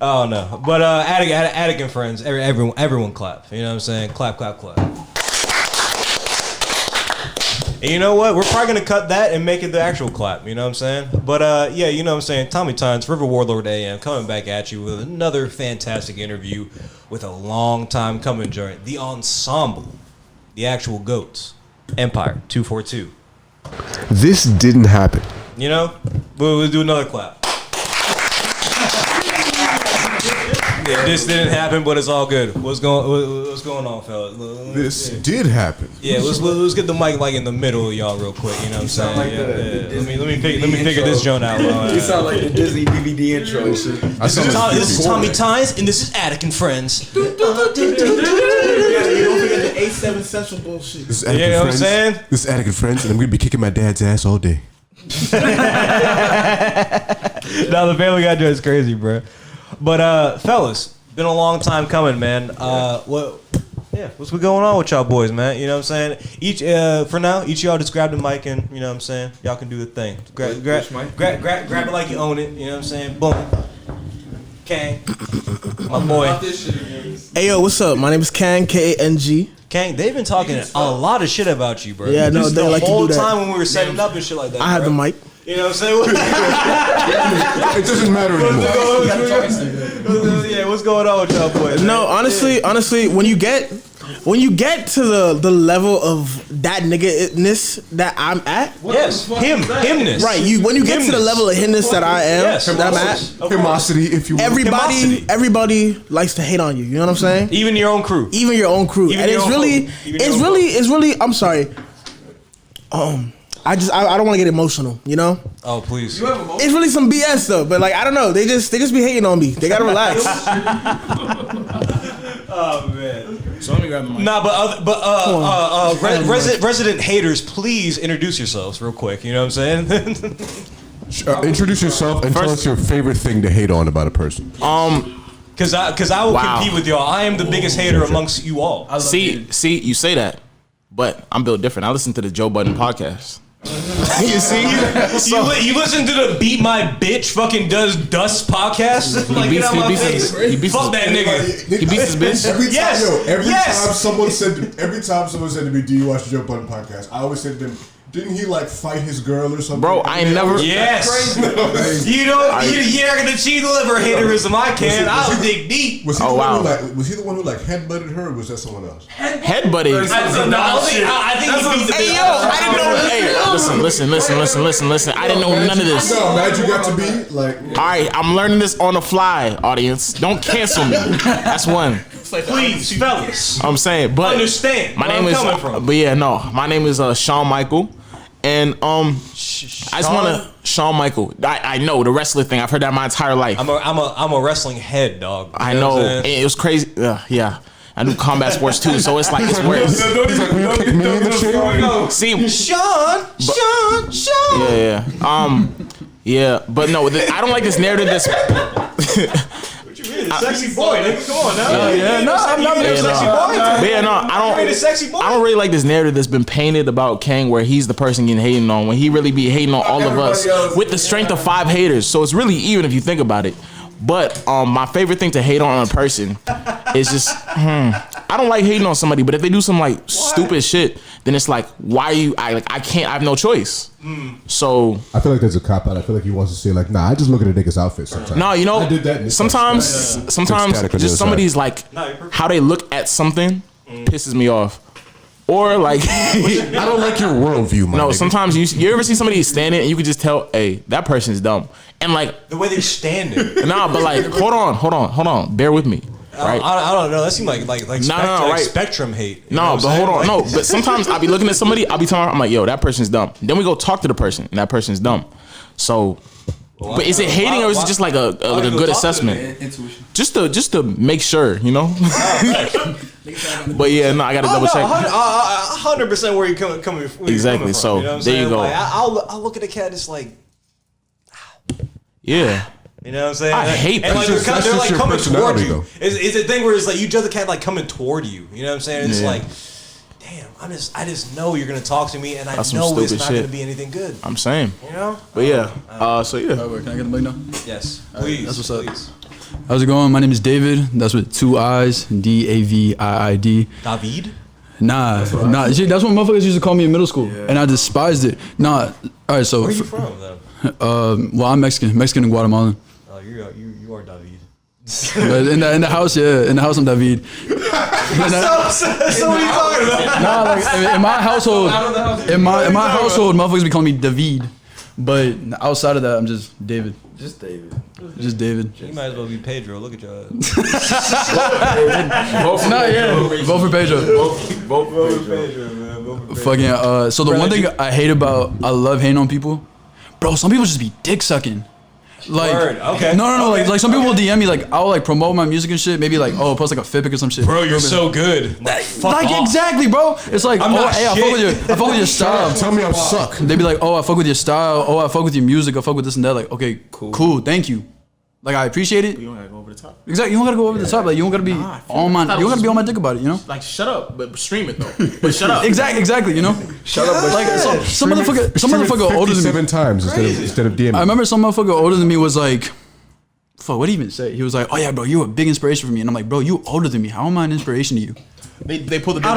Oh no, but Attic and friends, everyone clap. You know what I'm saying? Clap, clap, clap. And you know what? We're probably gonna cut that and make it the actual clap. You know what I'm saying? But yeah, you know what I'm saying. Tommy Tines, River Warlord AM, coming back at you with another fantastic interview with a long time coming joint. The ensemble, the actual goats, Empire 242. This didn't happen. You know, we'll do another clap. Yeah, this didn't happen, but it's all good. What's going on, fellas? This did happen. Yeah, let's get the mic like in the middle of y'all real quick. You know what I'm saying? Like Let me figure this joint out. You sound like the Disney DVD intro and shit. This is Tommy Tines, and this is Attic and Friends. You don't forget the A7 Central bullshit. This is Attic You and know what I'm Friends. saying? This is Attic and Friends, and I'm gonna be kicking my dad's ass all day. Now the Family Guy joint is crazy, bro. But fellas, been a long time coming, man. What's going on with y'all boys, man? You know what I'm saying? For now, each of y'all just grab the mic and you know what I'm saying. Y'all can do the thing. Grab it like you own it. You know what I'm saying? Boom. Kang, my boy. Hey yo, what's up? My name is Kang, K-A-N-G. Kang, they've been talking a lot of shit about you, bro. Yeah, no, Just they the like to whole do that. time when we were setting up and shit like that. I have the mic. You know what I'm saying? It doesn't matter anymore. Yeah, what's going on with y'all boys? No, honestly, when you get to the level of that nigga-ness that I'm at, Yes, himness. right? When you get to the Himness. level of himness that I am, Yes, that I'm at, Himosity, if you will. everybody likes to hate on you. You know what I'm saying? Even your own crew. Even your own crew, Even and your it's own really, crew. Even it's your own really, it's really. I'm sorry. I don't want to get emotional. You know. Oh please. It's really some BS though, but like I don't know. They just be hating on me. They gotta relax. Oh man. So let me grab the mic. Nah, resident haters, please introduce yourselves real quick. You know what I'm saying? Introduce yourself and tell us your favorite thing to hate on about a person. Because I will compete with y'all. I am the biggest hater amongst you all. See, you say that, but I'm built different. I listen to the Joe Budden podcast. You see, you listen to the Beat My Bitch fucking Does Dust podcast. Like, get out my face. Fuck that nigga. He beats his bitch. Every time someone said to me, "Do you watch the Joe Budden podcast?" I always said to them, "Didn't he like fight his girl or something?" Bro, I ain't never. Yes. You're not gonna cheat liver haterism. I can. I'll dig deep. Was he the one who headbutted her, or was that someone else? Headbutting. I think he beat the Hey yo, I didn't know. Hey, listen. I didn't know none of this. No, man, you got to be like. All right, I'm learning this on the fly, audience. Don't cancel me. That's one. Please, fellas. I'm saying, but understand. My name is. But yeah, no, my name is Shawn Michael. And I just wanna Shawn Michael. I know the wrestler thing. I've heard that my entire life. I'm a wrestling head, dog. I know. It was crazy. Yeah. I do combat sports too, so it's like it's worse. See, Shawn. Yeah. But no, I don't like this narrative. Sexy boy, nigga. Come on now. I'm not a sexy boy. Yeah, no, I don't really like this narrative that's been painted about Kang, where he's the person getting hated on, when he really be hating on all of us with the strength of 5 haters. So it's really even if you think about it. But my favorite thing to hate on a person is just I don't like hating on somebody, but if they do some like stupid shit, then it's like, why are you? I have no choice. So I feel like there's a cop out. I feel like he wants to say like, nah, I just look at a nigga's outfit sometimes. No, you know, I did that sometimes just somebody's like how they look at something pisses me off. Or like I don't like your worldview, man. No, nigga. Sometimes you ever see somebody standing and you can just tell, hey, that person's dumb. And like the way they're standing. Nah, but like hold on. Bear with me. Right? I don't know. That seems like spectrum hate. No, but hold on. No, but sometimes I'll be looking at somebody, I'm like, yo, that person's dumb. Then we go talk to the person and that person's dumb. So but is it hating or is it just like a good assessment? Just to make sure, you know? But yeah, no, I gotta double check. 100% where you coming from. Exactly. So you know there you go. Like, I'll look at a cat. It's like, yeah. You know what I'm saying? I hate and like they're like coming toward you. Though. It's a thing where it's like you judge the cat like coming toward you. You know what I'm saying? It's like, damn, I just know you're gonna talk to me, and I That's some know it's stupid not shit. gonna be anything good. I'm saying. You know? But yeah. So yeah. Can I get the mic now? Yes, please. that's what's up. Please. How's it going? My name is David. That's with 2 I's. Daviid. David. Nah. See, that's what motherfuckers used to call me in middle school, and I despised it. Nah. All right. So, Where are you from, then? well, I'm Mexican and Guatemalan. Oh, you are David. But in the house, yeah, in the house I'm David. So what are you talking about? Nah, like in my household, in my household, motherfuckers be calling me David, but outside of that, I'm just David. Just David. Just David. You might as well be Pedro. Look at y'all. Nah, yeah. Vote for Pedro. Vote for Pedro. Pedro, man. Vote for Pedro. Fucking. So the one thing I hate about, I love hating on people, bro. Some people just be dick sucking. Like, Word, okay. No. Okay. Like some people will DM me, like I'll like promote my music and shit. Maybe like, oh, post like a fit pic or some shit. Bro, you're so good. Like exactly, bro. It's like, I'm oh, not hey, I fuck with your style. Tell me I suck. They be like, oh, I fuck with your style. Oh, I fuck with your music. I fuck with this and that. Like, okay, cool, thank you. Like, I appreciate it. You don't gotta go over the top. Exactly, you don't gotta go over the top. Like, you don't gotta be on my. You don't gotta be on my dick about it. You know. Like shut up, but stream it though. But shut up. Exactly. You know. Shut up. Like some motherfucker older than me. 7 times instead of DMing. I remember some motherfucker older than me was like, fuck, what did he even say? He was like, oh yeah, bro, you're a big inspiration for me. And I'm like, bro, you older than me. How am I an inspiration to you? They pull the. I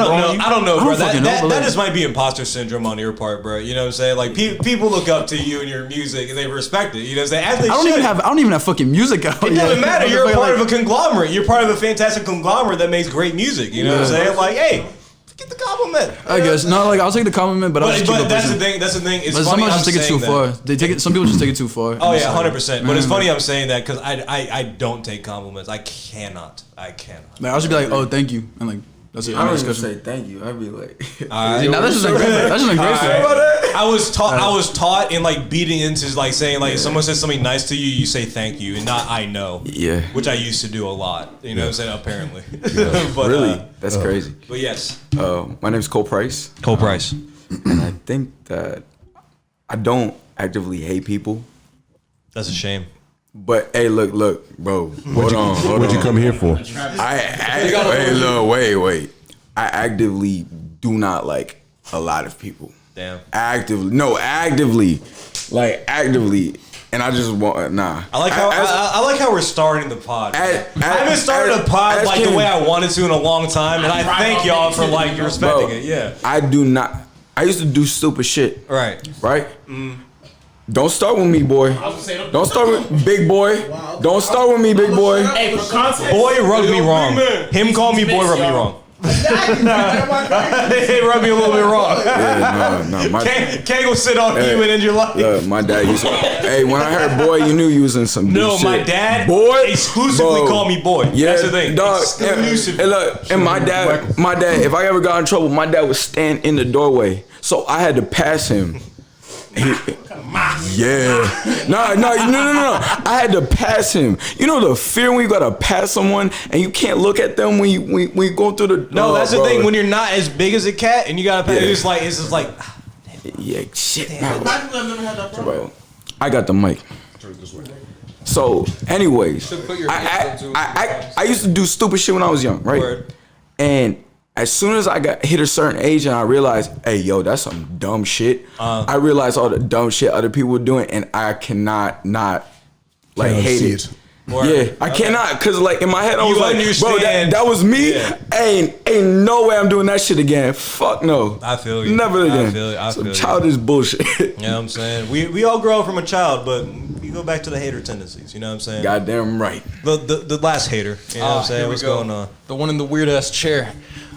don't know, bro. fucking know, That but like- just might be imposter syndrome on your part, bro. You know what I'm saying? Like people look up to you and your music and they respect it. You know what I'm saying? As they I don't should. even have fucking music out. It doesn't matter. You're a part of a conglomerate. You're part of a fantastic conglomerate that makes great music. You know what I'm saying? Like, hey, get the compliment. I guess no, like I'll take the compliment, but I'll just keep But it that's the pushing. thing. That's the thing. It's But funny. some I'm just take it too saying far. They take it. Some people just take it too far. Oh yeah, 100%. But it's funny I'm saying that because I don't take compliments. I cannot. Like I'll just be like, oh, thank you, and like that's it. I don't even Discussion. say thank you. I'd be like, Now that's just ungrateful. I was taught in like beating into like saying like if someone says something nice to you, you say thank you and not I know. Yeah. Which I used to do a lot. You know what I'm saying? Apparently. But, really? That's crazy. But yes. My name's Cole Price. Cole Price. And I think that I don't actively hate people. That's a shame. But hey, look, bro. Hold on. What'd you come here for? Wait. I actively do not like a lot of people. Damn. Actively. Like actively. And I just want I like how we're starting the pod. I haven't started a pod like the way I wanted to in a long time, and I thank y'all for like respecting it. Yeah. I do not. I used to do stupid shit. Right. Don't start with me, boy. Don't start with big boy. Don't start with me, big boy. Hey, for context. Boy rubbed me wrong. Him call me boy rubbed me wrong. They rubbed me a little bit wrong. Yeah, no. Can't go sit on you and end your life. Look, my dad used to. Hey, when I heard boy, you knew you was in some No, deep shit. my dad boy exclusively bro. called me boy. Yeah, That's the thing. dog. Exclusively. And look, and my dad, if I ever got in trouble, my dad would stand in the doorway, so I had to pass him. Yeah. No. I had to pass him. You know the fear when you gotta pass someone and you can't look at them when you go through the. No, that's the bro. thing. When you're not as big as a cat and you gotta pass, Yeah. it's just like. Yeah, shit. Bro, I got the mic. So, anyways, I used to do stupid shit when I was young, right? Word. And as soon as I hit a certain age and I realized, hey, yo, that's some dumb shit. I realized all the dumb shit other people were doing, and I cannot not like hate see it. Word. Yeah, I cannot, cause like in my head I was like, bro, understand. that was me. Yeah. Ain't no way I'm doing that shit again. Fuck no. I feel you. Never again. I feel Some you. childish bullshit. You know what I'm saying? We all grow up from a child, but we go back to the hater tendencies. You know what I'm saying? Goddamn right. The last hater. You know what I'm saying? What's going on? The one in the weird ass chair.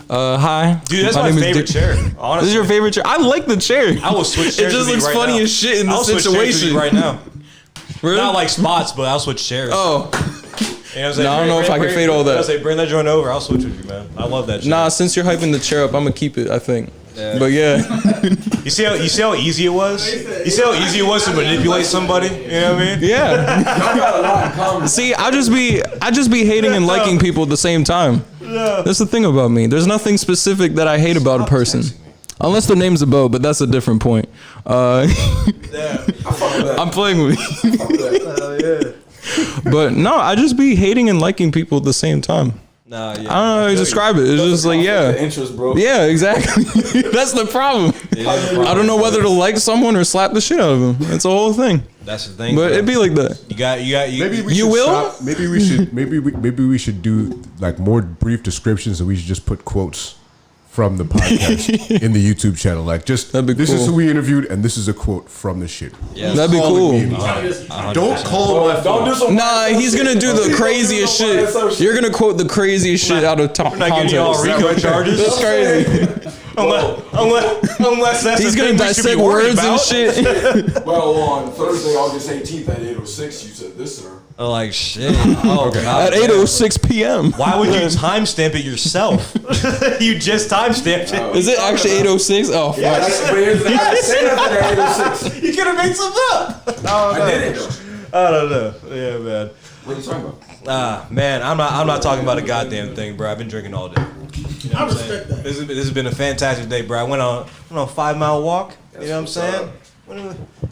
Hi. Dude, that's My my name is favorite Dick. chair. Honestly. This is your favorite chair? I like the chair. I will switch chairs. It just with you looks right funny now. as shit in the I'll switch chairs with situation. you right now. Really? Not like spots, but I'll switch chairs. Oh. You know what I'm saying? No, I don't know if I can fade all that. I say, bring that joint over. I'll switch with you, man. I love that shit. Nah, since you're hyping the chair up, I'm gonna keep it, I think. But yeah. You see how easy it was? You see how easy it was to manipulate somebody? You know what I mean? Yeah. See, I just be hating and liking people at the same time. That's the thing about me. There's nothing specific that I hate about a person. Unless their name's a Bo, but that's a different point. I'm playing with you. But no, I just be hating and liking people at the same time. Nah, yeah. I don't know how to describe it. It's just like, yeah. Interest, bro. Yeah, exactly. That's the problem. I don't know whether to like someone or slap the shit out of them. It's a whole thing. That's the thing. But bro. it'd be like that. Maybe we You should will? stop. Maybe we should do like more brief descriptions, and we should just put quotes from the podcast in the YouTube channel. Like, just That'd be this is cool. who we interviewed, and this is a quote from the shit. Yeah. That'd be cool. Don't call my phone. Don't do some. Nah, he's gonna do the craziest shit. You're gonna quote the craziest shit out of top Not getting you all context. RICO charges. That's crazy. Unless that's He's the gonna thing we should be dissect worried words and about. shit. Well, on Thursday, August 18th at 8:06, you said this, sir. Like shit. Oh god. At 8:06 p.m. Why would you timestamp it yourself? You just timestamped it. Is it actually 8:06? Oh, fuck. Yeah, that's but here's the thing. I said nothing at 8:06. You could have made something up. I did it though. I don't know. Yeah, man. What are you talking about? Man, I'm not talking about a goddamn thing, bro. I've been drinking all day. You know what I'm saying? This has been a fantastic day, bro. I went on a 5 mile walk. You know what I'm saying?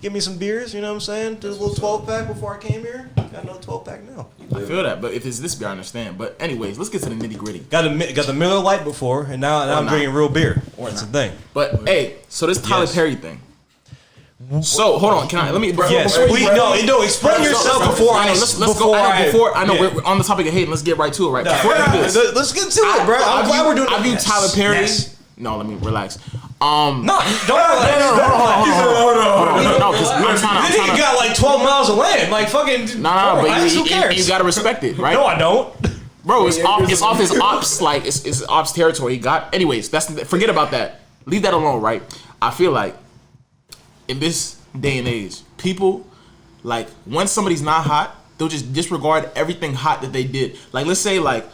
Give me some beers. You know what I'm saying? Did a little 12 pack before I came here. Got another 12 pack now. I feel that, but if it's this beer, I understand. But anyways, let's get to the nitty gritty. Got the Miller Lite before, and now I'm drinking real beer. That's the thing. But hey, so this Tyler Perry thing. So hold on, let me? Yes, before you- no. Explain yourself before I. Let's go. I know we're on the topic of hating. Let's get right to it. Right before you do this, Let's get to it, bro. I'm glad we're doing. I view Yes. Tyler Perry. Yes. No, let me relax. No, don't relax. No, because I'm trying This nigga to. got like 12 miles of land. Like fucking. No, but relax, who you cares? gotta respect it, right? No, I don't. Bro, it's off his ops, like it's ops territory. He got. Anyways, forget about that. Leave that alone, right? I feel like in this day and age, people like once somebody's not hot, they'll just disregard everything hot that they did. Like let's say like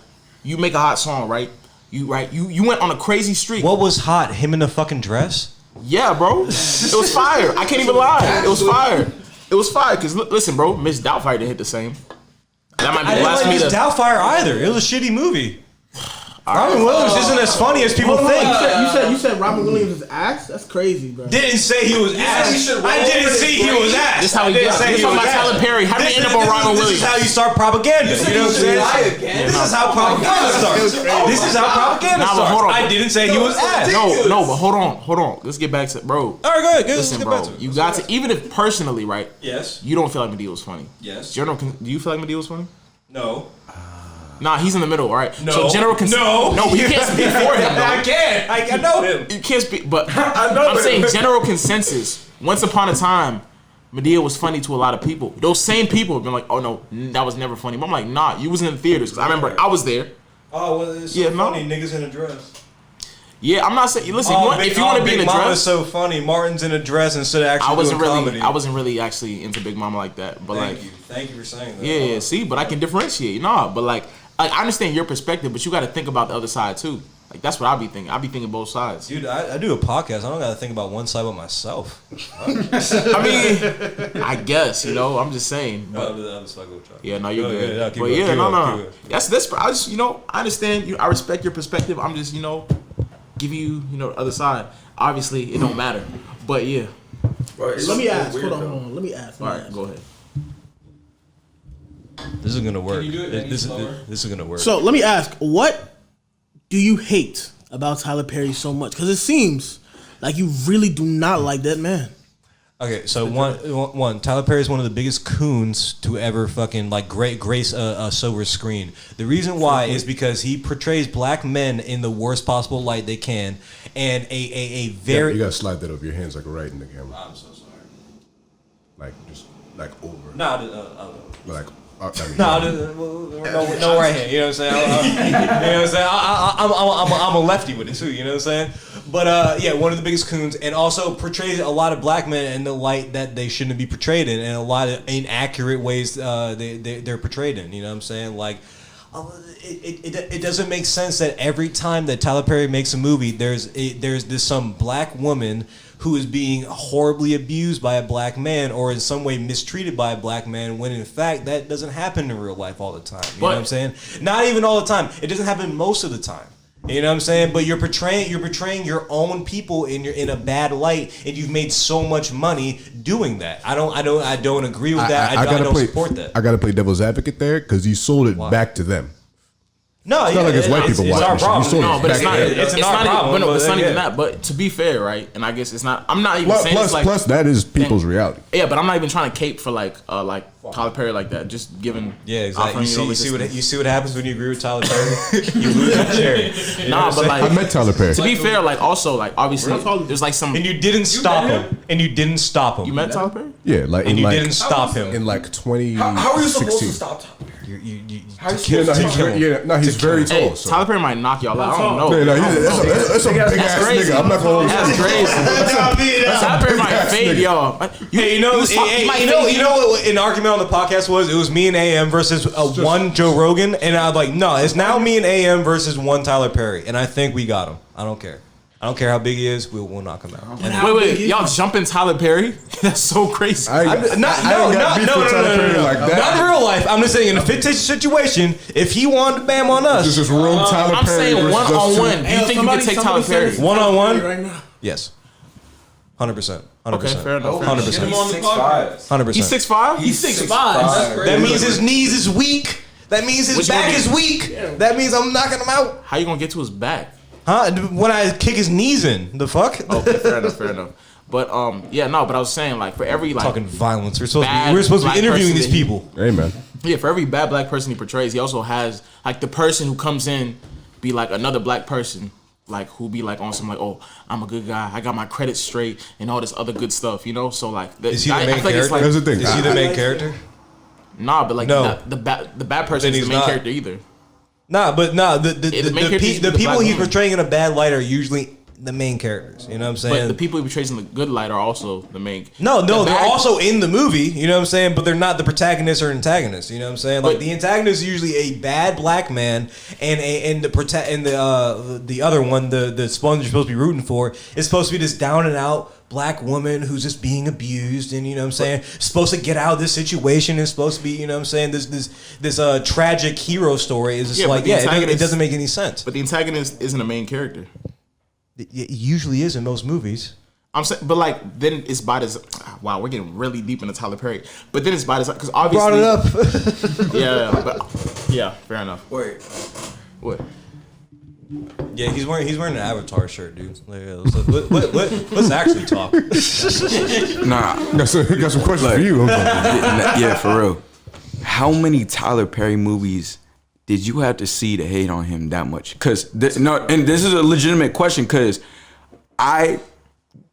you make a hot song, right? You went on a crazy streak. What was hot? Him in the fucking dress? Yeah, bro. It was fire. I can't even lie. It was fire. It was fire. Cause listen, bro, Miss Doubtfire didn't hit the same. That might be I didn't like blasphemy. Miss Doubtfire either. It was a shitty movie. Robin Williams isn't as funny as people think. You said Robin Williams is ass? That's crazy, bro. Didn't say he was ass. I didn't say he was ass. This how he didn't gets. say This he how was my ass. Tyler Perry. How did we end up on Robin This Williams? is how you start propaganda. You know what I'm saying? This is how propaganda starts. This is how propaganda Nah, but hold on. starts. I didn't say he was ass. No, but hold on. Let's get back to bro. All right, go ahead. Let's Listen, get bro. back to it. You got to even if personally, right? Yes. You don't feel like Medea was funny. Yes. General, do you feel like Medea was funny? No. Nah, he's in the middle, right? No. So general No. No, you can't speak for him. Though. I can't. I know him. You can't speak, but I'm saying general consensus. Once upon a time, Medea was funny to a lot of people. Those same people have been like, "Oh no, that was never funny." But I'm like, "Nah, you was in the theaters." Cause I remember I was there. Oh, well, it's so funny. Niggas in a dress. Yeah, I'm not saying. Listen, if you want to be in a Big Mama's dress, so funny. Martin's in a dress instead of actually doing comedy. I wasn't really actually into Big Mama like that. But Thank you for saying that. yeah. See, but I can differentiate. Nah, but like I understand your perspective, but you got to think about the other side too. Like that's what I be thinking. I be thinking both sides. Dude, I do a podcast. I don't got to think about one side but myself. I mean, I guess I'm just saying. But, I'm just fucking with y'all. yeah, no, you're No, good. yeah, keep But going, yeah, keep no. going, keep going. That's I just I understand you. I respect your perspective. I'm just give you the other side. Obviously, it don't matter. But yeah. Let me ask. Hold on. Let me ask. All right, go ahead. This is gonna work. you do it any This slower? is gonna work. So let me ask, what do you hate about Tyler Perry so much? Because it seems like you really do not like that man. Okay, so one, Tyler Perry is one of the biggest coons to ever fucking grace a silver screen. The reason why is because he portrays black men in the worst possible light they can, and a very You gotta slide that over your hands like right in the camera. I'm so sorry. Like just like over. No, Like I mean, no right hand. You know what I'm saying? You know what I'm saying? I'm a lefty with it too. You know what I'm saying? But yeah, one of the biggest coons, and also portrays a lot of black men in the light that they shouldn't be portrayed in, and a lot of inaccurate ways they're portrayed in. You know what I'm saying? Like, it doesn't make sense that every time that Tyler Perry makes a movie, there's this some black woman who is being horribly abused by a black man or in some way mistreated by a black man, when in fact that doesn't happen in real life all the time. You know what I'm saying? Not even all the time. It doesn't happen most of the time. You know what I'm saying? But you're portraying your own people in a bad light, and you've made so much money doing that. I don't agree with that. I don't support that. I gotta play devil's advocate there because he sold it back to them. No, It's not like it's white people it's our watching. problem. You saw No, but it's not. It's our not problem, even. But but it's not yeah. even that. But to be fair, right? And I guess it's not. I'm not even saying it's like. Plus, that is people's reality. Yeah, but I'm not even trying to cape for like Tyler Perry like that. Just giving. Yeah, exactly. offering, You see what happens when you agree with Tyler Perry? You lose your chair. Nah, but I like met Tyler Perry. to be fair, like also like obviously there's like some. And you didn't stop him. And you didn't stop him. You met Tyler Perry? Yeah, like And in you like didn't stop him. in like 2016. How are you supposed to stop Tyler? He's very tall. Hey, So. Tyler Perry might knock y'all out. I don't know. Yeah, no, that's a big ass crazy. nigga. I'm not gonna. That's crazy. Tyler Perry might fade y'all. Hey, you know what? An argument on the podcast was? It was me and AM versus one Joe Rogan, and I'm like, no, it's now me and AM versus one Tyler Perry, and I think we got him. I don't care. I don't care how big he is. We'll knock him out. Wait, y'all jumping Tyler Perry? That's so crazy. Not in real life. I'm just saying in a fictitious situation, if he wanted to bam on us, This is real Tyler I'm Perry. saying versus one us on two. one. Do you think you can take Tyler Perry? one on one, right now. yes, 100%. Okay, fair enough. 100%. 100%. He's 6'5". He's 6'5". That means his knees is weak. That means his Which back one is weak. That means I'm knocking him out. How you gonna get to his back? Huh? When I kick his knees in, the fuck? Okay, fair enough. But but I was saying like for every like Talking violence. We're bad supposed to be black interviewing person these that he- people. Hey man, yeah, for every bad black person he portrays, he also has like the person who comes in be like another black person. Like who be like on some like, oh, I'm a good guy, I got my credit straight and all this other good stuff, you know. So like, Is he the main feel like it's character? That's the thing. Is he the main character? Nah, but like No. the bad person Then is the he's main not. character either. The main character is the people black he's woman. portraying in a bad light are usually the main characters. You know what I'm saying? But the people he portrays in the good light are also the main. No, the they're bad- also in the movie, you know what I'm saying? But they're not the protagonist or antagonist, you know what I'm saying? Like But- the antagonist is usually a bad black man, and the other one, the sponge you're supposed to be rooting for, is supposed to be this down and out black woman who's just being abused, and you know what I'm saying, supposed to get out of this situation, and supposed to be, you know what I'm saying, this tragic hero story is just Yeah, but the it antagonist- doesn't make any sense. But the antagonist isn't a main character. It usually is in most movies. I'm saying, but like then it's by design. Wow, we're getting really deep into Tyler Perry. But then it's by design because obviously Brought it up. yeah, fair enough. Wait, What? Yeah, he's wearing an Avatar shirt, dude. Let's actually talk. nah, got some questions for you. yeah, for real. How many Tyler Perry movies did you have to see to hate on him that much? Cause and this is a legitimate question. Cause I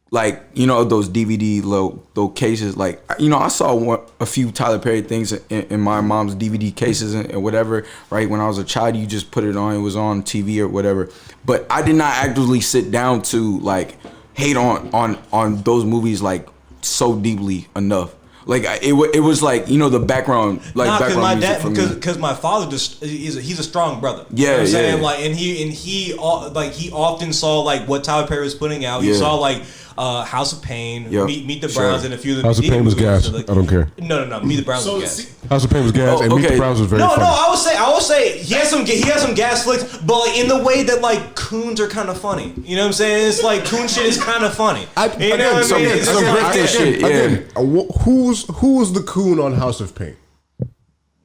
like those DVD little cases. Like I saw a few Tyler Perry things in my mom's DVD cases and whatever. Right when I was a child, you just put it on. It was on TV or whatever. But I did not actively sit down to like hate on those movies like so deeply enough. Like it was like the background background music for me. Because my father just he's a strong brother. Yeah, you know what I'm saying? yeah. Like he often saw like what Tyler Perry was putting out. He Yeah. saw like House of Pain, Yep. Meet the Sure. Browns, and a few of the House of Pain was movies. gas. I don't care. No, Meet the Browns was gas. House of Pain was gas, and Meet the okay. Browns was very No, funny. I will say he has some gas flicks, but like in the way that like coons are kind of funny. You know what I'm saying? It's like coon shit is kind of funny. You know what I mean? It's some like- grifting shit. Yeah. Again, who was the coon on House of Pain?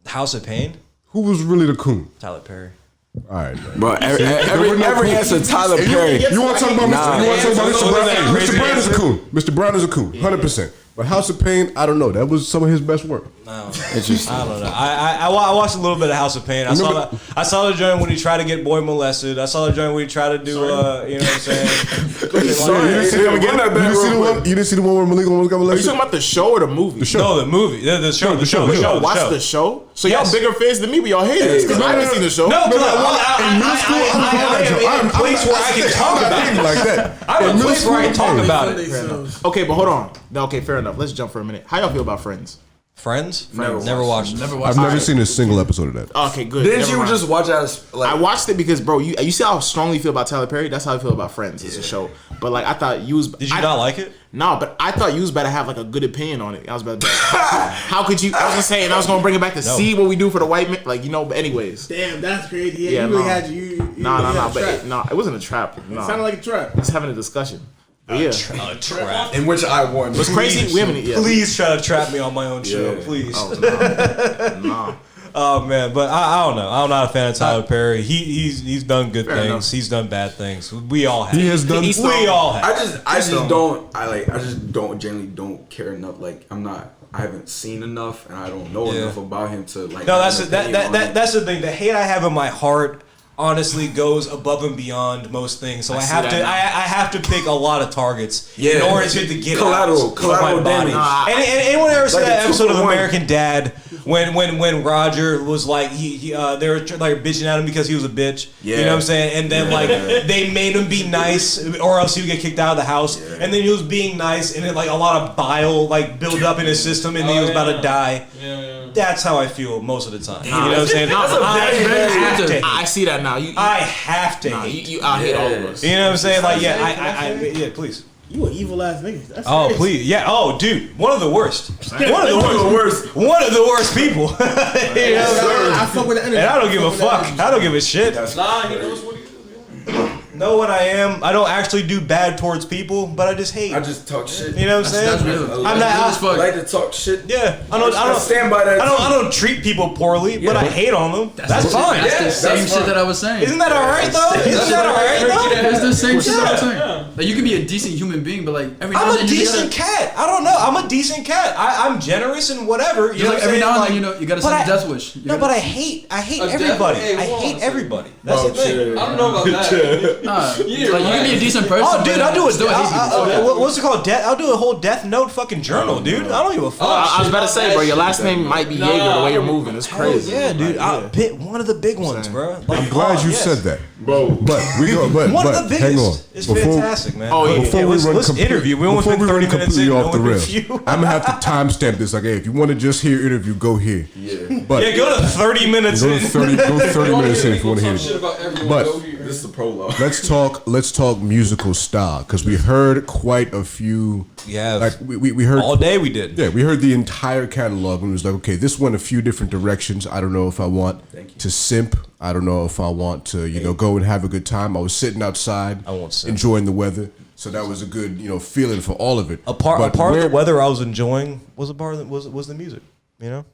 House of Pain, Who was really the coon? Tyler Perry. All right, man. Bro, every answer Tyler Perry. You want to talk about Nah. Mr. Brown? Crazy Mr. Brown is a answer. coon. Mr. Brown is a coon, 100%. But House of Pain, I don't know. That was some of his best work. Interesting. I don't know. I watched a little bit of House of Pain. I saw the joint when he tried to get boy molested. I saw the joint when he tried to do you know what I'm saying? You didn't see the one where Malik almost got Are you molested? talking about the show or the movie? The show. No, the movie, the show. Watch the show. So y'all Yes. bigger fans than me, but y'all haters. Because I haven't seen the show. No, because In middle school, I am in a place where I can talk about it. like that. I'm in a place where I can talk about it. Okay, but hold on. No, okay, fair enough. Let's jump for a minute. How y'all feel about Friends? Friends? Never watched it. I've never seen a single episode of that. Okay, good. Didn't Never you mind. just watch as I watched it because, bro, you see how strongly you feel about Tyler Perry? That's how I feel about Friends. It's a show. But like, I thought you was. Did you not like it? No, but I thought you was better have like a good opinion on it. I was better. How could you? I was just saying. I was gonna bring it back to see what we do for the white men. Like But anyways. Damn, that's crazy. Yeah, You really no. had you. Nah. But it wasn't a trap. It sounded like a trap. Just having a discussion. But yeah. A trap. in which I won. What's crazy? We haven't yet. Please try to trap me on my own show, please. Oh, nah. Oh man, but I don't know. I'm not a fan of Tyler Perry. He's done good things. enough. He's done bad things. We all have. He has done. We all have. I just don't generally don't care enough. Like I haven't seen enough, and I don't know enough about him to like. No, have an opinion on him. that's the thing. The hate I have in my heart honestly goes above and beyond most things. So I have to pick a lot of targets in order to get collateral my body. damage. And anyone ever see Like that a episode of 2-for-1. American Dad when Roger was like they were like bitching at him because he was a bitch. Yeah. You know what I'm saying? And then like they made him be nice or else he would get kicked out of the house. Yeah. And then he was being nice and then like a lot of bile like built up in his system and then he was about to die. That's how I feel most of the time. You know what I'm saying? I see that now. I have to hate. You hate all of us. You know what I'm saying? Like, yeah, please. You an evil ass nigga. That's Oh, serious. please. Yeah. Oh, dude. One of the worst. One of the worst people. You know? I fuck with the energy. And I don't give a fuck. Energy. I don't give a shit. Nah, he knows what he's doing. Know what I am. I don't actually do bad towards people, but I just hate. I just talk shit. You know what I'm saying? That's real. I'm That's not. real as I fuck. like to talk shit. Yeah. I don't stand by that. I don't treat people poorly, but I hate on them. That's fine. That's the same shit that I was saying. Isn't that alright though? Isn't that alright though? It's the same shit that I was saying. Like you can be a decent human being, but like every now I'm and a then you decent cat. I don't know. I'm a decent cat. I'm generous and whatever. You know like what I'm every saying? now and then, you know, you gotta but send a I- death wish. No, but I hate everybody. Hey, I hold on hate a everybody. That's the thing. I don't know about that. Nah, like you can be a decent person. Oh, dude, I'll do still hate people. what's it called? I'll do a whole Death Note fucking journal, dude. I don't give a fuck. I was about to say, bro, your last name might be Jaeger the way you're moving. It's Hell crazy. yeah, dude. I bit one of the big ones, bro. Like, I'm glad you yes. said that, but we go. But One of the biggest. hang on. It's fantastic, man. Oh, yeah. Before we run let's interview. We only before spent we 30 run minutes in. completely off the only rails, review. I'm gonna have to timestamp this. Like, hey, if you want to just hear interview, go here. Yeah. But Yeah, go to 30 minutes go in. 30 minutes in if you want to hear Shit it. about everyone. But- Go here. This is the prologue. Let's talk musical style because we heard quite a few. Yeah. Like we heard All day we did. Yeah, we heard the entire catalog and it was like, okay, this went a few different directions. I don't know if I want to simp. I don't know if I want to, go and have a good time. I was sitting outside, I won't simp. enjoying the weather, so that was a good, feeling for all of it. A part But of where- the weather I was enjoying was was the music. You know,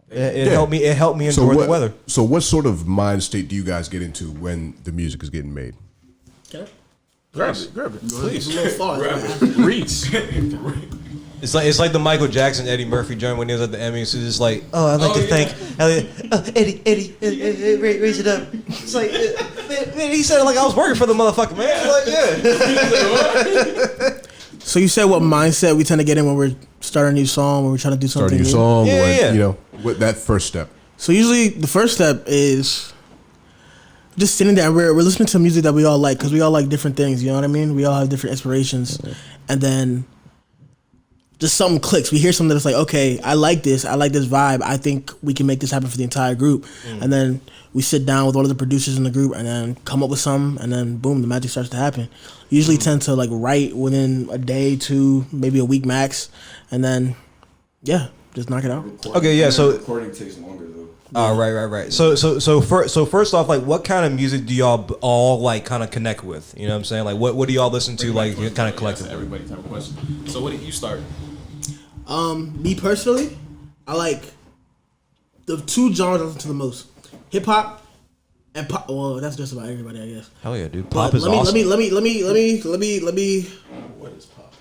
it Yeah. helped me. It helped me So enjoy what, the weather. So what sort of mind state do you guys get into when the music is getting made? Grab it, please. It's a little far. Reach. It's like the Michael Jackson Eddie Murphy joint when he was at the Emmys. He's just like, oh, I'd like to thank Eddie, raise it up. It's like, man, he said it like I was working for the motherfucker, man. Like, yeah. So you said what mindset we tend to get in when we're starting a new song, when we're trying to do something Starting your new? song, Yeah, or, what that first step. So usually the first step is just sitting there and we're listening to music that we all like because we all like different things. You know what I mean? We all have different inspirations, and then just something clicks. We hear something that's like, okay, I like this vibe. I think we can make this happen for the entire group. And then we sit down with all of the producers in the group and then come up with something, and then boom, the magic starts to happen. Usually tend to like write within a day, 2, maybe a week max, and then yeah, just knock it out. Okay, yeah. So, Recording takes longer though. right. So first off, like, what kind of music do y'all all like kind of connect with? You know what I'm saying? Like, what do y'all listen to like kind of collectively? Everybody type of question. So what did you start? Me personally, I like the 2 genres I listen to the most: hip hop and pop. Well, that's just about everybody, I guess. Hell yeah, dude. But Pop is awesome. Let me. What is pop?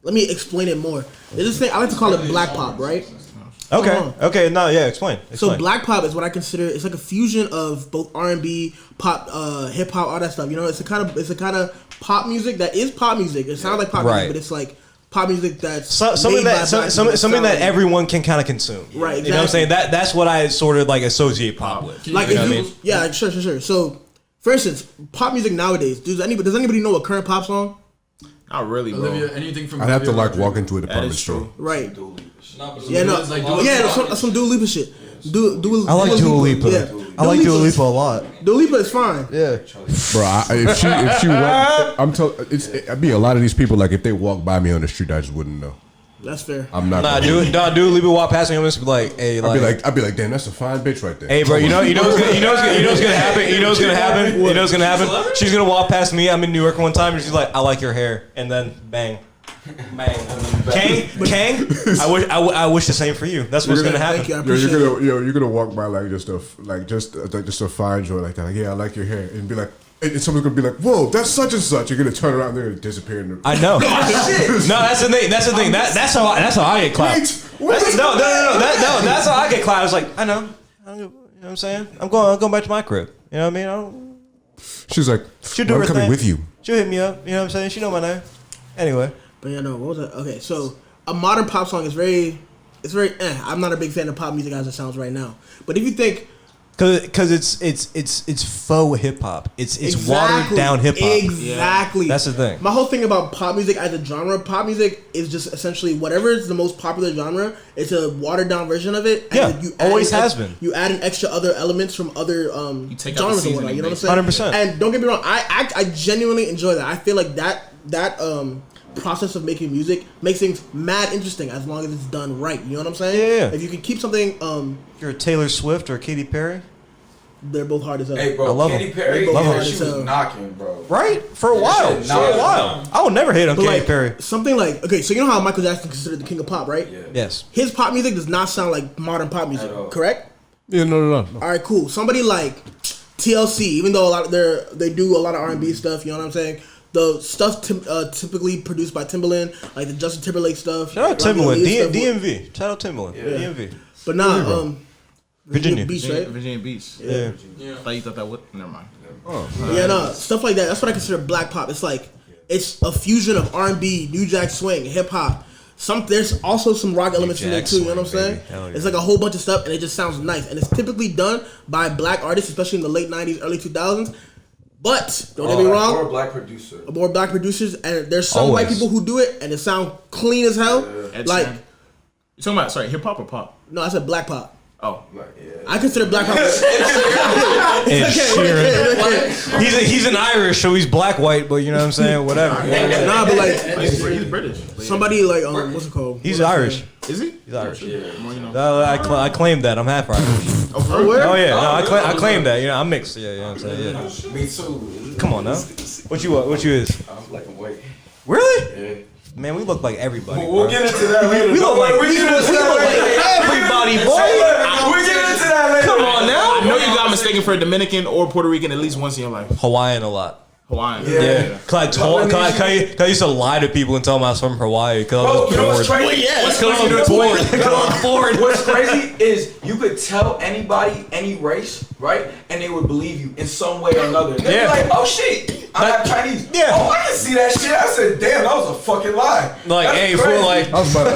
Let me explain it more. There's this thing I like to call it black pop, right? Okay. No, yeah. Explain. So black pop is what I consider. It's like a fusion of both R&B, pop, hip hop, all that stuff. You know, it's a kind of pop music that is pop music. It sounds like pop Right. music, but it's like pop music that's Something made by that black something people. that Sound like- everyone can kind of consume. Right, You know what I'm saying? exactly. That's what I sort of like associate pop with. Like you know if what I you, mean? yeah, like, sure. So, for instance, pop music nowadays. Does anybody know a current pop song? Not really, bro. Olivia, anything from I'd have to Olivia like Rodrigo. walk into a department store. Right. Nah, but Yeah, no. It's like That's some Dua Lipa shit. I like Dua Lipa. Yeah. I like Dua Lipa a lot. Dua Lipa is fine. Yeah. Bro, if she walk, I'm telling, I mean, a lot of these people, like, if they walk by me on the street, I just wouldn't know. That's fair. I'm not. Nah, gonna- Dua Lipa walk past me. I'm just be like, hey, I'd be like, damn, that's a fine bitch right there. hey, bro, you know what's gonna happen? You know what's gonna happen? She's gonna walk past me. I'm in New York one time, and she's like, I like your hair, and then bang. Man, Kang. I wish the same for you. That's what's gonna happen. Thank you. I Yo, appreciate it. you're gonna walk by like just a fine joint like that. Like, yeah, I like your hair, and be like, and someone's gonna be like, whoa, that's such and such. You're gonna turn around there and disappear. In the I know. No, that's the thing. That's how I get clout. No. That's how I get clout. I was like, I know. You know what I'm saying? I'm going back to my crib. You know what I mean? She's like, She'll do I'm her coming thing. with you. She'll hit me up. You know what I'm saying? She know my name. Anyway. But yeah, no, what was that? Okay, so a modern pop song is very. I'm not a big fan of pop music as it sounds right now. But if you think, Cause it's faux hip hop. It's watered down hip hop. Exactly. That's the thing. My whole thing about pop music as a genre, pop music is just essentially whatever is the most popular genre. It's a watered down version of it. Yeah, And always has been. You add in extra other elements from other take out the genres and whatnot. seasoning, You know what I'm saying? 100%. And don't get me wrong, I genuinely enjoy that. I feel like that process of making music makes things mad interesting as long as it's done right. You know what I'm saying? Yeah. If you can keep something, You're a Taylor Swift or a Katy Perry, they're both hard as hell. Hey, bro, I love Katy him. Perry, Love yeah, her. she was knocking, bro. right? For a while. shit For a while. I would never hate on But Katy like Perry. something like, okay, so you know how Michael Jackson considered the king of pop, right? Yes. His pop music does not sound like modern pop music, At all. correct? Yeah, no. All right, cool. Somebody like TLC, even though a lot of they do a lot of R&B stuff, you know what I'm saying? The stuff typically produced by Timbaland, like the Justin Timberlake stuff. Shout out Robbie Timbaland. Aaliyah stuff, DMV. Shout out Timbaland. DMV. But nah, Virginia. Beach, right? Virginia Beach. Yeah. I thought you thought that would. Never mind. Yeah, no, stuff like that. That's what I consider black pop. It's like it's a fusion of R&B, New Jack Swing, hip hop. There's also some rock elements in there Jack too. You know what I'm Swing, saying? baby. Hell yeah. It's like a whole bunch of stuff, and it just sounds nice. And it's typically done by black artists, especially in the late '90s, early 2000s. But don't get me wrong, Or a black producer. more black producers, and there's some white Always. people who do it, and it sounds clean as hell. Ed Like, Sheeran. You talking about hip hop or pop? no, I said black pop. Oh, I consider black pop. Ed Sheeran. He's an Irish, so he's black white, but you know what I'm saying? Whatever. Nah, but like he's British. somebody like what's it called? He's Irish. Is he? He's Irish. More you know. I claim that. I'm half Irish. Oh, where? Oh yeah, no, I claim that. You know, I'm mixed. Yeah, you know what I'm saying? Yeah. Me too. Come on now. What you is? I'm black and white. Really? Yeah. Man, we look like everybody. We'll bro. get into that later. We look like we get into that later. everybody, boy. We get into that later. Come on now. I know you got mistaken for a Dominican or Puerto Rican at least once in your life. Hawaiian a lot. Hawaiian. Yeah. Cause I used to lie to people and tell them I was from Hawaii because I Bro, was you know what's bored. crazy? I was bored. What's crazy is you could tell anybody any race, right, and they would believe you in some way or another. They'd Yeah. be like, "Oh shit, I'm half Chinese." Yeah. Oh, I can see that shit. I said, "Damn, that was a fucking lie." Like, That's hey, crazy. fool, like, I was about to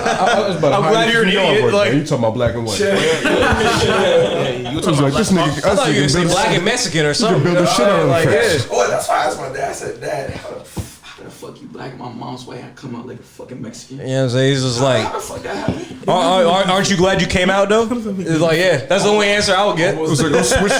I'm hide glad it you're from an y'all, idiot, but like- you talking about black and white. You I was talking like, about this black nigga, I thought you were gonna say build black and Mexican or something. build the shit out of Like, him. yeah. Oh, that's why I asked my dad. I said, "Dad, how the fuck you black? My mom's white. I come out like a fucking Mexican." You know what I'm saying? He's just How like, the fuck that happened? aren't you glad you came out though? It's like, yeah, that's the only answer I would get. It was like, go switch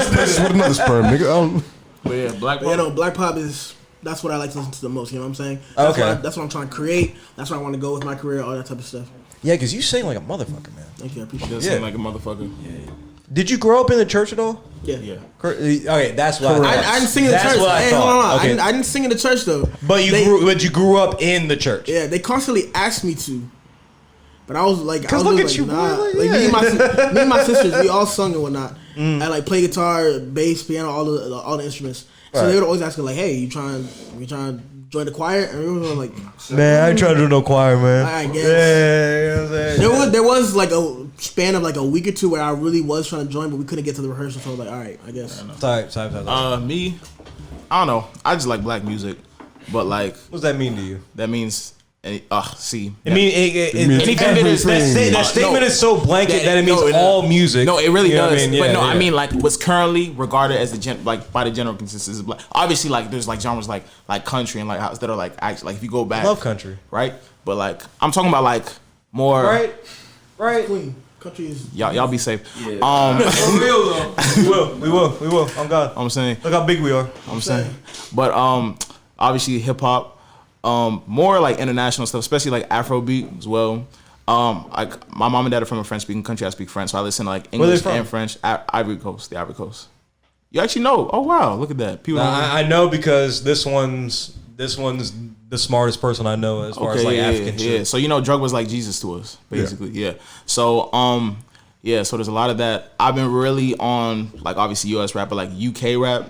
places with another sperm, nigga. I don't- But yeah, black. You know, black pop is that's what I like to listen to the most. You know what I'm saying? Okay. That's what I'm trying to create. That's where I want to go with my career. All that type of stuff. Yeah, because you sing like a motherfucker, man. Thank you. I appreciate Does it. Yeah. seem like a motherfucker. Did you grow up in the church at all? Yeah. Yeah. Okay, that's why. I didn't sing in the That's church. what I Hey, thought. hold on. Okay. I didn't sing in the church though. But you grew up in the church. Yeah, they constantly asked me to, but I was like, Cause look at you, boy. Like, Like, yeah. me and my sisters, we all sung and whatnot. I like play guitar, bass, piano, all the instruments. So they would always ask me like, "Hey, you trying to join the choir?" And we were like, Man, I ain't trying to do no choir, man. I guess. Yeah, you know what I'm saying? There was like a span of like a week or two where I really was trying to join, but we couldn't get to the rehearsal. So I was like, all right, I guess. Sorry. Me, I don't know. I just like black music, but like What does that mean to you? that means. See, I mean, anything that is that statement no. is so blanket that it means No, all music. No, it really You know what does. I mean? Yeah, but no, yeah. I mean like what's currently regarded as by the general consensus of black. Obviously, like there's like genres like country and like house that are like actually like if you go back, love country, right? But like I'm talking about like more right? Clean country is. Y'all be safe. For real though. We will. I'm God. I'm saying. Look how big we are. I'm saying. But obviously hip hop, more like international stuff, especially like Afrobeat as well. Like my mom and dad are from a French speaking country. I speak French, so I listen to like Where they English from? and French. The Ivory Coast. You actually know? Oh wow, look at that. People. I know because this one's the smartest person I know as far as like African shit. So Drug was like Jesus to us, basically. Yeah. So so there's a lot of that. I've been really on like obviously US rap, but like UK rap.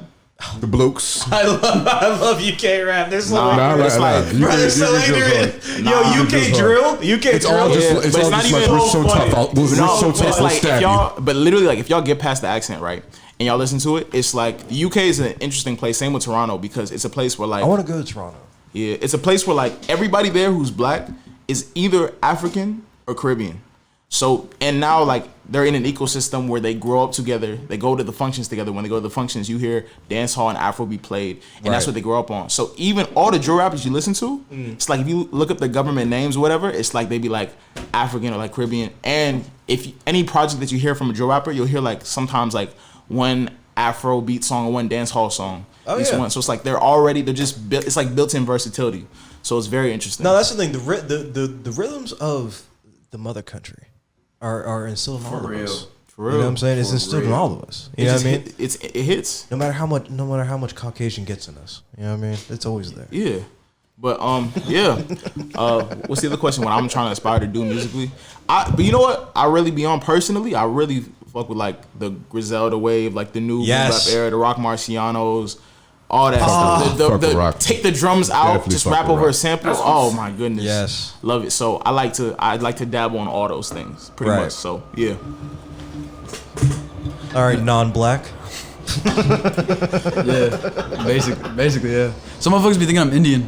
The blokes. I love UK rap. They're so ignorant. It's like, they're so ignorant. Yo, UK drill. It's all just, it's all just like, we're so tough. We're so tough. We'll stab you. But literally, like, if y'all get past the accent, right, and y'all listen to it, it's like the UK is an interesting place. Same with Toronto, because it's a place where like I want to go to Toronto. Yeah, it's a place where like everybody there who's black is either African or Caribbean. So, and now like they're in an ecosystem where they grow up together. They go to the functions together. When they go to the functions, you hear dance hall and Afro be played, and that's what they grow up on. So even all the drill rappers you listen to, it's like if you look up the government names or whatever, it's like they be like African or like Caribbean. And if any project that you hear from a drill rapper, you'll hear like sometimes like one Afro beat song or one dance hall song. One. So it's like they're just built. It's like built-in versatility. So it's very interesting. No, that's the thing. The rhythms of the mother country are instilled in all of us. For real. You know what I'm saying? It's instilled in all of us. You know what I mean? It hits. No matter how much Caucasian gets in us. You know what I mean? It's always there. Yeah. But what's the other question? What I'm trying to aspire to do musically? But you know what? I really personally, I really fuck with like the Griselda wave, like the new rap era, the Rock Marcianos, all that. Take the drums out, definitely just rap over a sample. Oh my goodness. Yes. Love it. So I'd like to dabble on all those things pretty much. So yeah. All right, non-black. Yeah, basically, yeah. Some motherfuckers be thinking I'm Indian.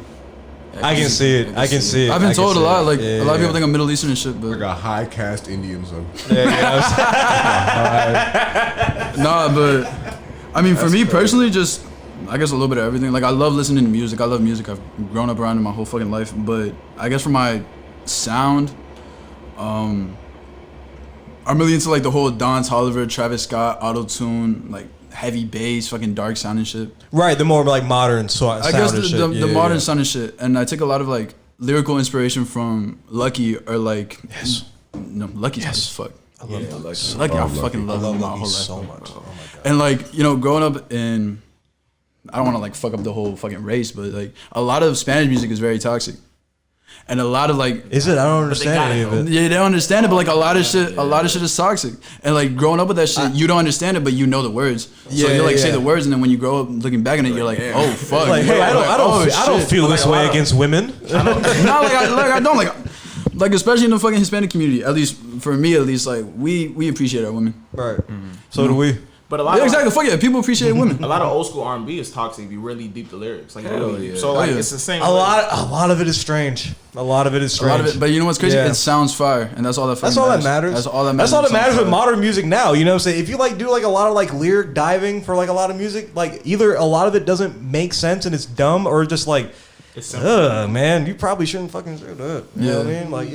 I can see it. I've been told a lot. Like a lot of people think I'm Middle Eastern and shit, but I got high caste Indians on. Nah, but I mean, for me personally, just I guess a little bit of everything. Like I love listening to music. I love music. I've grown up around it my whole fucking life. But I guess for my sound, I'm really into like the whole Don Toliver, Travis Scott, auto-tune, like heavy bass, fucking dark sound and shit. Right, the more like modern sound. I guess the modern sound and shit. And I take a lot of like lyrical inspiration from Lucky or like Lucky's hard as fuck. I love Lucky. Lucky, I fucking love him my whole life so much. Oh my god. And like growing up in, I don't want to like fuck up the whole fucking race, but like a lot of Spanish music is very toxic. And a lot of like, is it? I don't understand any of it. Yeah, they don't understand it, but like a lot of shit is toxic. And like growing up with that shit, you don't understand it, but you know the words. So you like say the words, and then when you grow up looking back on it, you're like, oh fuck. Like, hey, I don't feel this way against women. I don't like especially in the fucking Hispanic community. At least for me, like we appreciate our women. Right. So do we. But a lot exactly. Fuck yeah, people appreciate women. A lot of old school R&B is toxic. If you really deep the lyrics, like so, like it's the same. A lot of it is strange. A lot of it is strange. But you know what's crazy? It sounds fire, and that's all that. That's all that matters. That's all that matters. That's all that matters with modern music now. You know what I'm saying? If you like do like a lot of like lyric diving for like a lot of music, like either a lot of it doesn't make sense and it's dumb, or just like, man, you probably shouldn't fucking do that. You know what I mean? Like,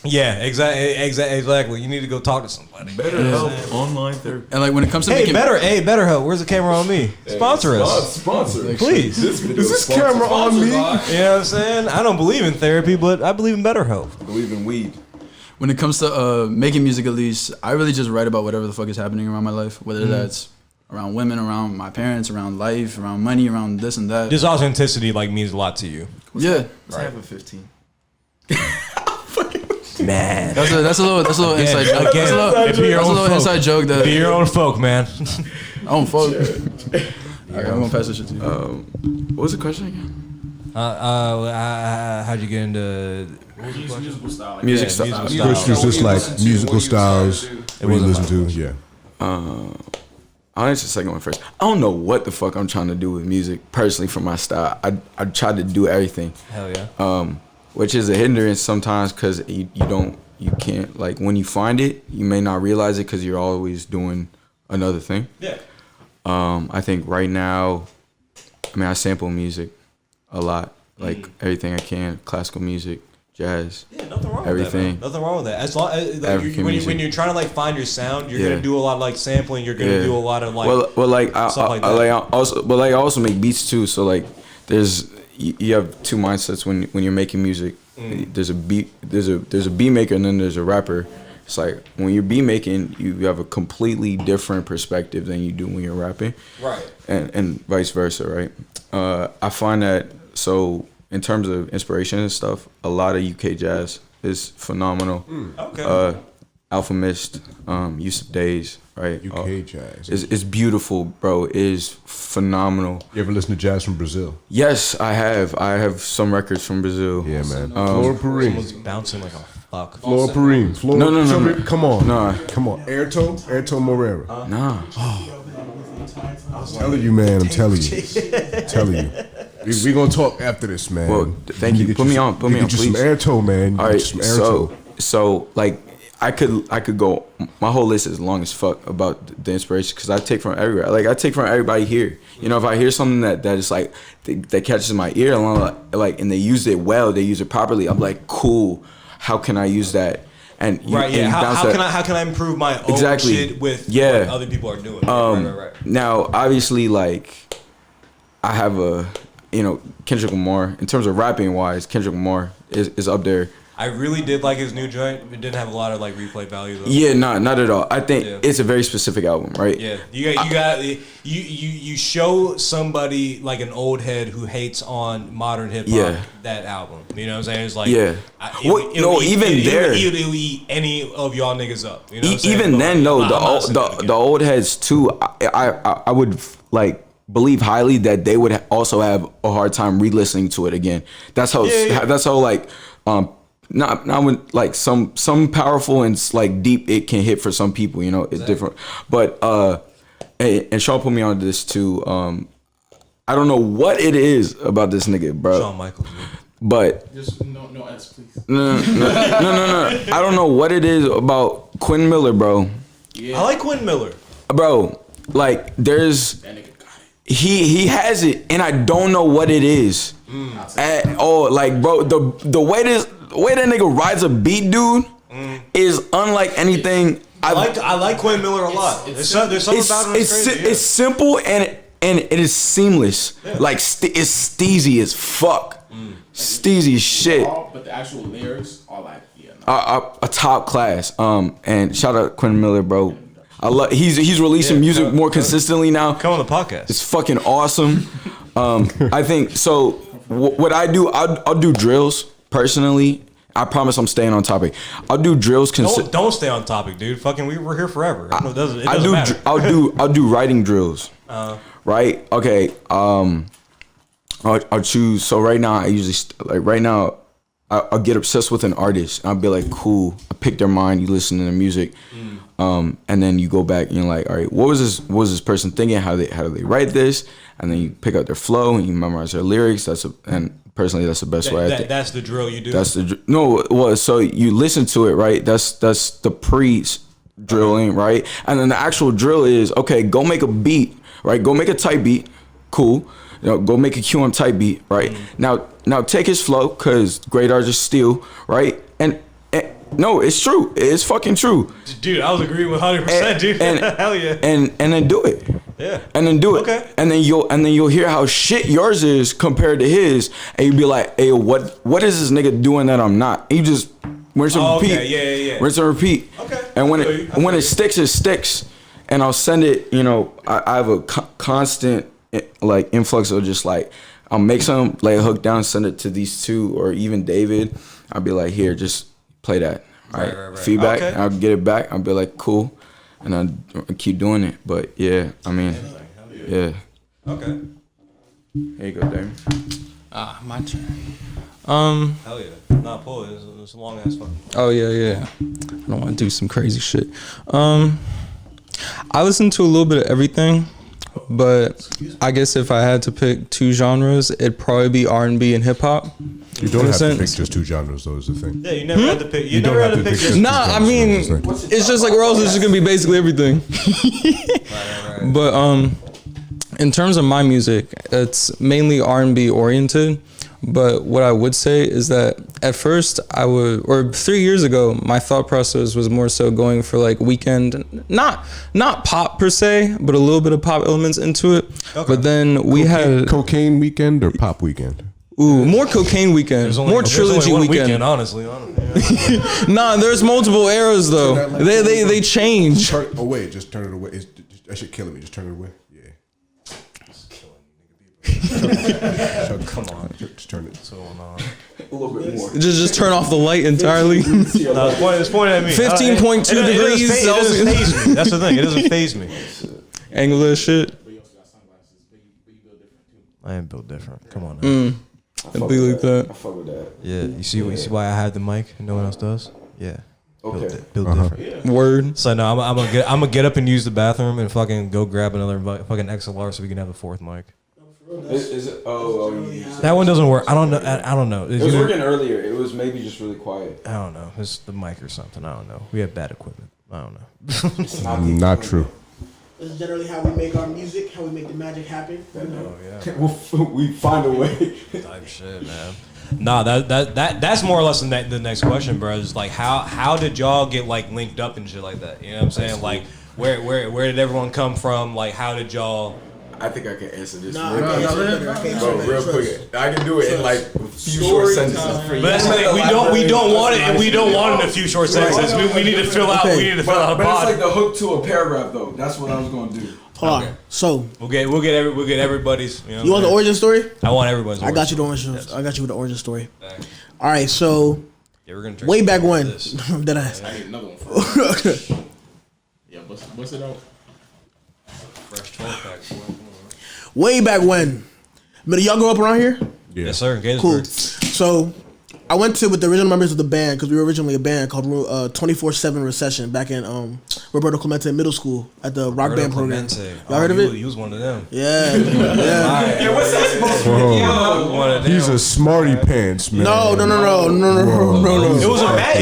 yeah, exactly. You need to go talk to somebody. BetterHelp online therapy. And like when it comes to BetterHelp. Where's the camera on me? Sponsor us, please. Is this camera on me? You know what I'm saying? I don't believe in therapy, but I believe in BetterHelp. I believe in weed. When it comes to making music, at least I really just write about whatever the fuck is happening around my life, whether that's around women, around my parents, around life, around money, around this and that. Just authenticity like means a lot to you. Yeah. Let's have a 15. Man, that's a little inside joke. Again, that's a little inside joke. That be your own folk, man. I don't folk. Alright, I'm gonna pass this shit to you. What was the question again? How'd you get into musical style? Which was just like musical styles. What you listen to? Yeah. I'll answer the second one first. I don't know what the fuck I'm trying to do with music personally for my style. I tried to do everything. Hell yeah. Which is a hindrance sometimes because you can't, like, when you find it, you may not realize it because you're always doing another thing. Yeah. I think right now, I sample music a lot, like everything I can, classical music, jazz. Yeah, nothing wrong everything. with that, man. Nothing wrong with that. As long as when you're trying to like find your sound, you're gonna do a lot of like sampling. You're gonna do a lot of like I also make beats too. So like, you have two mindsets when you're making music. There's a beat maker and then there's a rapper. It's like when you're beat making, you have a completely different perspective than you do when you're rapping. Right. And vice versa, right? I find that so in terms of inspiration and stuff, a lot of UK jazz is phenomenal. Okay. Alpha Mist, Yusuf Days, right? UK jazz. It's beautiful, bro. It is phenomenal. You ever listen to jazz from Brazil? Yes, I have. I have some records from Brazil. Yeah, man. Flora Someone's Purim. bouncing like a fuck. Flora Purim. Flora. No. Come on. Nah. Come on. Airto Moreira. Nah. I'm telling you, man. I'm telling you. telling you. We gonna talk after this, man. Well, thank you. Get Put me on, Get you some please. Airto, man. All Get right. you some Airto. So like I could go. My whole list is long as fuck about the inspiration because I take from everywhere. Like I take from everybody here. You know, if I hear something that is like that catches my ear, and they use it well, they use it properly. I'm like, cool. How can I use that? And Right, yeah. and How can I improve my own shit with what other people are doing? Right. Now, obviously, like I have Kendrick Lamar. In terms of rapping wise, Kendrick Lamar is up there. I really did like his new joint. It didn't have a lot of like replay value though. Yeah, not at all. I think it's a very specific album, right? Yeah, you show somebody like an old head who hates on modern hip hop that album. You know what I'm saying? It's like it'll eat any of y'all niggas up. You know what I'm saying? Even then, though, the old heads too. I would like believe highly that they would also have a hard time re-listening to it again. That's how like not when like some powerful and like deep it can hit for some people, you know, it's different. But and Sean put me on this too. I don't know what it is about this nigga, bro. Shawn Michaels. But just no S, please. No. I don't know what it is about Quentin Miller, bro. Yeah. I like Quentin Miller, bro. Like there's that nigga got it. He has it, and I don't know what it is at all. Like, bro, the way that nigga rides a beat, dude, is unlike anything. I like Quentin Miller a lot. There's something about him. It's simple and it is seamless. Yeah. Like it's steezy as fuck. Steezy shit. But the actual lyrics are like a top class. And shout out Quentin Miller, bro. I love he's releasing music more consistently now. Come on the podcast. It's fucking awesome. I think so. What I do, I'll do drills personally. I promise I'm staying on topic. I'll do drills. Don't stay on topic, dude. Fucking, we're here forever. It doesn't matter. I'll do writing drills. Right? Okay. I'll choose. So right now, I'll get obsessed with an artist. And I'll be like, cool. I pick their mind. You listen to their music, and then you go back and you're like, all right, what was this person thinking? How do they write this? And then you pick out their flow and you memorize their lyrics. Personally, that's the best way. That's the drill you do. So you listen to it, right? That's the pre-drilling, right? And then the actual drill is, okay, go make a beat, right? Go make a type beat, cool. You know, go make a QM type beat, right? Now take his flow, cause great artists steal, right? And no, it's true. It's fucking true. Dude, I was agreeing with 100%, dude. Hell yeah. And then do it. Yeah. And then do it. Okay. And then you'll hear how shit yours is compared to his, and you'll be like, hey, what is this nigga doing that I'm not? And you just rinse and repeat. Okay. Yeah. Rinse and repeat. Okay. And when it sticks, it sticks. And I'll send it. You know, I have a constant like influx of just like I'll make some, lay a hook down, send it to these two or even David. I'll be like, here, just play that. Right. Feedback. Okay. I'll get it back. I'll be like, cool. And I'll keep doing it. But yeah, I mean, yeah. Okay. Here you go, Damon. My turn. Hell yeah. Nah, pull it. It's a long ass fucking. Oh yeah. I don't want to do some crazy shit. I listen to a little bit of everything, but I guess if I had to pick two genres, it'd probably be R&B and hip hop. You don't have to pick just two genres, though, is the thing. Yeah, you never had to pick. You never had to pick. Nah, I mean, it's just like, or else it's just gonna be basically everything. Right. But in terms of my music, it's mainly R&B oriented. But what I would say is that at first 3 years ago, my thought process was more so going for like weekend, not pop per se, but a little bit of pop elements into it. Okay. But then we had Cocaine Weekend or Pop Weekend. Ooh, more Cocaine Weekend, more Trilogy Weekend. Honestly. Nah, there's multiple eras though. They change. Oh wait, just turn it away. That shit killing me. Just turn it away. Yeah. It's killing me, nigga. Come on. Just turn it. What's going on? A little bit more. Just turn off the light entirely. No, it's pointing at me. 15.2 degrees It doesn't faze me. That's the thing. It doesn't faze me. Angle that shit. I am built different. Come on now. It'd be like that. I fuck with that. Yeah, you see why I have the mic and no one else does? Yeah. Okay. Built different. Word. So no, I'm gonna get up and use the bathroom and fucking go grab another fucking XLR so we can have a fourth mic. Is it? Oh, you used it. That one doesn't work. I don't know. I don't know. It was working earlier. It was maybe just really quiet. I don't know. It's the mic or something. I don't know. We have bad equipment. I don't know. It's not, Not true. This is generally how we make our music, how we make the magic happen. You know? Oh yeah. we find a way. Type shit, man. Nah, that's more or less the next question, bro. Is like how did y'all get like linked up and shit like that? You know what I'm saying? Like where did everyone come from? Like how did y'all? I think I can answer this Nah, real I quick. can't answer better. I can't answer better. Real Trust. quick. I can do it in like a few short sentences. But that's the thing. We don't want it, and we don't want it in a few short sentences. We need to fill out. Okay. We need to fill out a But it's body. like the hook to a paragraph though. That's what I was gonna do. Hold on. So, We'll get everybody's. You know you want the origin story? I want everybody's. I got you the origin. I got you with the origin story. All right. So, Yeah, we're gonna drink way some back more of when, this. that I. I need another one first. Yeah, what's it out? Fresh 12 pack. Way back when. But y'all grow up around here? Yeah. Yes, sir. Cool. Gettysburg. So, I went to with the original members of the band because we were originally a band called 24/7 Recession back in Roberto Clemente Middle School at the rock band program. Y'all heard of it? He was one of them. Yeah, yeah. Yeah, what's that supposed to be? One of them. He's a smarty pants, man. No. It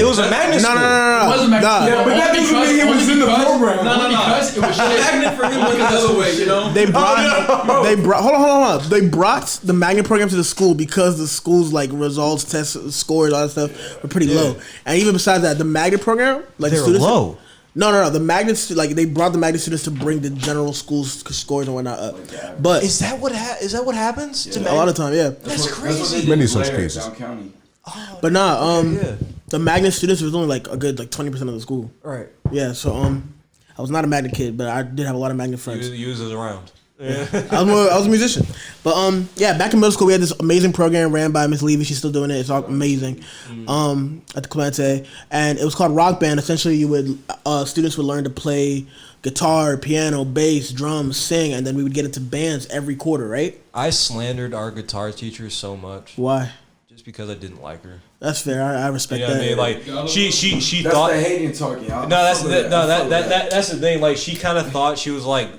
was a magnet No. school. wasn't Magnet. Nah. Yeah, but that doesn't mean he was in the program. No. Because it was shit. Magnet for him went the other way, you know? They brought hold on. They brought the magnet program to the school because the school's like results, test scores, all that stuff were pretty low. And even besides that, the magnet program, like They the were students, low. No. The magnets, like they brought the magnet students to bring the general school's scores and whatnot up. But Is that what happens? To a lot of time, yeah. That's crazy. Many such cases. Down county. But nah, Yeah. the magnet students was only like a good 20% of the school. Right. Yeah, so I was not a magnet kid, but I did have a lot of magnet friends. You was around. I was a musician. But yeah, back in middle school we had this amazing program ran by Miss Levy. She's still doing it. It's all amazing. At the Clemente. And it was called Rock Band. Essentially you would students would learn to play guitar, piano, bass, drums, sing, and then we would get into bands every quarter, right? I slandered our guitar teacher so much Why? just because I didn't like her. That's fair. I respect You know what I that. mean? Like she That's thought. the hating talking. No, that's the thing. Like she kind of thought she was like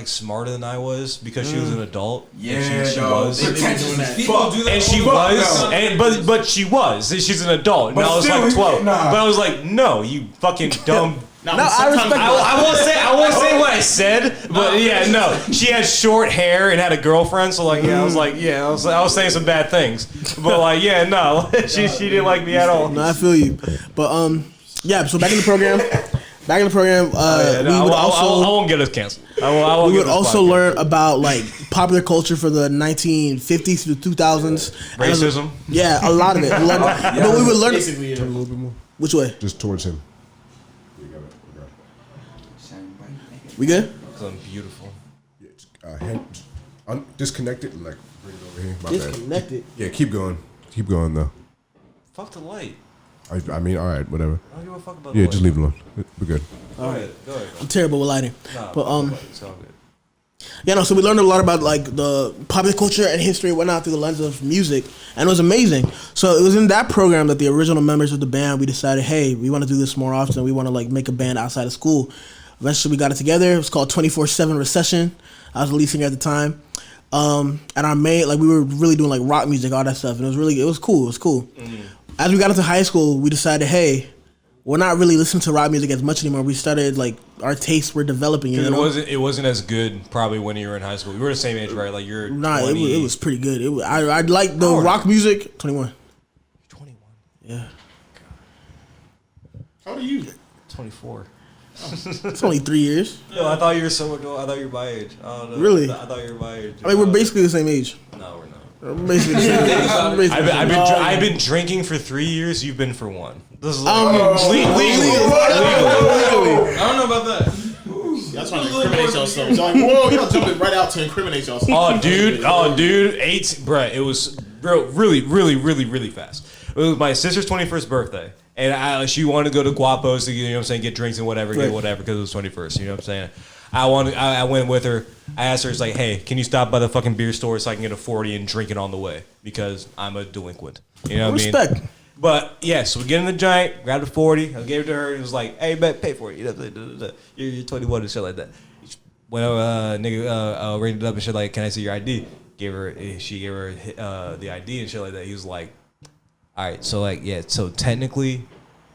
smarter than I was because she was an adult. Yeah, and she dog. was. People do that. And she was, and but she was. She's an adult. And But I was still, like 12. nah. But I was like, no, you fucking dumb. No, I respect I won't say what I said, but yeah, no. She had short hair and had a girlfriend, so like, yeah, I was like, yeah, I was saying some bad things, but like, yeah, no, she didn't like me at all. No, I feel you. But yeah, so back in the program, we would I won't get us canceled. we would also learn about like popular culture for the 1950s to the 2000s. Racism. Yeah, a lot of it. But we would learn Turn a little bit more. which way? Just towards him. We good? Because I'm beautiful. Disconnect it and like bring it over here. My bad. Disconnected. Yeah, keep going. Keep going though. Fuck the light. I mean, all right, whatever. I don't give a fuck about Yeah, the just light. leave it alone. We're good. Go ahead. I'm terrible with lighting. Nah, But it's all good. yeah, no. So we learned a lot about like the popular culture and history and whatnot through the lens of music, and it was amazing. So it was in that program that the original members of the band we decided, hey, we want to do this more often. We want to like make a band outside of school. Eventually, we got it together. It was called 24/7 Recession. I was the lead singer at the time, and our main like we were really doing like rock music, all that stuff, and it was cool. It was cool. As we got into high school, we decided, hey, we're not really listening to rock music as much anymore. We started like our tastes were developing. You know? It wasn't as good probably when you were in high school. You were the same age, right? Like you're Nah, 20. it was pretty good. I liked the rock music. 21. 21. Yeah, How do you? 24. it's only 3 years. No, I thought you were so adult. I thought you were my age. I don't know. Really? I thought you were my age. I mean, we're basically the same age. No, we're not. We're basically the same age. We're basically the same age. I've been drinking for 3 years. You've been for 1. This is legally. I don't know about that. Y'all trying to incriminate yourselves. Y'all like, whoa, y'all jumping right out to incriminate yourselves. Oh, dude, 18, bruh. It was really fast. It was my sister's 21st birthday, and she wanted to go to Guapos to, you know what I'm saying, get drinks and whatever, get whatever, because it was 21st. You know what I'm saying? I went with her. I asked her, it's like, hey, can you stop by the fucking beer store so I can get a 40 and drink it on the way, because I'm a delinquent. You know what I mean? Respect. But yeah, so we get in the giant, grabbed a 40, I gave it to her. It was like, hey, bet, pay for it. You know, you're 21 and shit like that. When nigga ringed it up and shit like, can I see your ID? She gave her the ID and shit like that. He was like, all right, so like, yeah, so technically,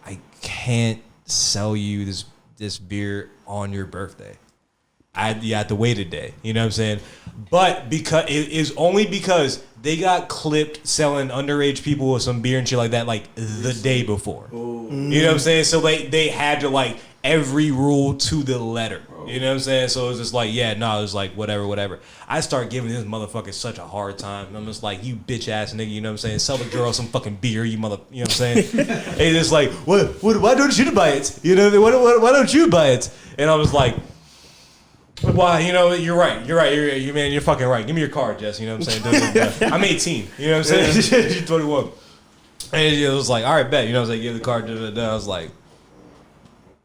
I can't sell you this beer on your birthday. You have to wait a day. You know what I'm saying? But because it is only because they got clipped selling underage people with some beer and shit like that like the day before. You know what I'm saying? So they had to like every rule to the letter. You know what I'm saying? So it was just like, yeah, no, it was like whatever. I start giving this motherfucker such a hard time. I'm just like, you bitch ass nigga, you know what I'm saying? Sell the girl some fucking beer, you mother, you know what I'm saying? And it's like, why don't you buy it? You know, why don't you buy it? And I was like, well, you know, you're right, man, you're fucking right. Give me your card, Jess, you know what I'm saying? I'm 18, you know what I'm saying? She's 21. And it was like, all right, bet, you know what I'm saying? Give the card, I was like,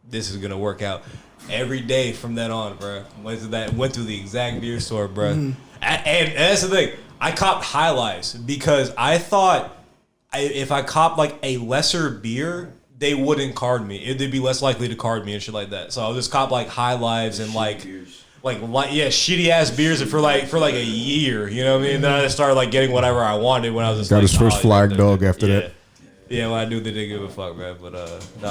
this is gonna work out. Every day from then on, bro. Went through the exact beer store, bro. And that's the thing. I copped High Lives because I thought if I copped like a lesser beer, they wouldn't card me. They'd be less likely to card me and shit like that. So I'll just cop like High Lives and like shitty ass beers for like a year. You know what I mean? Then I just started like getting whatever I wanted when I was just got his first flying dog after that. Yeah, well, I knew they didn't give a fuck, man. But no,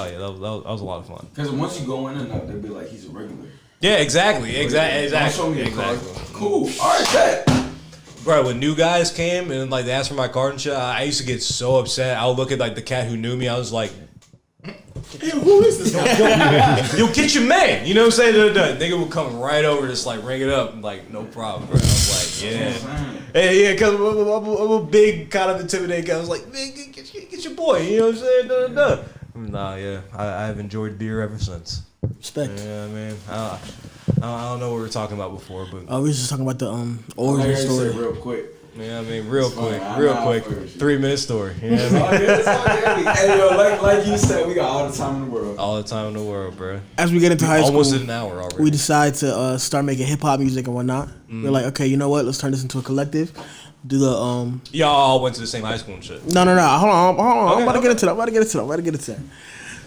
yeah, that was a lot of fun. Because once you go in and out, they'll be like, he's a regular. Yeah, exactly. Show me a card. Cool. All right, bet. Bro, when new guys came and like they asked for my card and shit, I used to get so upset. I would look at like the cat who knew me. I was like, hey, who is this guy? Yo, get your man. You know what I'm saying? The nigga would come right over, just like ring it up, and like no problem, bro. I was like, yeah. Hey, yeah, because I'm a big kind of intimidating guy. I was like, man, get your boy. You know what I'm saying? Nah, yeah. I've enjoyed beer ever since. Respect. Yeah, man. I don't know what we were talking about before, but we were just talking about the origin story. Real quick. Yeah, I mean, real quick. 3-minute story. You know what I mean? Hey, yo, like you said, we got all the time in the world. All the time in the world, bro. As we get into high school, almost an hour already. We decide to start making hip hop music and whatnot. We're like, okay, you know what? Let's turn this into a collective. Do the Y'all all went to the same high school and shit. No. Hold on. Okay, I'm about to get into that.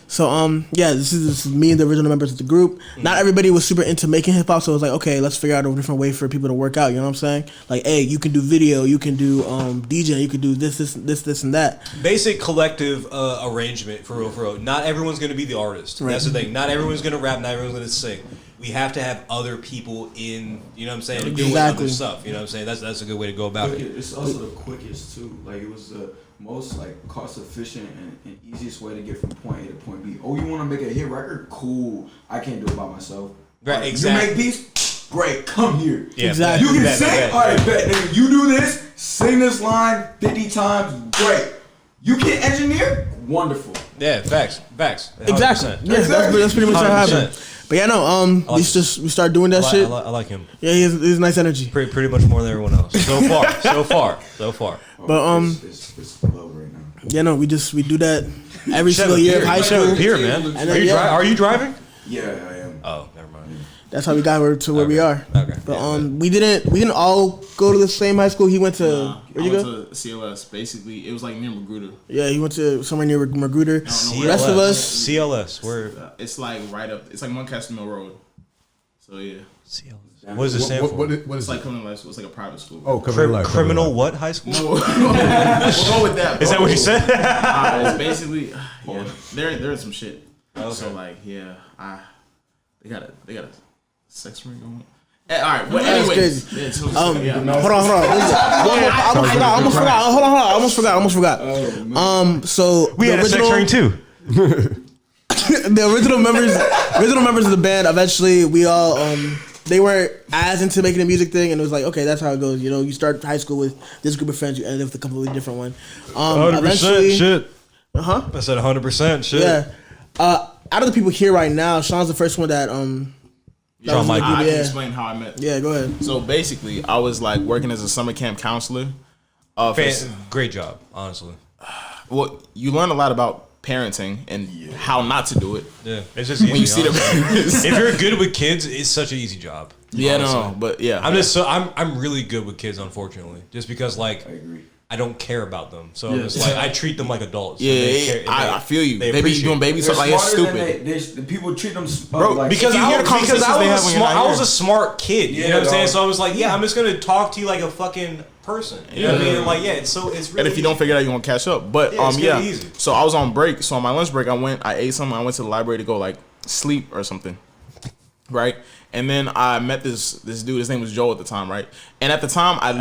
So this is me and the original members of the group. Not everybody was super into making hip hop, so it was like, okay, let's figure out a different way for people to work out. You know what I'm saying? Like, hey, you can do video, you can do DJ, you can do this, and that. Basic collective arrangement for real. Not everyone's gonna be the artist. Right. That's the thing. Not everyone's gonna rap. Not everyone's gonna sing. We have to have other people in. You know what I'm saying? Doing other stuff. You know what I'm saying? That's a good way to go about it. It's also the quickest too. Like it was the most like cost efficient and easiest way to get from point A to point B. Oh, you want to make a hit record? Cool. I can't do it by myself. Right, like, exactly. You make beats? Great. Come here. Yeah, exactly. You can sing? All right, bet. Nigga, you do this. Sing this line 50 times. Great. You can engineer? Wonderful. Yeah, facts. 100%. Exactly. Yeah, that's pretty much what happened. But yeah, no. We started doing that shit. I like him. Yeah, he has nice energy. Pretty much more than everyone else. So far. But it's low right now. Yeah, no. We do that every single year of high school. Here, man. Are you driving? Yeah, I am. Oh, never mind. That's how we got to where we are. Okay. But we didn't all go to the same high school. He went to where'd you go? I went to CLS. Basically, it was like near Magruder. Yeah, he went to somewhere near Magruder. The rest of us CLS. Where? It's like right up. It's like Moncastle Mill Road. So yeah. CLS. What does it stand for? What is it's like criminal life school. It's like a private school. Oh, criminal what high school? No. We'll go with that. Is that what you said? It's basically there is some shit. Okay. So like they got a sex ring going. All right. Well, anyways, hold on. I almost forgot. So we had a sex ring too. The original members of the band. Eventually, we all they weren't as into making a music thing, and it was like, okay, that's how it goes. You know, you start high school with this group of friends, you end up with a completely different one. 100% shit. I said 100% shit. Yeah. Out of the people here right now, Sean's the first one that That was Shawn like, I can yeah. explain how I met. Yeah, go ahead. So basically, I was like working as a summer camp counselor. Great job, honestly. Well, you learn a lot about parenting and how not to do it. Yeah, it's just easy. When you see the honestly. If you're good with kids, it's such an easy job. yeah, honestly. no, but yeah, I'm really good with kids, unfortunately, just because like I don't care about them, so it's like I treat them like adults. yeah, and they care- I feel you. They be appreciate doing it. baby stuff like it's stupid. The people treat them, Bro, like, because you hear the conversations they have when you're not I was here. a smart kid. You know what I'm dog. saying? So I was like, yeah, I'm just gonna talk to you like a fucking person. You know what I mean? Like, yeah, it's really. And if you don't figure it out, you won't catch up. But Yeah, it's gonna be easy. So I was on break. So on my lunch break, I ate something. I went to the library to go like sleep or something, right? And then I met this dude. His name was Joe at the time, right? And at the time, I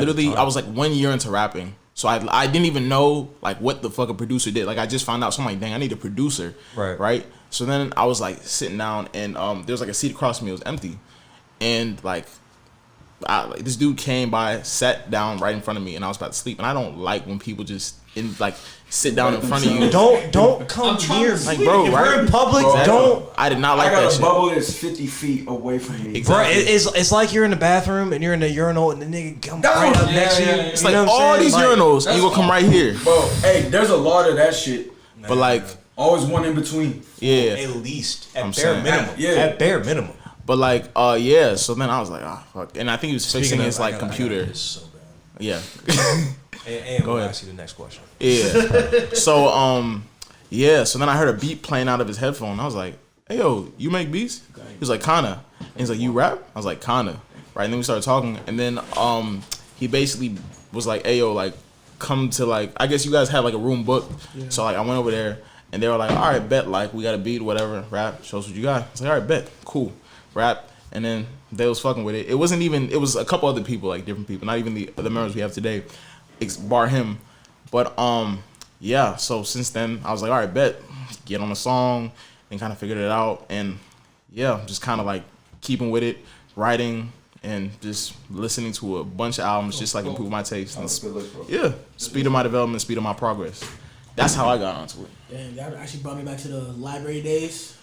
was like 1 year into rapping. So I didn't even know like what the fuck a producer did. Like I just found out. So I'm like, dang, I need a producer, right? So then I was like sitting down, and there was like a seat across from me. It was empty, and like this dude came by, sat down right in front of me, and I was about to sleep. And I don't like when people just sit down in front of you. Don't come near me, Like, bro, if right? we're in public, Exactly. don't. I did not like I got that a shit. bubble that's 50 feet away from me. Bro, Exactly. it's like you're in the bathroom and you're in the urinal and the nigga come right up next to you. It's like all these urinals, and you will come right here. Bro, hey, there's a lot of that shit. But like, Always one in between. yeah. At least at I'm bare saying. minimum. Yeah. At bare minimum. But like, yeah. So then I was like, ah, fuck. And I think he was fixing his like I gotta computer. do this so bad. Yeah. And Go we'll ahead. ask you the next question. Yeah. So yeah. So then I heard a beat playing out of his headphone. I was like, hey yo, you make beats? He was like, kinda. And he's like, you rap? I was like, kinda. Right. And then we started talking, and then he basically was like, hey yo, like come to like, I guess you guys have like a room booked. So like I went over there, and they were like, all right, bet, like we got a beat, whatever, rap, show us what you got. I was like, all right, bet, cool, rap. And then they was fucking with it. It wasn't even, it was a couple other people, like different people, not even the members we have today, bar him. But yeah, so since then I was like, all right, bet, get on the song, and kind of figured it out. And yeah, just kind of like keeping with it, writing, and just listening to a bunch of albums, just like improve my taste. And yeah, speed of my development, speed of my progress. That's how I got onto it. Damn, that actually brought me back to the library days.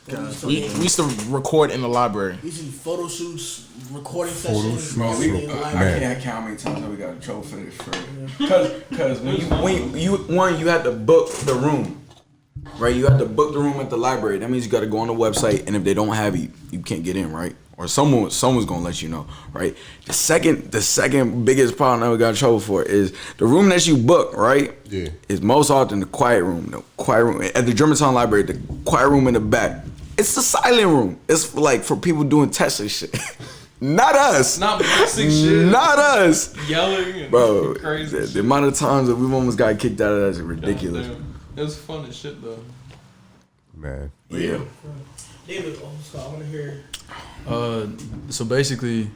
We used to record in the library. We used to do photo shoots, recording sessions. shoots. everything in the I library. can't count how many times we got in trouble for this. Because when you had to book the room, right? You had to book the room at the library. That means you got to go on the website, and if they don't have you, you can't get in, right? Or someone's gonna let you know, right? The second biggest problem that we got in trouble for is the room that you book, right? Yeah. Is most often the quiet room. The quiet room at the Germantown Library, the quiet room in the back. It's the silent room. It's like for people doing tests and shit. Not us. Not basic shit. Not us. Yelling and Bro, crazy. the amount of times that we've almost got kicked out of that is ridiculous. It was fun as shit though. Man. Yeah. David, I want to hear. So basically,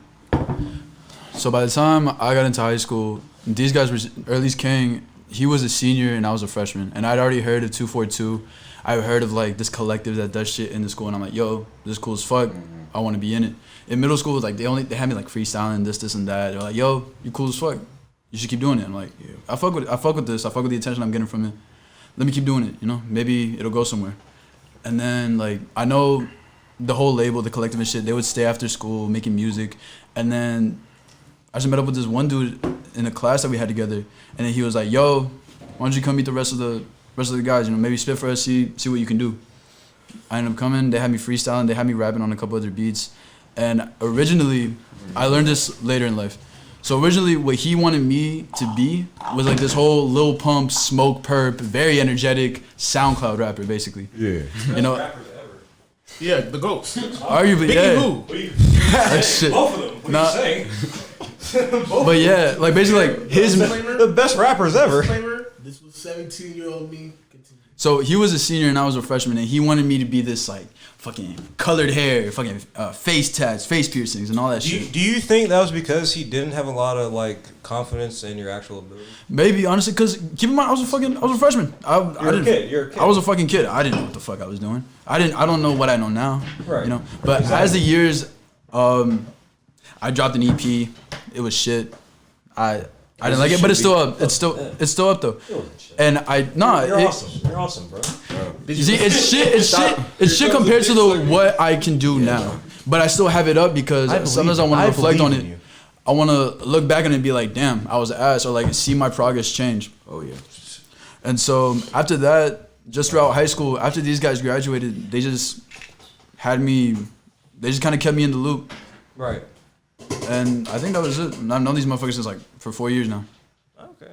so by the time I got into high school, these guys were, or at least King, he was a senior and I was a freshman. And I'd already heard of 242. I heard of like this collective that does shit in the school. And I'm like, yo, this is cool as fuck. I want to be in it. In middle school, like they had me like freestyling this and that. They're like, yo, you cool as fuck. You should keep doing it. I'm like, yeah, I fuck with this. I fuck with the attention I'm getting from it. Let me keep doing it, you know? Maybe it'll go somewhere. And then like I know the whole label, the collective and shit, they would stay after school making music. And then I just met up with this one dude in a class that we had together. And then he was like, yo, why don't you come meet the rest of the guys, you know, maybe spit for us, see what you can do. I ended up coming, they had me freestyling, they had me rapping on a couple other beats. And originally, I learned this later in life. So originally what he wanted me to be was like this whole Lil Pump, Smoke Perp, very energetic SoundCloud rapper basically. Yeah. You know, Yeah, the goats. arguably, Biggie yeah. Who? That shit. Both of them. What Nah. are you saying? But yeah, like basically like his. The best rappers ever. This was 17-year-old me. Continue. So he was a senior and I was a freshman, and he wanted me to be this like fucking colored hair, fucking face tats, face piercings, and all that shit. Do you think that was because he didn't have a lot of like confidence in your actual ability? Maybe honestly, because keep in mind I was a freshman. You're a kid. I was a fucking kid. I didn't know what the fuck I was doing. I don't know what I know now. Right. You know. But as the years, I dropped an EP. It was shit. I didn't like it, but it's still up. It's still up though. And You're awesome. You're awesome, bro. You see, it's shit compared to what I can do now. but I still have it up because sometimes I want to reflect on it. I want to look back on it and be like, damn, I was ass, or like see my progress change. Oh yeah. And so after that, just throughout high school, after these guys graduated, they just had me. They just kind of kept me in the loop. Right. And I think that was it. And I've known these motherfuckers since like for 4 years now. Okay.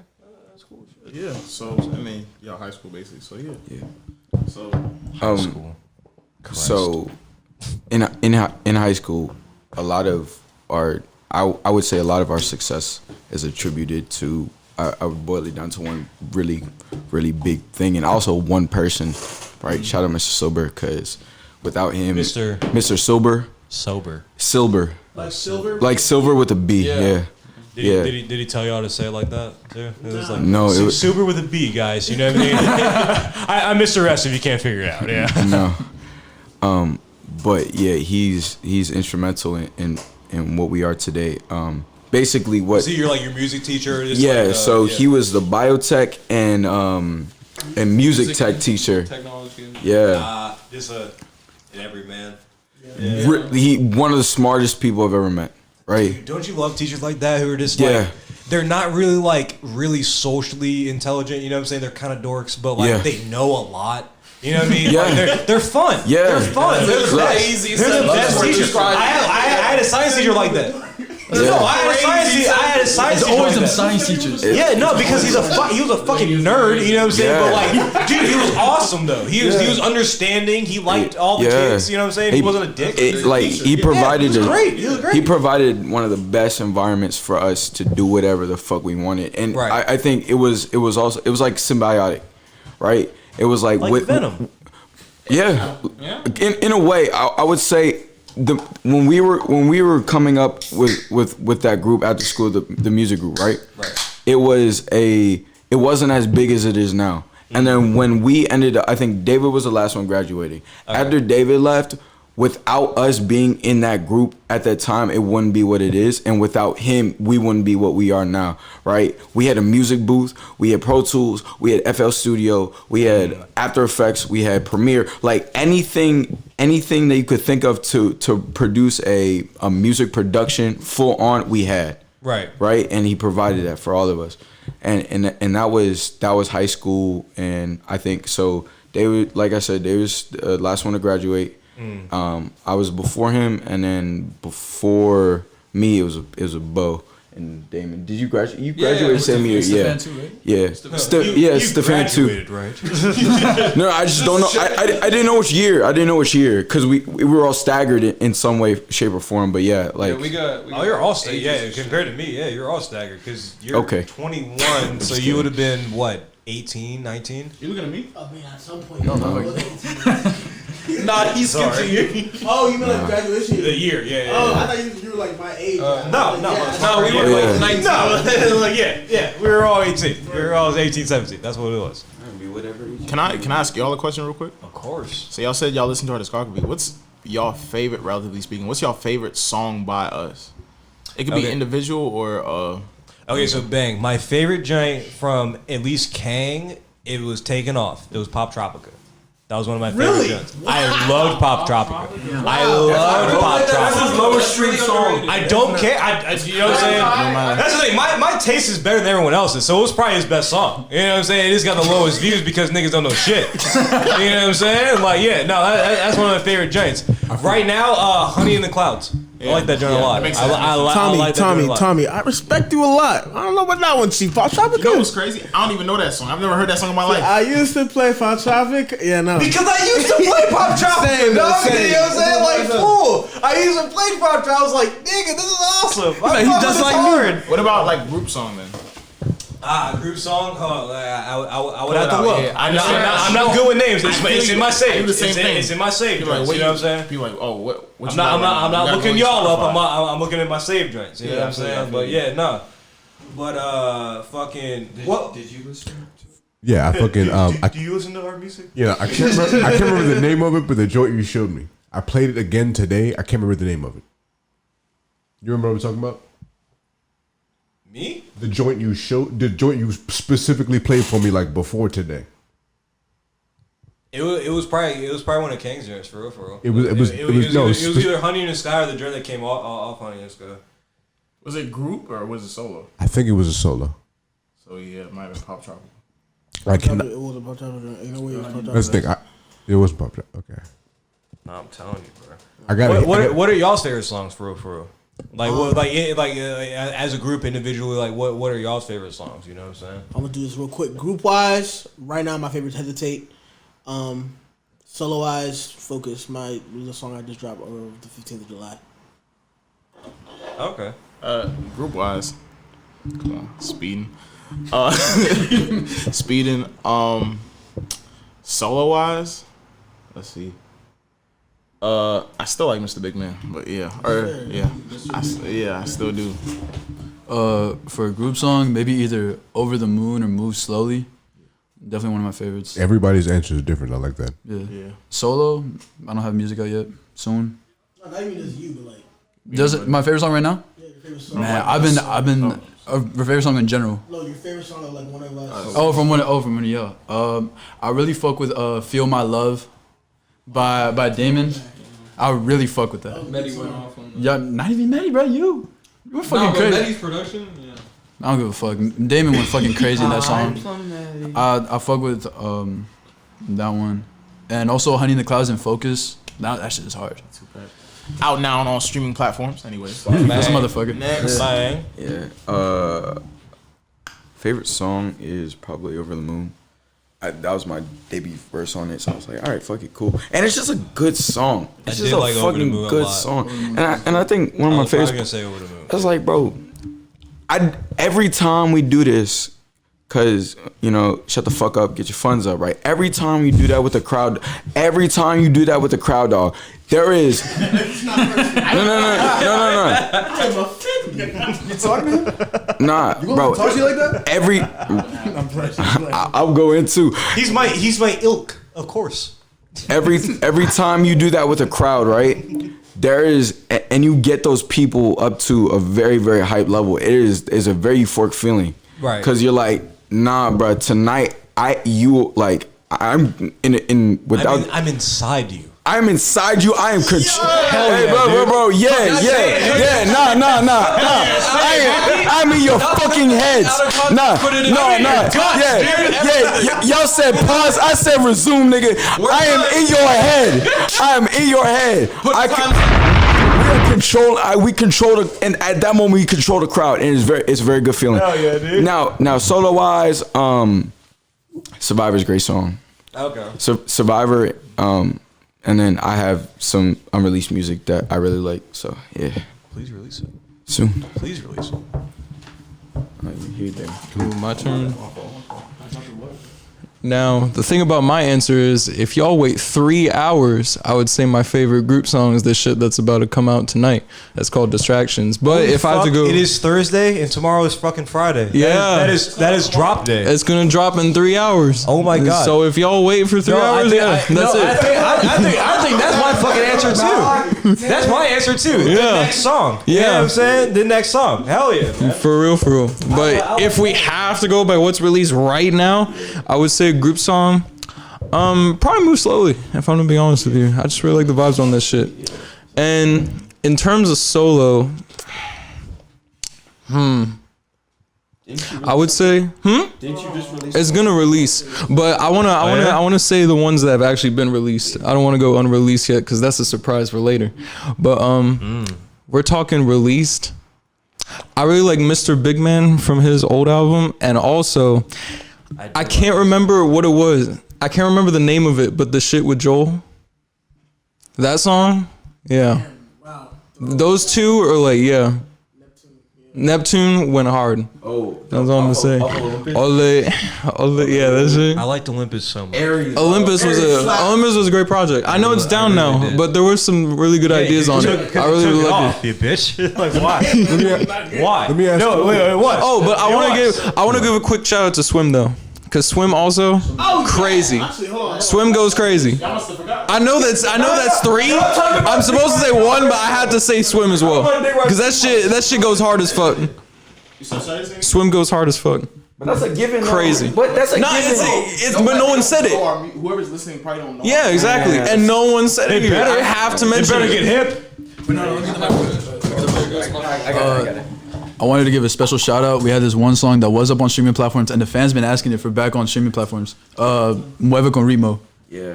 That's cool. Yeah. So I mean, y'all high school basically. So yeah. Yeah. So So in high school, a lot of our I would say a lot of our success is attributed to I would boil it down to one really big thing, and also one person, right? Shout out Mr. Silber, because without him, Mr. Silber, Silber, like silver with a B, yeah. Did he tell y'all to say it like that too? It was like no, it was Silber with a B, guys. You know what I mean? I missed the rest if you can't figure it out. Yeah. No, but yeah, he's instrumental in what we are today. Basically, what? So you're like your music teacher? Yeah. He was the biotech and music tech teacher. Technology. Yeah. Just an every man. He one of the smartest people I've ever met. Right. Dude, don't you love teachers like that who are just like they're not really like really socially intelligent, you know what I'm saying? They're kind of dorks, but like they know a lot. You know what I mean? Yeah. Like they're fun. Yeah. They're fun. They're the best. They're the best teachers. I had a science teacher like that. Yeah. No, I had a science teacher. Always like them that. science teachers. Yeah, no, because he was a fucking nerd, you know what I'm saying? But like, dude, he was awesome though. He was understanding. He liked all the kids, you know what I'm saying? He wasn't a dick. He provided he was great. He was great. He provided one of the best environments for us to do whatever the fuck we wanted, and I think it was like symbiotic, right? It was like with Venom. Yeah. In a way, I would say. When we were coming up with that group after school, the music group, right? It wasn't as big as it is now. And then when we ended up, I think David was the last one graduating. Okay. After David left, without us being in that group at that time, it wouldn't be what it is. And without him, we wouldn't be what we are now, right? We had a music booth, we had Pro Tools, we had FL Studio, we had After Effects, we had Premiere, like anything that you could think of to produce a music production full on, we had. Right. And he provided that for all of us. And that was high school, and I think so David, like I said, David was the last one to graduate. I was before him, and then before me it was a Bo and Damon. Did you graduate? You graduated same year, yeah. Too, right? Yeah, Stefan too. Right? No, I just don't know. I didn't know which year because we were all staggered in some way, shape, or form. But yeah, like we got you're all staggered. Yeah, compared to me, you're all staggered because you're 21, so you would have been what? 18, 19? You looking at me? I mean, at some point, Nah, he's skipped a year. Oh, you mean like graduation? The year, yeah. Oh, I thought you were like my age. No, we were like 19. No, like we were all 18. We were all 18, 17. That's what it was. Can I ask y'all a question real quick? Of course. So y'all said y'all listen to our discography. What's y'all favorite, relatively speaking? What's y'all favorite song by us? It could be individual or Okay, so bang. My favorite joint from at least Kang, it was Taken Off. It was Pop Tropica. That was one of my favorite joints. I loved Pop Tropica. I loved Pop Tropica. That's his lowest stream song. I don't care. You know what I'm saying? That's the thing. My taste is better than everyone else's, so it was probably his best song. You know what I'm saying? It just got the lowest views because niggas don't know shit. You know what I'm saying? Like, yeah, no, that's one of my favorite joints. Right now, Honey in the Clouds. I like that joint a lot. Tommy, I respect you a lot. I don't know about that one, Chief. Pop Tropica. You know what's crazy? I don't even know that song. I've never heard that song in my life. I used to play Pop Tropica. Yeah, no. Because I used to play Pop Tropica. You know what I'm saying? Like, fool. I used to play Pop Tropica. I was like, nigga, this is awesome. He just like me. What about like group song then? Group song. I would have to look. Yeah, I'm not good with names. It's in my save. It's in my save. Like, you know what I'm saying? People like, oh, what? I'm not looking y'all up. I'm looking at my save joints. You know what I'm saying? But yeah, no. But fucking what? Did you listen? Yeah, I fucking do you listen to our music? Yeah, I can't remember the name of it, but the joint you showed me. I played it again today. I can't remember the name of it. You remember what we're talking about? Me? The joint you specifically played for me like before today. It was probably one of King's joints for real. It was either Honey in the Sky or the joint that came off Honey in the Sky. Was it group or was it solo? I think it was a solo. So yeah, it might have been Pop Tropical. I cannot. It was a Pop Tropical. Ain't no way it was Pop Tropical. Let's think. It was Pop Tropical. Okay. Nah, I'm telling you, bro. I got What are y'all's favorite songs for real? Like as a group individually, like what are y'all's favorite songs? You know what I'm saying? I'm gonna do this real quick. Group wise, right now my favorite is Hesitate. Solo wise, Focus. The song I just dropped on the 15th of July. Okay. Group wise, come on, speeding. Speeding. Solo wise, let's see. I still like Mr. Big Man, but yeah, I still do. For a group song, maybe either Over the Moon or Move Slowly. Definitely one of my favorites. Everybody's answer is different. I like that. Yeah. Solo, I don't have music out yet. Soon. Not even just you, but like. Does it my favorite song right now? Yeah, your favorite song. Man, I've been your favorite song in general. No, your favorite song of like one of us. From one, yeah. I really fuck with Feel My Love by Damon. I really fuck with that. Mehdi went off on Yeah, not even Mehdi, bro. You were fucking crazy. Mehdi's production, yeah. I don't give a fuck. Damon went fucking crazy in that song. I fuck with that one, and also Honey in the Clouds and Focus. That shit is hard. Out now on all streaming platforms. Anyways, That's a motherfucker. Yeah. Favorite song is probably Over the Moon. That was my debut verse on it, so I was like, all right, fuck it, cool. And it's just a good song. It's just a fucking good song. And I think one of my favorites. Gonna say Over the Moon. I was like, bro, every time we do this, cause shut the fuck up, get your funds up, right? Every time you do that with the crowd, dog, there is no. You talking to him? Nah, You bro. talk to you like that? I'll go into He's my ilk, of course. every time you do that with a crowd, right? There is, and you get those people up to a very, very hype level. It is a very euphoric feeling, Right? Because you're like, nah, bro. Tonight, I'm without. I'm inside you. I'm inside you. I am control. Hey, bro. Yeah. Nah. I'm in your fucking heads. Nah. Yeah. Y'all said pause. I said resume, nigga. I am in your head. We control and at that moment we control the crowd, and it's a very good feeling. Hell yeah, dude. Now solo wise, Survivor's a great song. Okay. Survivor, and then I have some unreleased music that I really like. So yeah, Please release it. soon. Please release it. Here, there. Ooh, my turn. Now, the thing about my answer is, if y'all wait 3 hours, I would say my favorite group song is this shit that's about to come out tonight. That's called Distractions. But if I have to go, it is Thursday and tomorrow is fucking Friday. Yeah. that is drop day. it's gonna drop in 3 hours. Oh my God. So if y'all wait for 3 hours, that's it. I think that's my fucking answer too. That's my answer too. The Yeah. next song. You know Yeah. what I'm saying? The next song. Hell yeah. Man. For real. But if we have to go by what's released right now, I would say a group song. Probably Move Slowly, if I'm gonna be honest with you. I just really like the vibes on this shit. And in terms of solo, I would say, Didn't you just release it's gonna release, but I wanna say the ones that have actually been released. I don't wanna go unreleased yet because that's a surprise for later. But we're talking released. I really like Mr. Big Man from his old album, and also I can't remember what it was. I can't remember the name of it, but the shit with Joel. That song, yeah. Wow. Those two are like, yeah. Neptune went hard. Oh, That's all I'm gonna say. Ole, yeah, that's it. I liked Olympus so much. Olympus was a great project. I know it's down now, but there were some really good ideas on it. I really liked it. You bitch. Like why? Why? Let me ask you. Wait, what? Oh, but I want to give a quick shout out to Swim though, because Swim also crazy. Swim goes crazy. I know that's 3. I'm supposed to say 1, but I had to say Swim as well, because that shit goes hard as fuck. Swim goes hard as fuck. But that's a given. Crazy. But that's a No, given. but no one said it. Whoever's listening probably don't know. Yeah, exactly. Yeah. And no one said it. better. I have to They mention better it. get hip. I wanted to give a special shout out. We had this one song that was up on streaming platforms, and the fans been asking it for back on streaming platforms. Mueve con ritmo. Yeah.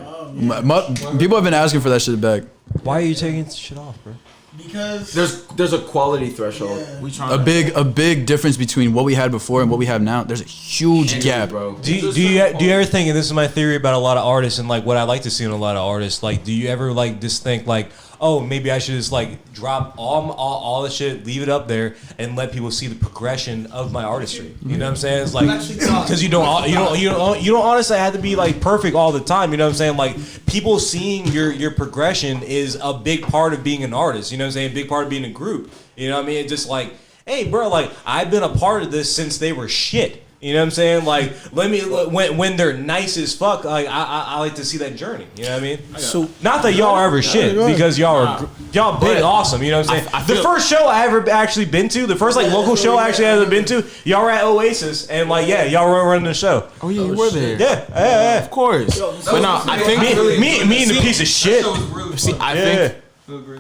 People have been asking for that shit back. Why are you taking shit off, bro? Because There's a quality threshold. We trying A big difference between what we had before and what we have now. There's a huge gap, bro. Do you ever think, and this is my theory about a lot of artists and like what I like to see in a lot of artists, like do you ever like just think like, oh, maybe I should just like drop all the shit, leave it up there, and let people see the progression of my artistry. You know what I'm saying? It's like because you don't honestly have to be like perfect all the time. You know what I'm saying? Like people seeing your progression is a big part of being an artist. You know what I'm saying? A big part of being a group. You know what I mean? It's just like, hey, bro, like I've been a part of this since they were shit. You know what I'm saying? Like, let me when they're nice as fuck. Like, I like to see that journey. You know what I mean? So Not that y'all are ever shit, because y'all been awesome. You know what I'm saying? I The feel- first show I ever actually been to, the first like local show I actually ever been to, y'all were at Oasis, and like y'all were running the show. Oh yeah, you were there. Yeah. Of course. But no, I think Me and the piece of shit. See, I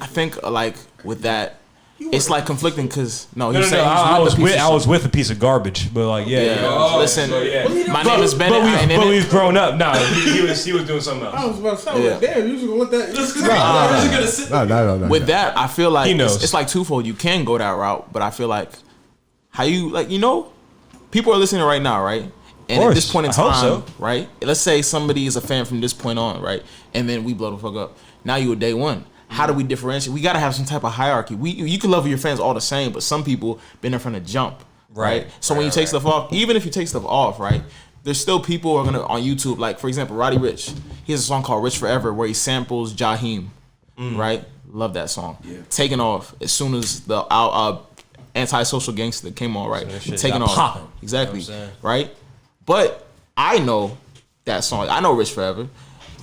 think like with that, it's like conflicting because no, he's saying I he's with I was with a piece of garbage, but like Listen, my name is Bennett. But we've grown up. No, he was doing something else. I was about to say, Yeah. damn, you just gonna let that? No. With that, I feel like He knows. it's like twofold. You can go that route, but I feel like how you like people are listening right now, right? And at this point in I hope time, so. right? Let's say somebody is a fan from this point on, right? And then we blow the fuck up. Now you a day one. How do we differentiate? We gotta have some type of hierarchy. You can love your fans all the same, but some people been there from the jump, right? So when you take stuff off, even if you take stuff off, right? There's still people who are gonna on YouTube, like for example, Roddy Ricch. He has a song called "Rich Forever" where he samples Jaheim, right? Love that song. Taking off as soon as the Anti-Social Gangster came on, right? shit Taking got off, popping. exactly, You know what I'm saying? right? But I know that song. I know "Rich Forever."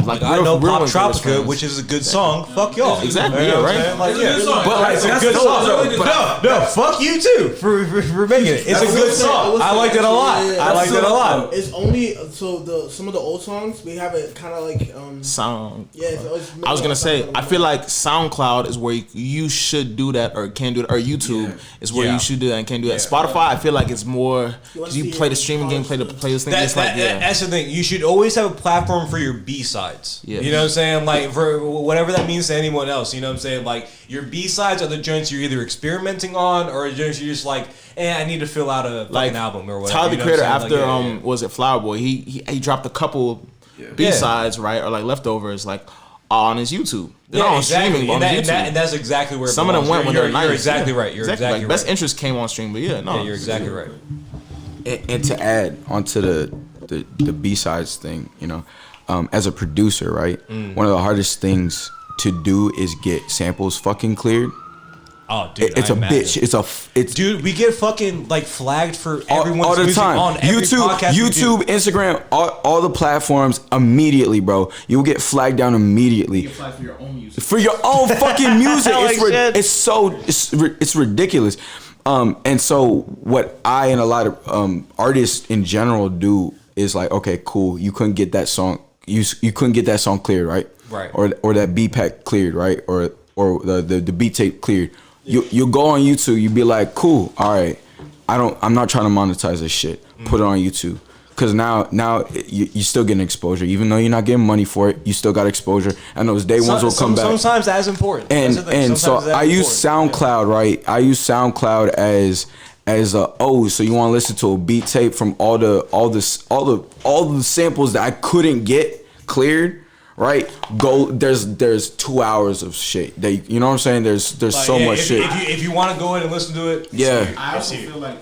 Like I know Pop ones are Rich Tropica, fans. which is a good song. Fuck y'all. Exactly, You know yeah, what I'm right? saying? Like, yeah. But like, It's a good song. No, fuck you too for making it. It's a good song. I liked it a lot. I liked it a lot. It's only some of the old songs we have it kind of like sound. yeah. I was gonna say, I feel like SoundCloud is where you should do that or can do it, or YouTube is where Yeah. you should do that and can do that. Spotify, I feel like it's more because you play the streaming game, play the playlist thing. It's like That's the thing. You should always have a platform for your B-sides. Yeah. You know what I'm saying? Like, for whatever that means to anyone else. You know what I'm saying? Like, your B-sides are the joints you're either experimenting on or joints you're just like, I need to fill out a fucking album or whatever. Tyler You the know what Creator I'm saying? after Like, was it Flower Boy? He dropped a couple B-sides, right, or like leftovers, like on his YouTube. They're not on streaming, but on his YouTube. And that's exactly where it Some of them belongs. went when they're nice. You're exactly right. You're exactly like, Best right. Interest came on stream, but Yeah, you're exactly right. And to add onto the B-sides thing, as a producer, right? One of the hardest things to do is get samples fucking cleared. Oh, dude, It's I a imagine. bitch. It's Dude, we get fucking like flagged for everyone's all the music time. on every podcast we do. YouTube, Instagram, all the platforms immediately, bro. You'll get flagged down immediately. for your own music. For your own fucking music. Like shit. It's ridiculous. And so what I and a lot of artists in general do is like, okay, cool. You couldn't get that song. You couldn't get that song cleared, right? Right. Or that beat pack cleared, right? Or the beat tape cleared. You go on YouTube. You be like, cool. All right. I'm not trying to monetize this shit. Put it on YouTube. Because now you still getting exposure. Even though you're not getting money for it, you still got exposure. And those day ones will come back. Sometimes that's important. That's the thing. And so Sometimes that's I use important. SoundCloud, right? I use SoundCloud as so you want to listen to a beat tape from all the samples that I couldn't get cleared, right? Go there's 2 hours of shit. You know what I'm saying? There's Like, so yeah, much shit. If you want to go in and listen to it, Yeah. I also feel like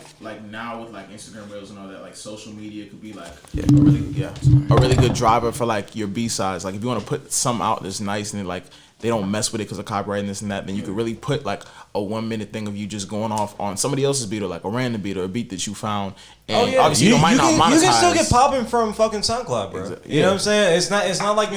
now with like Instagram Reels and all that, like social media could be like a really good driver for like your B-sides. Like if you want to put something out that's nice and like they don't mess with it because of copyright and this and that, then you could really put like a 1 minute thing of you just going off on somebody else's beat or like a random beat or a beat that you found. And obviously you might not monetize. You can still get popping from fucking SoundCloud, bro. Exactly. You know Yeah. what I'm saying? It's not like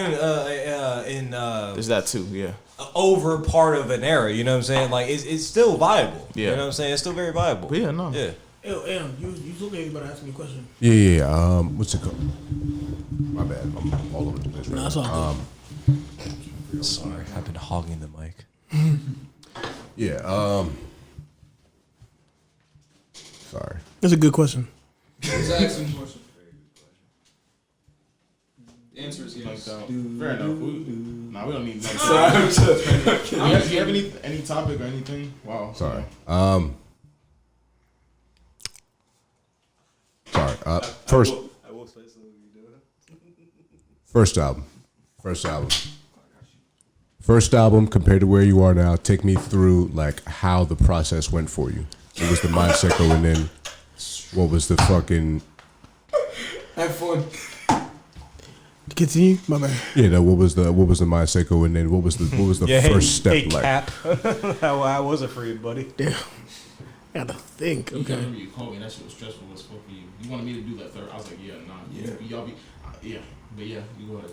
in There's that too, yeah. over part of an era. You know what I'm saying? Like it's still viable. Yeah. You know what I'm saying? It's still very viable. But yeah, no. Yeah. Hey, you look like you about to ask me a question. Yeah. What's it called? My bad. I'm all over the place. Right Nah, it's now. all good. Sorry, I've been hogging the mic. Yeah. Sorry. That's a good question. He's asking a question. The answer is yes. Fair enough. We don't need. Like, do you have any topic or anything? Wow. Sorry. Sorry. First. I will say something you do. First album compared to where you are now. Take me through like how the process went for you. What was the mindset going in? What was the fucking? Have fun. Continue, my man. Yeah. No, what was the mindset going in? What was the first step like? Cap. I was afraid, buddy. Damn. I gotta think. You Okay. remember you called me and that shit was stressful as fuck for you. You wanted me to do that third. I was like, yeah, nah. Y'all be, yeah. But yeah, you go ahead.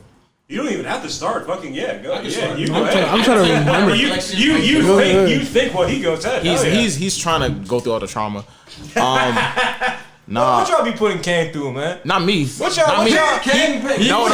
You don't even have to start. Fucking yeah, go. I can Yeah, start. you go ahead. I'm trying to remember. You think what he goes at. He's trying to go through all the trauma. Nah. What y'all be putting Kane through, man? Not me. What y'all? Not What me. y'all? King Pig. No,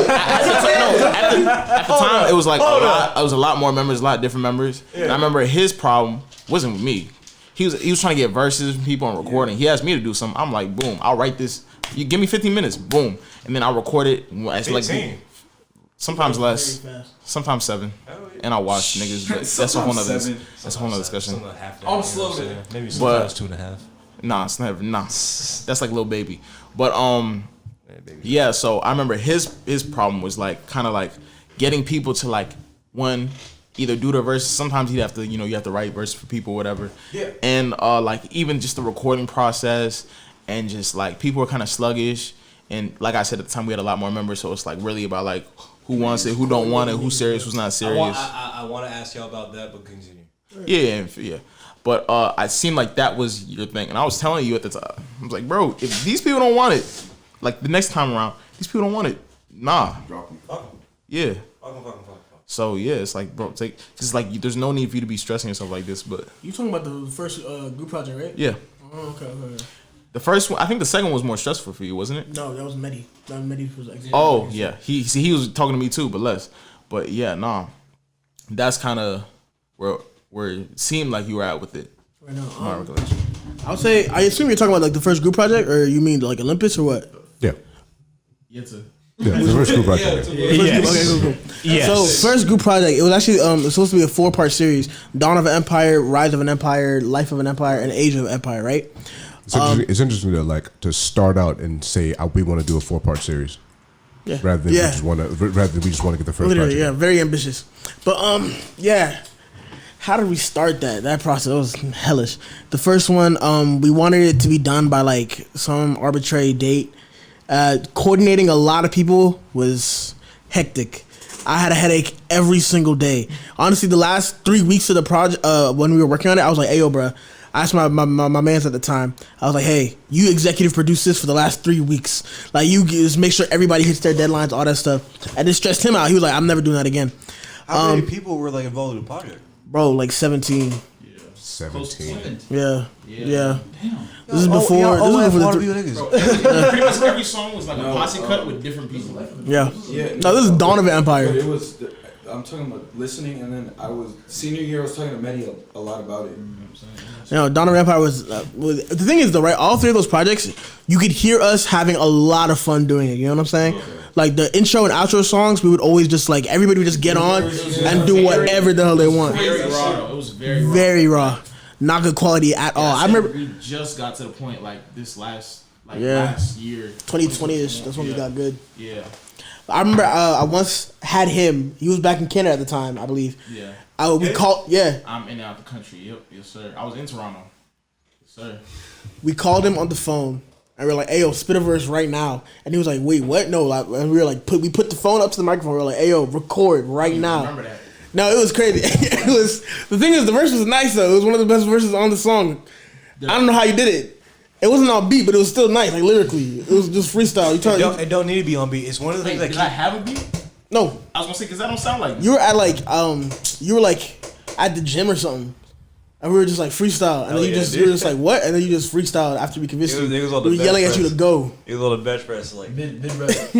At the time, it was like it was a lot more members, a lot different members. Yeah. And I remember his problem wasn't with me. He was trying to get verses from people on recording. He asked me to do something. I'm like, boom, I'll write this. You give me 15 minutes, boom, and then I'll record it. It's like 15. sometimes less, Very fast. sometimes 7, and I watch niggas. But that's a whole nother. That's a whole nother discussion. I'm slow there. Maybe But- sometimes 2.5. Nah, it's never. Nah, that's like Lil Baby. But yeah. So I remember his problem was like kind of like getting people to like either do the verses. Sometimes he'd have to you have to write verses for people, whatever. Yeah. And like even just the recording process and just like people were kind of sluggish. And like I said at the time, we had a lot more members, so it's like really about like who wants it, who don't want it, who's serious, who's not serious. I want to ask y'all about that, but continue. Yeah. But I seemed like that was your thing. And I was telling you at the time, I was like, bro, if these people don't want it, like the next time around, these people don't want it, nah. Yeah. So yeah, it's like, bro, it's like there's no need for you to be stressing yourself like this, but. You talking about the first group project, right? Yeah. Oh, okay. The first one, I think the second one was more stressful for you, wasn't it? No, that was Medi. Medi was like. Oh, yeah. He was talking to me too, but less. But yeah, nah. That's kind of where it seemed like you were at with it. Right now, My recollection. I would say, I assume you're talking about like the first group project, or you mean like Olympus or what? Yeah. Yeah, too. Yeah. The first group right there. Okay, cool. Yes. So first group project, it was actually it's supposed to be a 4-part series: Dawn of an Empire, Rise of an Empire, Life of an Empire, and Age of an Empire. Right? It's interesting to start out and say we want to do a 4-part series. Yeah. Rather than we just want to get the first Literally, project. yeah, very ambitious. But yeah. How did we start that? That process was hellish. The first one, we wanted it to be done by like some arbitrary date. Coordinating a lot of people was hectic. I had a headache every single day. Honestly, the last 3 weeks of the project, when we were working on it, I was like, "Hey, yo, bro." I asked my mans at the time. I was like, "Hey, you executive produce this for the last 3 weeks. Like, you just make sure everybody hits their deadlines, all that stuff." And it stressed him out. He was like, "I'm never doing that again." How many people were like involved in the project? Bro, like 17. 17. Yeah. Damn. This is Oh, before. This is before Pretty much every song was like a posse cut with different people. yeah. Yeah. No, this is Dawn of an Empire. But it was. I'm talking about listening, and then senior year. I was talking to Medi a lot about it. You know, Dawn of an Empire was the thing is though, right? All 3 of those projects, you could hear us having a lot of fun doing it. You know what I'm saying? Okay. Like the intro and outro songs, we would always just like everybody would just get on and do whatever the hell they want. Very raw. It was very raw. Very raw. Not good quality at all. I remember we just got to the point like this last Yeah. last year, 2020ish. That's when we got good. Yeah. I remember I once had him. He was back in Canada at the time, I believe. Yeah. We called. Yeah. I'm in and out the country. Yep. Yes, sir. I was in Toronto. Yes, sir. We called him on the phone. And we were like, "Hey, yo, spit a verse right now." And he was like, "Wait, what?" No, like, and we were like, we put the phone up to the microphone. We were like, "Hey, yo, record right now." Remember that? No, it was crazy. It was the thing is the verse was nice though. It was one of the best verses on the song. I don't know how you did it. It wasn't on beat, but it was still nice, like lyrically. It was just freestyle. It don't need to be on beat. It's one of the Wait, things did that I have a beat? No, I was gonna say because that don't sound like you were at like you were like at the gym or something. And we were just like freestyle, and then you were just like what? And then you just freestyled after we convinced you. We were yelling at you to go. He was on the bench press like Mid rep.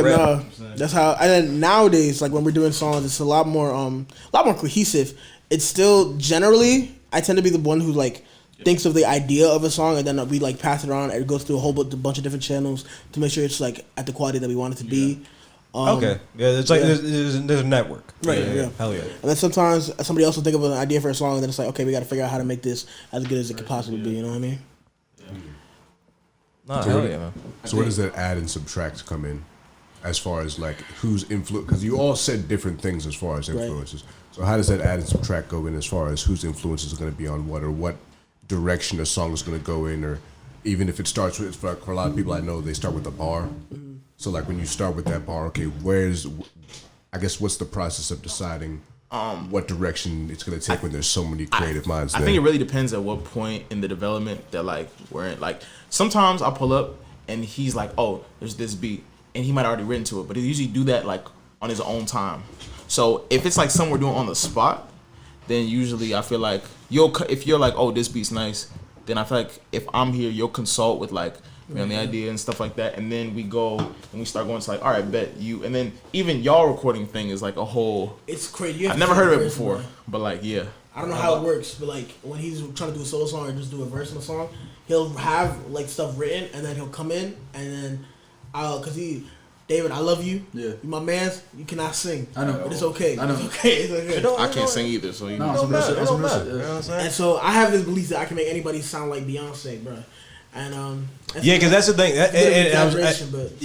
No, that's how. And then nowadays, like when we're doing songs, it's a lot more cohesive. It's still generally, I tend to be the one who like thinks of the idea of a song, and then we like pass it on, and it goes through a whole bunch of different channels to make sure it's like at the quality that we want it to be. Okay, yeah, it's like there's a network, right? Yeah, hell yeah. And then sometimes somebody else will think of an idea for a song, and then it's like, okay, we got to figure out how to make this as good as it could possibly be. You know what I mean? Hell yeah, man. So where does that add and subtract come in, as far as like who's influence? Because you all said different things as far as influences. Right. So how does that add and subtract go in as far as whose influences are going to be on what, or what direction a song is going to go in, or even if it starts with, for a lot of people I know, they start with a bar. So like when you start with that bar, okay, I guess what's the process of deciding what direction it's going to take when there's so many creative minds there? I think it really depends at what point in the development that like we're in. Like sometimes I'll pull up and he's like, oh, there's this beat, and he might already written to it, but he usually do that like on his own time. So if it's like something we're doing on the spot, then usually I feel like if you're like, oh, this beat's nice, then I feel like if I'm here, you'll consult with like on the idea and stuff like that, and then we go and we start going to like, all right, bet you, and then even y'all recording thing is like a whole. It's crazy. I've never heard of it before, but like, yeah. I don't know how it works, but like when he's trying to do a solo song or just do a verse in a song, he'll have like stuff written, and then he'll come in, and then David, I love you. Yeah, you my man. You cannot sing. I know, but it's okay. I know, it's okay. It's okay. I can't sing either, so you know. You know what I'm saying? And so I have this belief that I can make anybody sound like Beyonce, bro. And yeah, because that's the thing.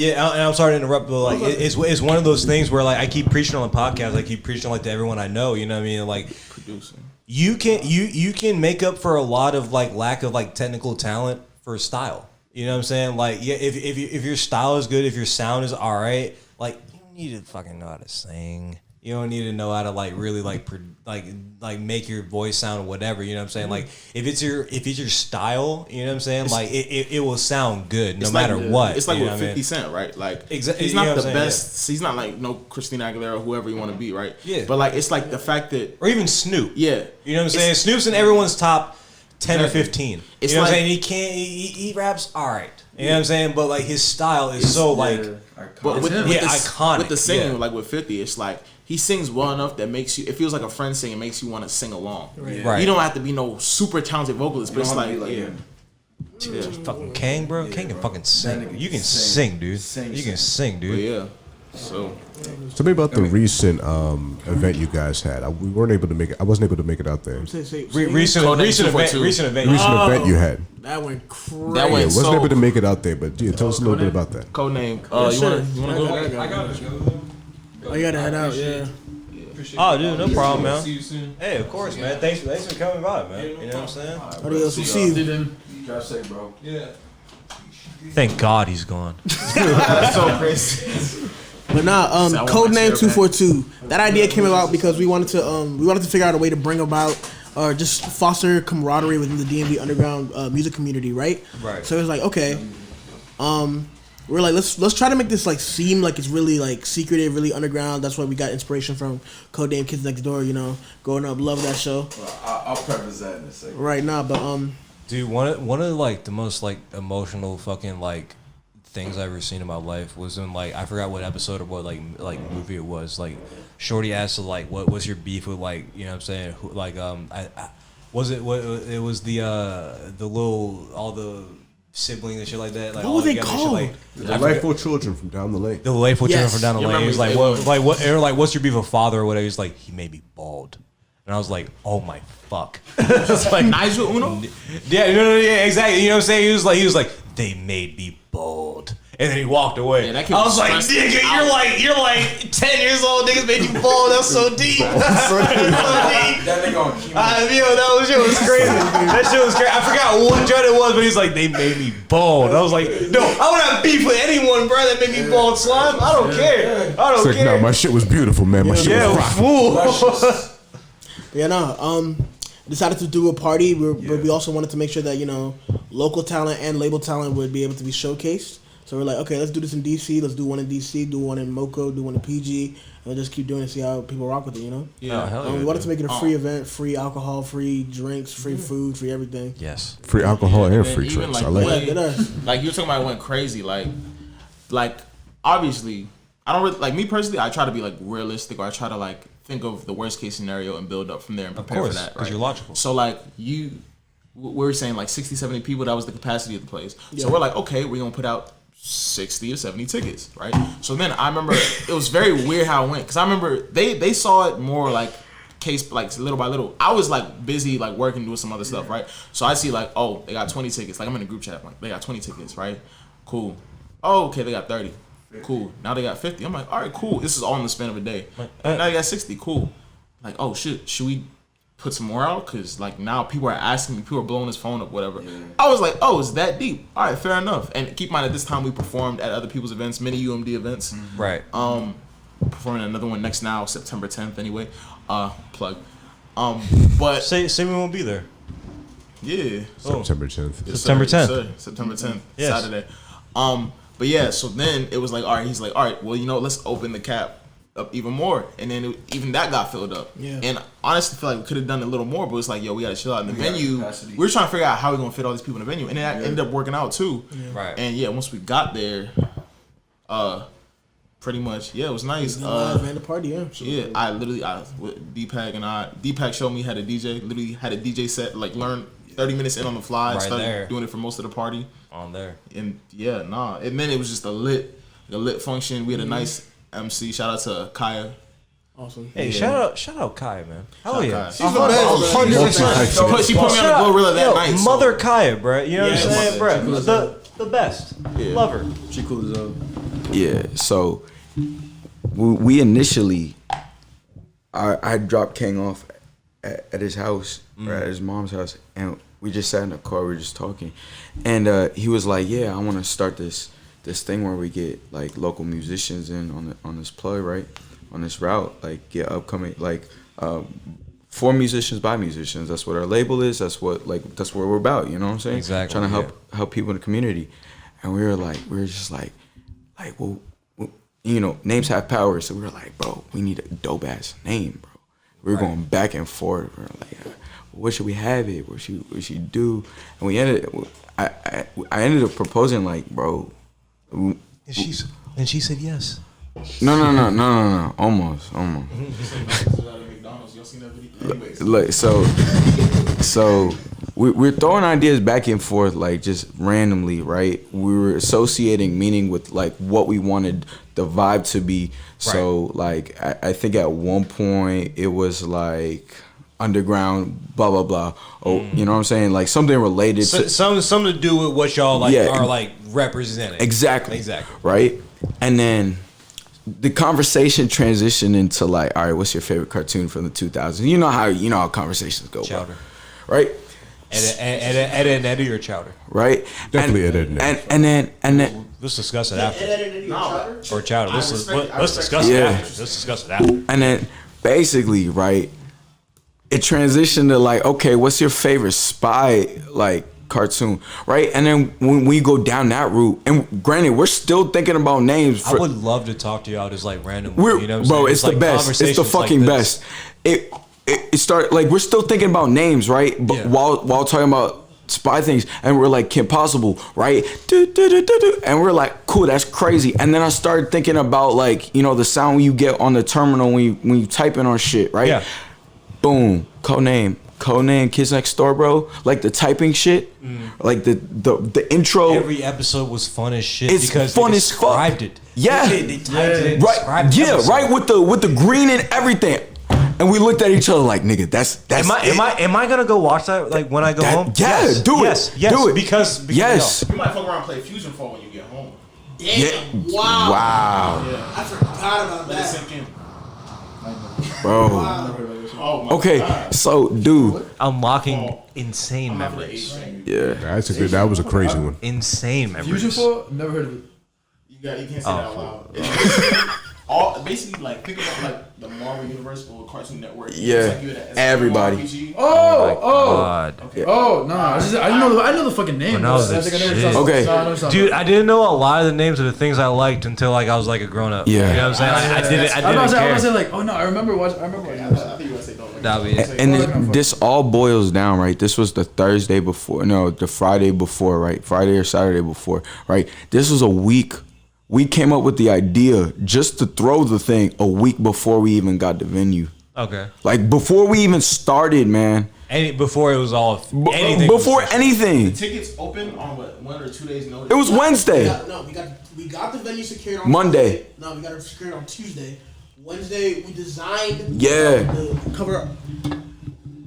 And I'm sorry to interrupt, but like it's one of those things where like I keep preaching on the podcast, I keep preaching like to everyone I know. You know what I mean? Like producing, you can make up for a lot of like lack of like technical talent for style. You know what I'm saying? Like yeah, if your style is good, if your sound is all right, like you don't need to fucking know how to sing. You don't need to know how to like really like make your voice sound whatever. You know what I'm saying? Like if it's your style, you know what I'm saying? Like it will sound good no matter what. It's like with 50 Cent, right? Like he's not the best. Yeah. He's not like no Christina Aguilera or whoever you want to be, right? Yeah. But like it's like the fact that or even Snoop. Yeah. You know what I'm saying? Snoop's in everyone's top 10 or 15. It's you know like, what I'm saying? He raps all right. You know what I'm saying? But like his style is so like iconic. With the singing, like with 50, it's like he sings well enough that makes you. It feels like a friend singing, makes you want to sing along. Right. You don't have to be no super talented vocalist, but it's like fucking Kang, bro. Kang can fucking sing. You can sing, dude. You can sing, dude. But yeah. So tell me about the recent event you guys had. We weren't able to make it. I wasn't able to make it out there. Recent event you had. That went crazy. That went wasn't able to make it out there, but yeah, tell us a little bit about that. Codename. You wanna go? I got it. Oh, you gotta head out, yeah. Oh, dude, no problem, man. See you soon. Hey, of course, man. Thanks for coming by, man. You know what I'm saying? Adios, we'll see you. Drive safe, bro. Yeah. Thank God he's gone. That's so crazy. But Codename 242. That idea came about because we wanted to figure out a way to bring about or just foster camaraderie within the DMV underground music community, right? Right. So it was like, okay, we're like, let's try to make this like seem like it's really like secretive, really underground. That's why we got inspiration from Codename Kids Next Door. You know, growing up, love that show. Well, I'll preface that in a second. Right now, but dude, one of like the most like emotional fucking like things I've ever seen in my life was in like I forgot what episode or what like movie it was. Like Shorty asked like, what was your beef with like, you know what I'm saying? Like was it the little all the siblings and shit like that. Like what were they called? Like, the Delightful Children from Down the Lane. The Delightful Children from Down the Lane. He was like, what? They were like, what's your beef with father or whatever? He's like, he made me bald. And I was like, oh my fuck. It's like Nigel Uno? Yeah, no, exactly. You know what I'm saying? He was like, they made me bald. And then he walked away. I was like, nigga, you're like 10 years old, niggas made you bald. That's so deep. That's so deep. That nigga on chemo. That shit was crazy. That shit was crazy. I forgot what joint it was, but he's like, they made me bald. I was like, no, I don't have beef with anyone, bro, that made me bald, Slime. I don't care. I don't care. No, my shit was beautiful, man. My shit was fool. Yeah, decided to do a party where we also wanted to make sure that, you know, local talent and label talent would be able to be showcased. So we're like, okay, let's do this in DC. Let's do one in DC, do one in Moco, do one in PG, and we'll just keep doing it. See how people rock with it. You know. Yeah, hell yeah, We wanted dude. to make it a free event, free alcohol, free drinks, free food, free everything. Yes. Free alcohol and then free even, drinks. like, I like the it. way- Yeah. Like you were talking about, it went crazy. Like obviously, I don't really, like me personally. I try to be like realistic, or I try to like think of the worst case scenario and build up from there and prepare course, for that. 'cause Right? you're logical. So like we were saying like 60, 70 people. That was the capacity of the place. So we're like, okay, we're gonna put out 60 or 70 tickets, right? So then I remember it was very weird how it went, because I remember they saw it more like case, like little by little. I was like busy like working, doing some other stuff, right? So I see like, oh, they got 20 tickets. Like I'm in a group chat, like they got 20 tickets, right? Cool. Oh, okay, they got 30. Cool. Now they got 50. I'm like, all right, cool. This is all in the span of a day. Now they got 60. Cool. Like, oh shit, should we put some more out? Cause like now people are asking me, people are blowing his phone up, whatever. I was like, oh, it's that deep. All right, fair enough. And keep in mind, at this time we performed at other people's events, many UMD events. Right. Performing another one next now, September 10th. Anyway, plug. But Say we won't be there. yeah, September 10th. Yes, September sir. Yes, 10th. sir. September 10th, Yes. Saturday. But yeah, so then it was like, all right, he's like, all right, well, you know, let's open the cap up even more, and then even that got filled up. Yeah. And honestly, I feel like we could have done a little more, but it's like, yo, we gotta chill out in the venue. capacity. We were trying to figure out how we're gonna fit all these people in the venue, and that ended up working out too. Right. And yeah, once we got there, pretty much, yeah, it was nice. The live and the party, yeah. Yeah, I with Deepak showed me how to DJ. Literally had a DJ set, like learn 30 minutes in on the fly. Right started there. doing it for most of the party. On there. And yeah, nah. And then it was just a lit function. We had a nice MC. Shout out to Kaya. Awesome. Hey, shout out Kaya, man. Hell yeah. Kaya. She's the best. She put me on the Glorilla that Yo, night. Mother Kaya, bro. You know what I'm Yeah, saying, mother. bro? The best. Yeah. Love her. She cool as hell. Yeah, so we initially, I dropped King off at his house, or at his mom's house, and we just sat in the car, we were just talking, and he was like, yeah, I want to start this thing where we get like local musicians in on this plug, right, on this route, like get upcoming, like for musicians by musicians. That's what our label is. That's what we're about. You know what I'm saying? Exactly, Trying to help people in the community, and we were just like, well, you know, names have power. So we were like, bro, we need a dope ass name, bro. We were going back and forth. We were like, what should we have it? What should do? And we I ended up proposing, like, bro. And she said yes. No. Almost. Like, so we're throwing ideas back and forth, like just randomly, right? We were associating meaning with like what we wanted the vibe to be. So like I think at one point it was like underground, blah blah blah. Oh, you know what I'm saying? Like something related to Something to do with what y'all like Yeah. are like representing. Exactly. Exactly. Right? And then the conversation transitioned into like, all right, what's your favorite cartoon from the 2000s? You know how conversations go. Chowder. Right? Ed and Eddie or Chowder. Right? Definitely Ed, Ed, Ed. And then Let's discuss it after. Or Chowder. Let's discuss Yeah. it after. Let's discuss it after. and then basically, right, it transitioned to like, okay, what's your favorite spy like cartoon, right? And then when we go down that route, and granted, we're still thinking about names. I would love to talk to y'all just like randomly. We're, You know what I'm bro, saying? it's the like best. It's the conversations like fucking this. best. It started like we're still thinking about names, right? But Yeah. while talking about spy things, and we're like Kim Possible, right? And we're like, cool, that's crazy. And then I started thinking about like, you know, the sound you get on the terminal when you type in on shit, right? Yeah. Boom, codename Kids Next Door, bro. Like the typing shit, like the intro. Every episode was fun as shit It's because fun they as fuck. described it. Yeah. They typed it and Right, described the yeah, episode. right with the green and everything. And we looked at each other like, nigga, that's Am I gonna go watch that like when I go home? Yeah, Yes, do it. yes, Do it. Because yes. You might fuck around and play Fusion Fall when you get home. Yeah. Wow. I forgot about Let it that. sink in. Bro. Oh my Okay, God. so dude. unlocking insane memories. Yeah. That was a crazy one. Insane memories. Fusion 4? Never heard of it. You can't say that out loud. Basically, like think about like the Marvel Universe or Cartoon Network. Yeah, everybody. Oh, no! I know the fucking name. When I was a kid. Okay. Dude, I didn't know a lot of the names of the things I liked until like I was like a grown up. Yeah. You know what I'm saying? I didn't I was care. about to say like, oh no, I remember watching. I think you were gonna say no. That'd be it. And this all boils down, right? This was the Thursday before, no, the Friday before, right? Friday or Saturday before, right? This was a week. We came up with the idea just to throw the thing a week before we even got the venue. Okay. Like before we even started, man. Before it was all anything. Before anything. Tickets open on what, 1 or 2 days notice? It was Wednesday. We got the venue secured on Monday. Tuesday. No, we got it secured on Tuesday. Wednesday, we designed Yeah. the cover.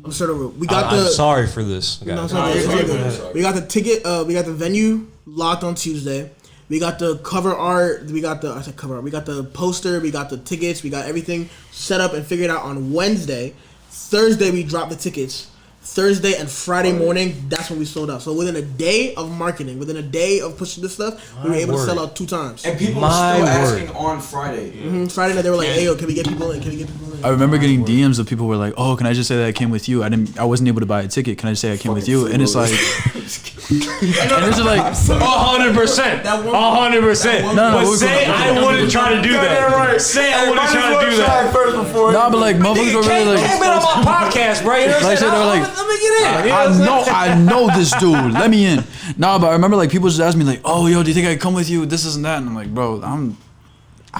I'm sorry, I'm sorry for this. Okay. No, it's not good. We got the ticket. We got the venue locked on Tuesday. We got the cover art. We got the poster. We got the tickets. We got everything set up and figured out on Wednesday. Thursday, we dropped the tickets. Thursday and Friday morning, that's when we sold out. So within a day of marketing, within a day of pushing this stuff, we were able to sell out 2 times. And people are still asking on Friday. Friday night, they were like, "Hey, yo, can we get people in? Can we get people in?" I remember getting DMs of people who were like, "Oh, can I just say that I came with you? I wasn't able to buy a ticket. Can I just say I came with you?" And it's like, and it's like 100%. 100%. No, But say I wouldn't try to do that. Say I wouldn't try to do that. nah, but like motherfuckers were really like, Came in on my podcast, bro. You know what I'm Like, saying? they were like, Let me get in. You know what I'm saying? I know this dude. Let me in. Nah, but I remember like people just asked me like, "Oh, yo, do you think I could come with you? This and that." And I'm like, bro, I'm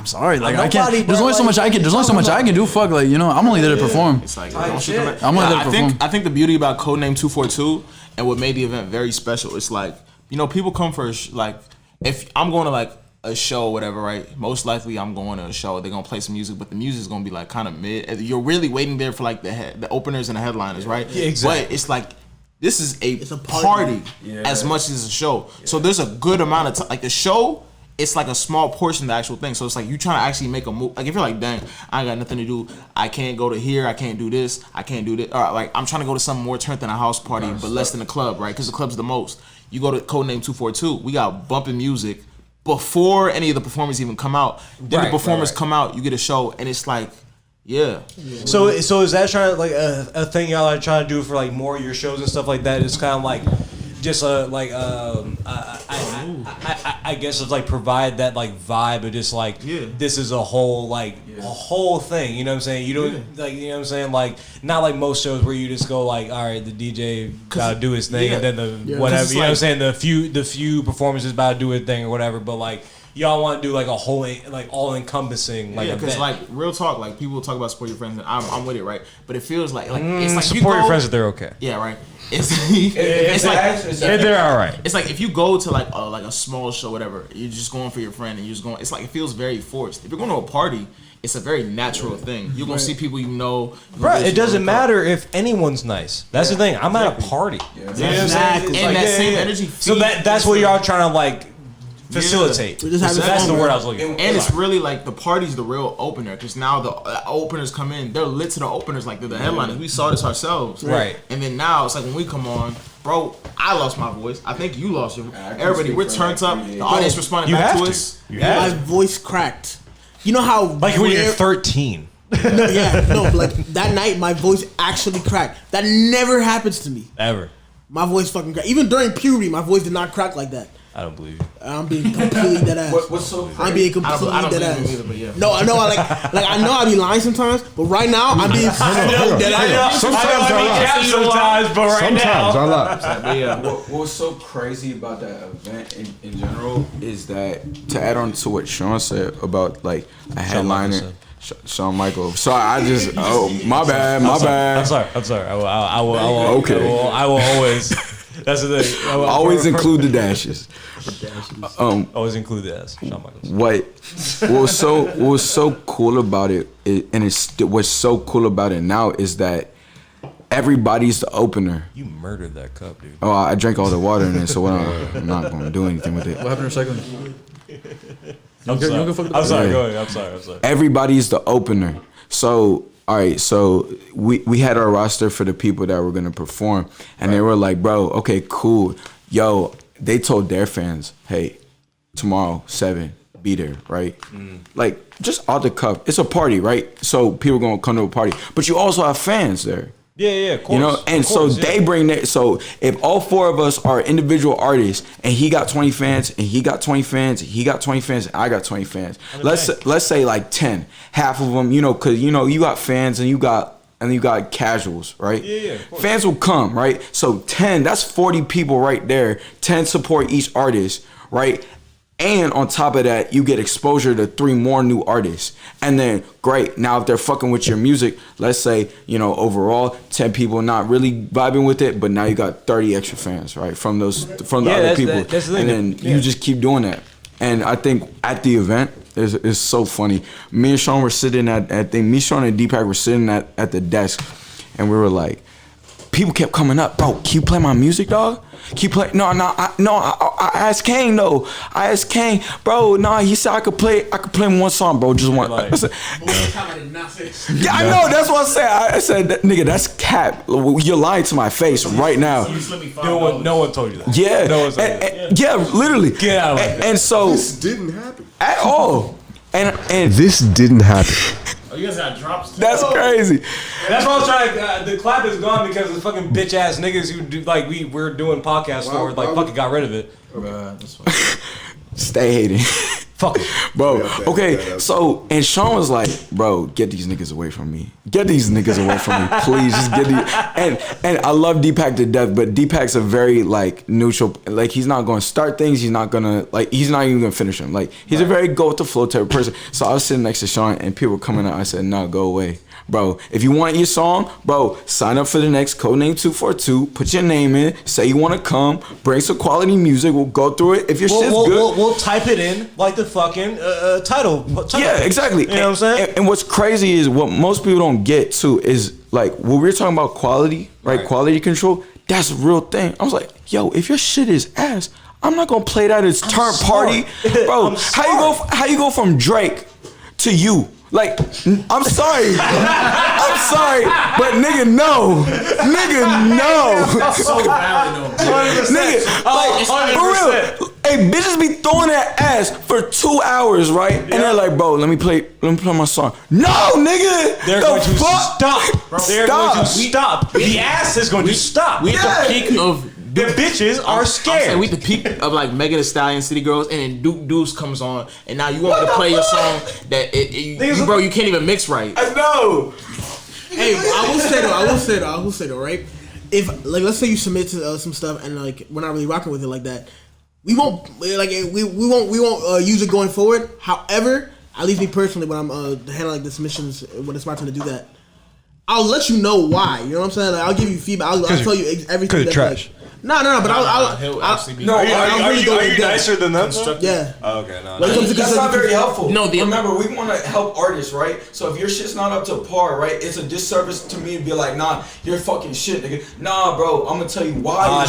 sorry. Like I can't. There's only so much I can. There's only so much I can do. Fuck, like, you know, I'm only there to perform. It's like, I'm only there to perform. I think the beauty about Codename 242 and what made the event very special, it's like, you know, people come for like, if I'm going to like a show or whatever, right? Most likely I'm going to a show. They're gonna play some music, but the music's gonna be like kind of mid. You're really waiting there for like the openers and the headliners, right? Yeah, exactly. But it's like, this is It's a a party. party as much as a show. So there's a good amount of time. Like the show, it's like a small portion of the actual thing. So it's like you trying to actually make a move. Like if you're like, dang, I ain't got nothing to do. I can't go to here. I can't do this. I can't do this. Or like I'm trying to go to something more turned than a house party, but less than a club, right? Because the club's the most. You go to Codename 242. We got bumping music before any of the performers even come out. Then the performers come out. You get a show, and it's like, yeah. So is that trying to like a thing y'all are trying to do for like more of your shows and stuff like that? It's kind of like just I guess it's like provide that like vibe of just like this is a whole like a whole thing. You know what I'm saying? You don't like, you know what I'm saying, like not like most shows where you just go like, all right, the DJ gotta do his thing and then the whatever. You know what I'm saying? The few performances about to do his thing or whatever. But like y'all want to do like a whole like all encompassing like because event. like real talk, like people talk about support your friends, and I'm with it, right? But it feels like it's like support your friends if they're okay. Yeah, right. It's like They're all right. it's like if you go to like a small show, whatever, you're just going for your friend and you're just going. It's like it feels very forced. If you're going to a party, it's a very natural thing. You're gonna see people you know. Bro, it doesn't matter if anyone's nice. That's the thing. I'm at a party. You know what I'm saying? It's And like, that same energy. So that's what y'all trying to like facilitate. We're just having That's fun, the word bro. I was looking for. And it's really like the party's the real opener, because now the openers come in, they're lit to the openers like they're the headliners. We saw this ourselves, Right. And then now it's like when we come on, bro, I lost my voice. I think you lost your. Everybody, we're turned up. The audience responded You back have to to. us. You My have to. voice cracked. You know how Like when you're rare- 13. but like that night, my voice actually cracked. That never happens to me. Ever. My voice fucking cracked. Even during puberty, my voice did not crack like that. I don't believe you. I'm being completely dead ass. What's so I'm being I completely don't dead believe ass. you either, but yeah. No, I know. Like I know I be lying sometimes, but right now I'm being so dead ass. Sometimes I lie. Sometimes, but right Sometimes I lie. But yeah. What's so crazy about that event in general is that, to add on to what Sean said about like a headliner, Shawn Michaels. So I just my bad. I'm sorry. I will Okay. I will always. That's the thing. I will, Always include the dashes. Always include the S. Shawn Michaels. What was so cool about it, what's so cool about it now is that everybody's the opener. You murdered that cup, dude. Oh, I drank all the water in it, so I'm not going to do anything with it. What happened to recycling? I'm sorry. Go ahead. I'm sorry. Everybody's the opener. So, all right, so we had our roster for the people that were gonna perform, and they were like, bro, okay, cool. Yo, they told their fans, hey, tomorrow, 7, be there, right? Like just off the cuff, it's a party, right? So people gonna come to a party, but you also have fans there. Yeah, of course. You know, and so they bring that. So if all four of us are individual artists, and he got 20 fans, and he got 20 fans, he got 20 fans, and I got 20 fans. Let's say like 10, half of them, you know, because you know you got fans and you got casuals, right? Yeah. Fans will come, right? So 10, that's 40 people right there. 10 support each artist, right? And on top of that, you get exposure to 3 more new artists. And then, great, now if they're fucking with your music, let's say, you know, overall, 10 people not really vibing with it, but now you got 30 extra fans, right? From the other people. That's the and thing. then you just keep doing that. And I think at the event, it's so funny. Me and Sean were sitting me, Sean and Deepak were sitting at the desk, and we were like, people kept coming up, bro, can you play my music, dog? Keep playing. I asked Kane though. I asked Kane, bro. He said I could play one song, bro. Just one. I said, yeah, I know. That's what I said. I said, nigga, that's cap. You're lying to my face right now. No one told you that. Yeah. No one told you that. Yeah, literally. Get out of my And so This didn't happen. at all. And This didn't happen. Oh, you guys got drops too? that's crazy. That's why I was trying to. The clap is gone because of the fucking bitch ass niggas who do like we're doing podcasts for like fucking got rid of it. That's fine. Stay hating. Fuck it. Bro, Yeah, okay, that- so, and Sean was like, bro, get these niggas away from me. Get these niggas away from me, please. Just get these. And I love Deepak to death, but Deepak's a very, like, neutral, like, he's not going to start things. He's not even going to finish them. Like, he's a very go with the flow type of person. So I was sitting next to Sean, and people were coming out. I said, no, go away. Bro, if you want your song, bro, sign up for the next Codename 242. Put your name in. Say you want to come. Bring some quality music. We'll go through it. If your shit's good. We'll type it in like the fucking title. Yeah, exactly. You know what I'm saying? And what's crazy is what most people don't get too is like when we're talking about quality, right? Quality control. That's a real thing. I was like, yo, if your shit is ass, I'm not gonna play that as turn party, bro. How you go from Drake to you? Like, I'm sorry. I'm sorry, but nigga, no. That's so valid though. Nigga, like, for real. Hey, bitches be throwing that ass for 2 hours, right? And they're like, bro, let me play my song. No, nigga! They're going to stop. They're going to stop. The ass is going to stop. We at the peak of the bitches are scared. I'm saying we at the peak of like Megan Thee Stallion, City Girls, and then Duke Deuce comes on, and now you want me to play your song that bro, you can't even mix right. I know. Hey, I will say though, right? If like let's say you submit to some stuff and like we're not really rocking with it like that, we won't use it going forward. However, at least me personally, when I'm handling the submissions, when it's my turn to do that, I'll let you know why. You know what I'm saying? Like, I'll give you feedback. I'll tell you everything. That's trash. Like, no, but He'll actually be. Are you nicer than them? Yeah. Oh, okay, no. That's not very helpful. No, remember, we want to help artists, right? So if your shit's not up to par, right, it's a disservice to me to be like, nah, you're fucking shit, nigga. Nah, bro, I'm gonna tell you why.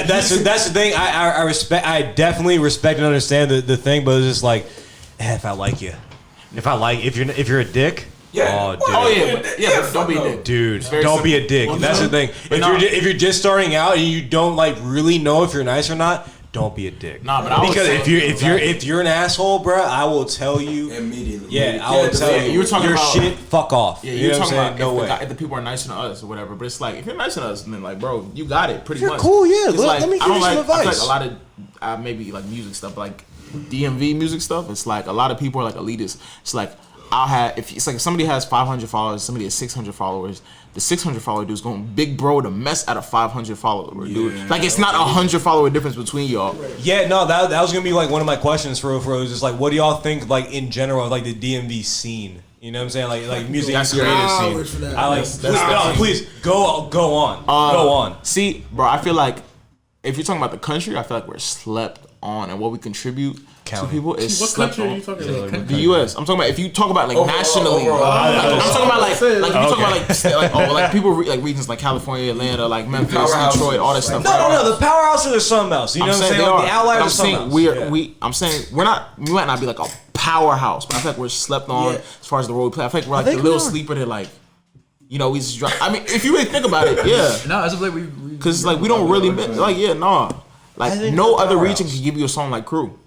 That's the thing. I respect. I definitely respect and understand the thing, but it's just like, if I like you, if you're a dick. Yeah. But don't be a dick. Dude, don't be a dick. That's the thing. If you're just starting out and you don't like really know if you're nice or not, don't be a dick. Nah, but I because if you're an asshole, bro, I will tell you immediately. Yeah, I will tell you. You were talking your about shit. Fuck off. Yeah, you know what I'm talking saying? about No way. if the people are nicer than us or whatever. But it's like if you're nicer than us, then like, bro, you got it pretty You're much. cool, yeah. It's Let me give you some I feel advice. like a lot of maybe like music stuff, like DMV music stuff. It's like a lot of people are like elitist. It's like if somebody has 500 followers, somebody has 600 followers. The 600 follower dude's going big bro to mess at a 500 follower dude. Like it's not 100 follower difference between y'all. Yeah, no, that was gonna be like one of my questions for it was just like, what do y'all think like in general of like the DMV scene? You know what I'm saying? Like music creative scene. I like. Please go on. Go on. See, bro, I feel like if you're talking about the country, I feel like we're slept on, and what we contribute to people is What slept country on. are you talking about? The U.S. I'm talking about if you talk about like nationally. I'm talking about like if you talk about like people like regions like California, Atlanta, like Memphis, Detroit, all that stuff. No. The powerhouse or something else. You know what I'm saying? Like the outliers or something else. I'm saying we might not be like a powerhouse, but I feel like we're slept on as far as the role we play. I feel like we're like the little sleeper that like, you know, we just drop. I mean, if you really think about it, yeah. No, as of like we because like we don't really like no other region can give you a song like Crew.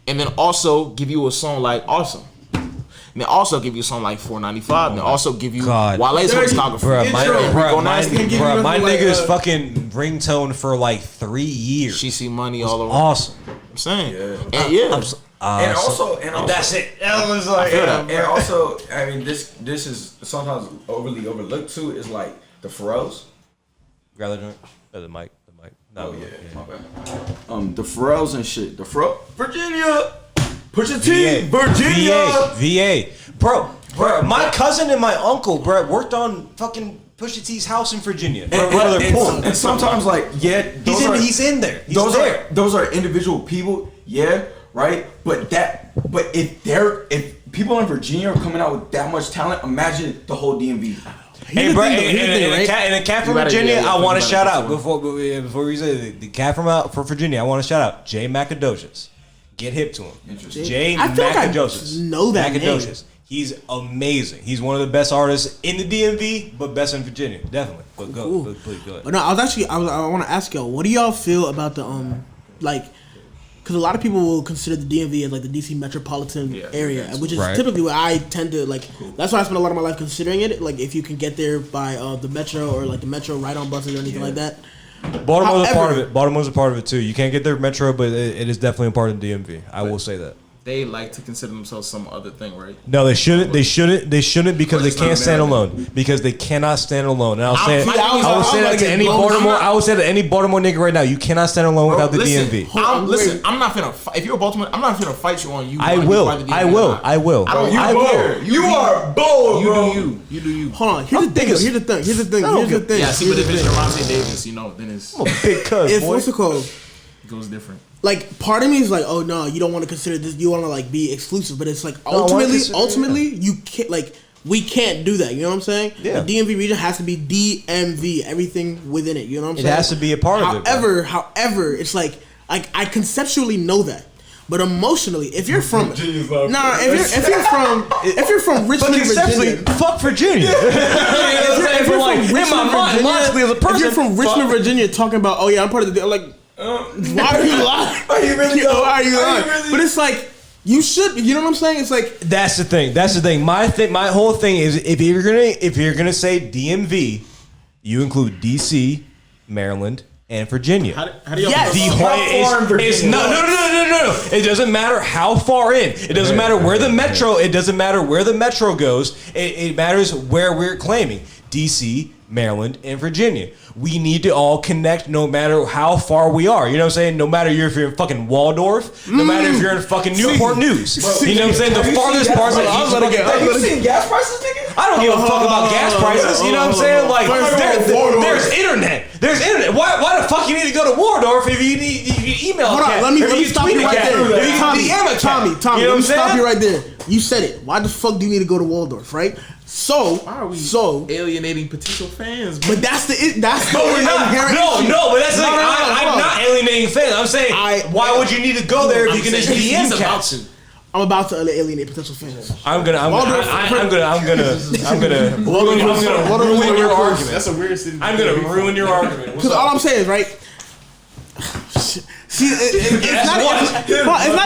and then also give you a song like Awesome. And then also give you a song like 495. And then also give you Wale's discography. Bruh, my nigga's uh, fucking ringtone for like 3 years. She see money all around. Awesome. I'm saying. Yeah. And yeah. And also, that's it. That was like, and also, I mean, this is sometimes overly overlooked too. Is like the Pharrells. Grab the joint. The mic. No, My bad. The Pharrells and shit. The Virginia. Pusha T. Virginia. VA. Bro, my cousin and my uncle, bro, worked on fucking Pusha T's house in Virginia. And sometimes, like, he's in there. Those are individual people, yeah, right. But if people in Virginia are coming out with that much talent, imagine the whole DMV. Hey, bro, and a cat from Virginia, I want to shout out before we say the cat from Virginia. I want to shout out Jay Macadocious. Get hip to him. Jay Macadocious. Know that Macadocious. name. He's amazing. He's one of the best artists in the DMV, but best in Virginia, definitely. But go ahead. But no, I want to ask y'all, what do y'all feel about the because a lot of people will consider the DMV as like the DC metropolitan area, which is typically what I tend to like. That's why I spend a lot of my life considering it. Like if you can get there by the metro or like the metro ride-on buses or anything like that. Baltimore's a part of it. Baltimore's a part of it too. You can't get there metro, but it is definitely a part of the DMV. I will say that. They like to consider themselves some other thing, right? No, they shouldn't. They shouldn't because they can't stand alone. Because they cannot stand alone. And I would say that to any Baltimore. I would say to any Baltimore nigga right now, you cannot stand alone without the DMV. I'm not finna fight. If you're a Baltimore, I'm not finna fight you on you. I will. I will. You are bold, bro. You do you. Hold on. Here's the thing. Yeah, see, but if it's Ronte Davis, then it's. I'm a big cuz. If what's it called? It goes different. Like part of me is like, oh no, you don't want to consider this. You want to like be exclusive, but it's like ultimately, you can't we can't do that. You know what I'm saying? Yeah. The DMV region has to be DMV, everything within it. You know what I'm saying? It has to be a part of it. However, it's like I conceptually know that, but emotionally, if you're from if you're from Richmond, Virginia, fuck Virginia. If you're from Richmond, Virginia, talking about why are you lying? Are you really? Why are you lying? But it's like you should. You know what I'm saying? It's like that's the thing. My whole thing is if you're gonna say DMV, you include DC, Maryland, and Virginia. How do you? Yes. No. It doesn't matter how far in. It doesn't matter where the metro. It doesn't matter where the metro goes. It matters where we're claiming DC, Maryland, and Virginia. We need to all connect no matter how far we are. You know what I'm saying? No matter if you're in fucking Waldorf, no matter if you're in fucking Newport News. You know what I'm saying? The farthest parts of each fucking thing. Have you seen gas prices, nigga? I don't give a fuck about gas prices. You know what I'm saying? Like, there's internet. There's internet. Why the fuck you need to go to Waldorf if you need email? Hold on, let me stop you right there. Tommy, let me stop you right there. You said it. Why the fuck do you need to go to Waldorf, right? So, why are we alienating potential fans? But that's the but that's I'm not alienating fans. I'm saying why would you need to go there if you can just DM cats? I'm about to alienate potential fans. I'm gonna ruin your argument. That's a weird city. I'm gonna ruin your argument. Because all I'm saying is right. See, it's not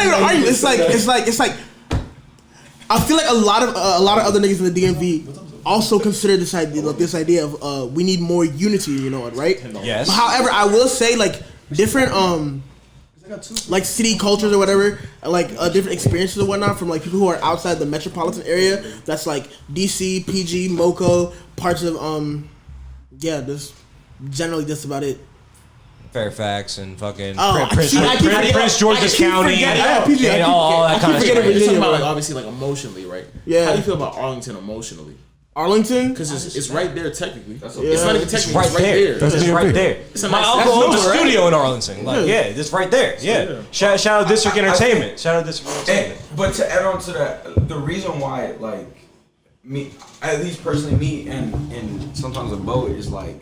even an argument. It's like. I feel like a lot of other niggas in the DMV also consider this idea of we need more unity. You know what, right? Yes. But however, I will say like different like city cultures or whatever, like different experiences or whatnot from like people who are outside the metropolitan area. That's like DC, PG, Moco, parts of just generally just about it. Fairfax and fucking Prince George's County and all that kind of shit. You're talking about obviously emotionally, right? Yeah. How do you feel about Arlington emotionally? Arlington? Because it's right there technically. It's not even technically. It's right there. It's right there. My uncle owns a studio in Arlington. Like, it's right there. Yeah. Shout out District Entertainment. But to add on to that, the reason why me, at least personally, me and sometimes a boat is like.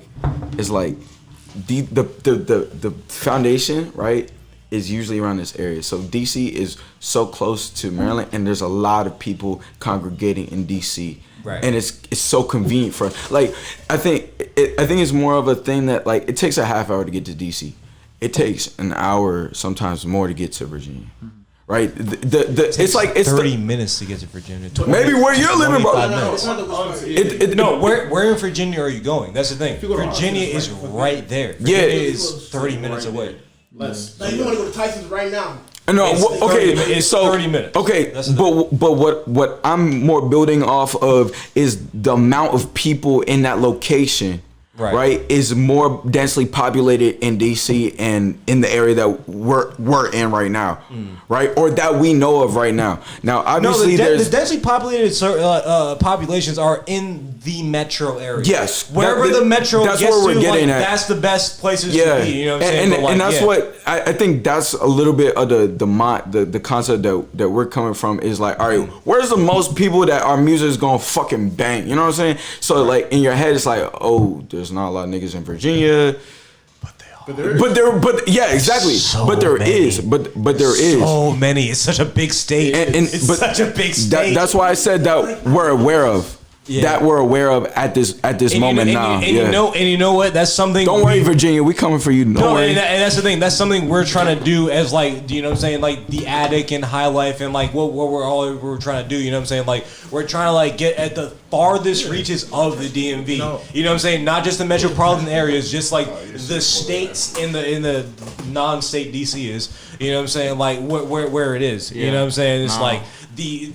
The foundation, right, is usually around this area. So DC is so close to Maryland, and there's a lot of people congregating in DC. Right. And it's so convenient for I think it's more of a thing that it takes a half hour to get to DC. It takes an hour, sometimes more, to get to Virginia. right? It's like it's 30 minutes to get to Virginia. maybe where you're living, bro. 25 minutes. No, where in Virginia are you going? That's the thing. Virginia is right there. Virginia is 30 minutes away. Like you want to go to Tyson's right now. No, okay, it's so 30 minutes. Okay, That's the but what I'm more building off of is the amount of people in that location. Right, is more densely populated in DC and in the area that we're in right now, right, or that we know of right now. Now, obviously, the densely populated populations are in the metro area. Yes, wherever the metro that's gets where we're to, getting at. That's the best places to be. You know what I'm saying? And that's what I think. That's a little bit of the concept that we're coming from is like, all right, where's the most people that our music is gonna fucking bang? You know what I'm saying? So like in your head, it's like, oh, there's not a lot of niggas in Virginia. But yeah, exactly. So but there many. is. But there is. So many. It's such a big state. It's such a big state. That's why I said that we're aware of. Yeah. That we're aware of at this moment now. You know what? That's something. Don't worry, Virginia. We coming for you. Don't worry. And that's the thing. That's something we're trying to do as like, you know what I'm saying? Like the Attic and High Life and like what we're trying to do. You know what I'm saying? Like we're trying to like get at the farthest reaches of the DMV. You know what I'm saying? Not just the metropolitan areas, just like the states in the non-state DC is. You know what I'm saying? Like where it is. You know what I'm saying? It's like the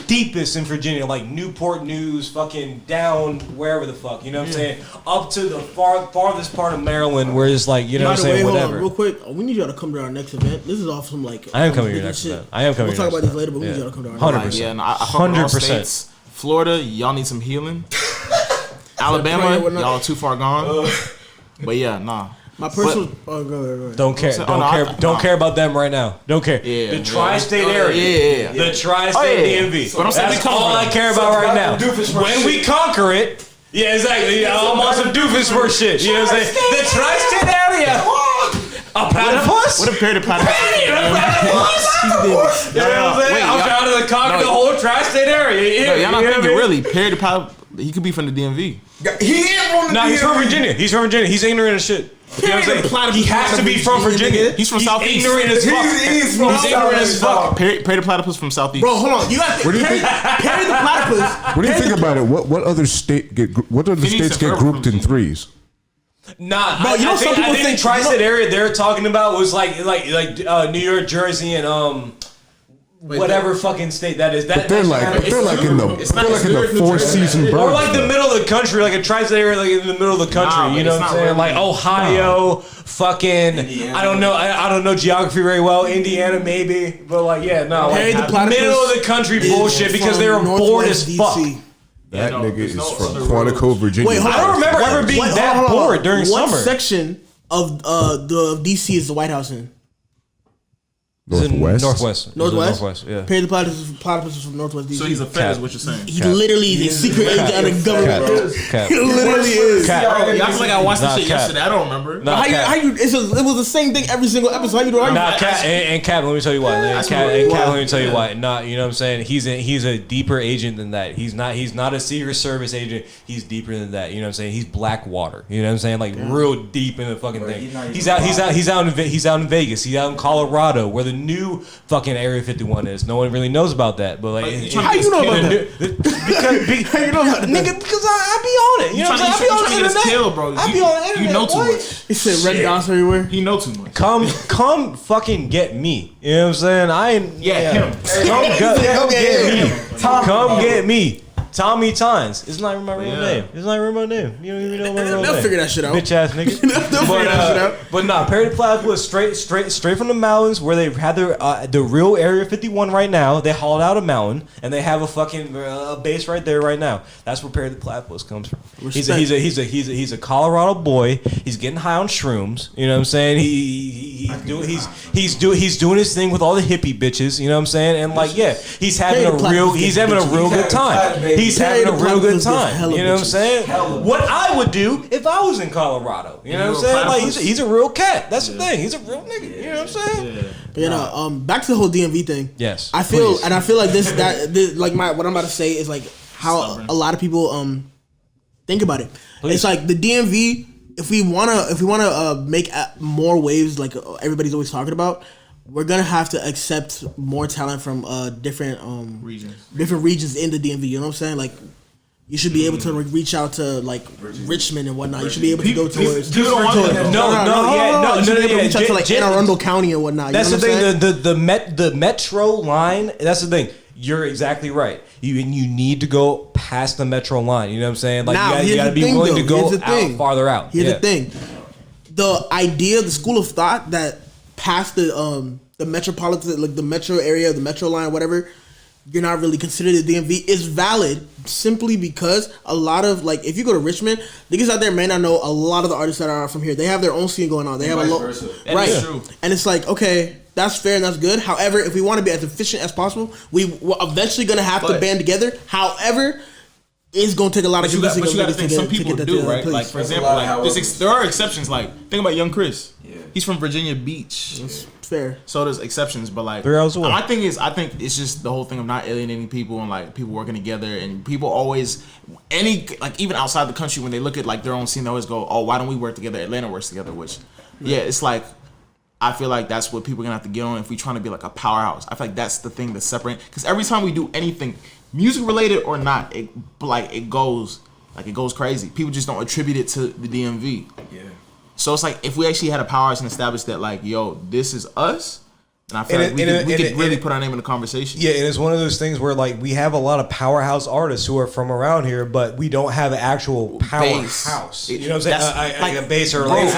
deepest in Virginia, like Newport News, fucking down wherever the fuck, you know what I'm saying, up to the farthest part of Maryland, where it's like, you know what I'm saying, whatever. Real quick, we need y'all to come to our next event. This is off some like. I am coming to your next event. We'll talk about this later, but we need y'all to come to our next 100%. Yeah, no, I fuck with all states. Florida, y'all need some healing. Alabama, y'all are too far gone. But yeah, nah. My personal. Go ahead. Don't care about them right now. Don't care. Yeah, the tri-state area. The tri-state DMV. But I'm saying that's all I care about right now. When we conquer it, yeah, exactly. I'm on some doofus shit. You know what I'm saying? The tri-state area. A platypus? What a period of platypus. You know what I'm saying? I'm trying to conquer the whole tri-state area. No, y'all not thinking really. Period of platypus. He could be from the DMV. He's from Virginia. He's ignorant as shit. You know what I'm saying? He has to be from Virginia. He's from Southeast. Ignorant as fuck. He's ignorant as fuck. Perry the Platypus from Southeast. Bro, hold on. You got Perry the Platypus. What do you think about it? What other states get grouped in threes? Nah, bro, I think tri-state area they're talking about was like New York, Jersey, and whatever fucking state that is. But they're like in the four-season break. Or like the middle of the country, like a tri-state area, like in the middle of the country. You know what I'm saying? Like Ohio, fucking Indiana. I don't know geography very well. Indiana maybe, but like like middle of the country bullshit because they were bored as fuck. That nigga is from Quantico, Virginia. Wait, I don't remember ever being that bored during summer. What section of the DC is the White House in? Northwest. Yeah. Perry the Platypus is from Northwest DC. So he's a fed, is what you're saying. He literally is a secret agent of the government. He literally is. Y'all feel like I watched this shit yesterday. I don't remember. It was the same thing every single episode. How you doing? Cap, let me tell you why. Cap, let me tell you why. Nah, you know what I'm saying? He's a deeper agent than that. He's not a Secret Service agent. He's deeper than that. You know what I'm saying? He's Blackwater. You know what I'm saying? Like real deep in the fucking thing. He's out in Vegas. He's out in Colorado where the new fucking Area 51 is. No one really knows about that. But like, how you know about that? Because I be on it. You know what I'm saying? I be on the internet. I be on the internet. You know too much. He said red dots everywhere. He know too much. Come fucking get me. You know what I'm saying? Him. Come get me. Tommy Tynes. It's not even my real name. It's not even my name. You don't even know my real name. They'll figure that shit out. Bitch ass nigga. They'll figure that shit out. But nah, Perry the Platypus straight from the mountains where they had the real Area 51 right now. They hauled out a mountain and they have a fucking base right there right now. That's where Perry the Platypus comes from. He's a Colorado boy. He's getting high on shrooms. You know what I'm saying? He's doing his thing with all the hippie bitches. You know what I'm saying? And like he's having a real good time. He's having a real good time. You know what I'm saying? What I would do if I was in Colorado. You know what I'm saying? Like he's a real cat. That's the thing. He's a real nigga. You know what I'm saying? But back to the whole DMV thing. Yes. I feel like this like what I'm about to say is like how a lot of people think about it. Please. It's like the DMV. If we wanna make more waves like everybody's always talking about, we're gonna have to accept more talent from different regions in the DMV. You know what I'm saying? Like, you should be able to reach out to like Richmond and whatnot. You should be able to go towards. You should be able to reach out to like Anne Arundel County and whatnot. That's the thing. The metro line. That's the thing. You're exactly right. You need to go past the metro line. You know what I'm saying? Like, now, you got to be willing to go out farther out. Here's the thing. The idea, the school of thought that past the metropolitan, like the metro area, the metro line, whatever, you're not really considered a DMV is valid simply because a lot of, like, if you go to Richmond, niggas out there may not know a lot of the artists that are from here. They have their own scene going on. They have right, true. And it's like, okay, that's fair and that's good. However, if we want to be as efficient as possible, we're eventually gonna have to band together. However, it's gonna take a lot of. But you gotta think some people do, right? Like, for example, like there are exceptions. Like, think about Young Chris. Yeah. He's from Virginia Beach. That's fair. So there's exceptions, but like, my thing is, I think it's just the whole thing of not alienating people and like people working together, and people always even outside the country when they look at like their own scene, they always go, "Oh, why don't we work together? Atlanta works together." Which, it's like. I feel like that's what people are gonna have to get on if we're trying to be like a powerhouse. I feel like that's the thing that's separate. Because every time we do anything, music related or not, it goes crazy. People just don't attribute it to the DMV. Yeah. So it's like if we actually had a powerhouse and established that, like, yo, this is us. And I feel like we could really put our name in the conversation. Yeah, and it's one of those things where like we have a lot of powerhouse artists who are from around here, but we don't have an actual powerhouse. You know what I'm saying? Like a base or like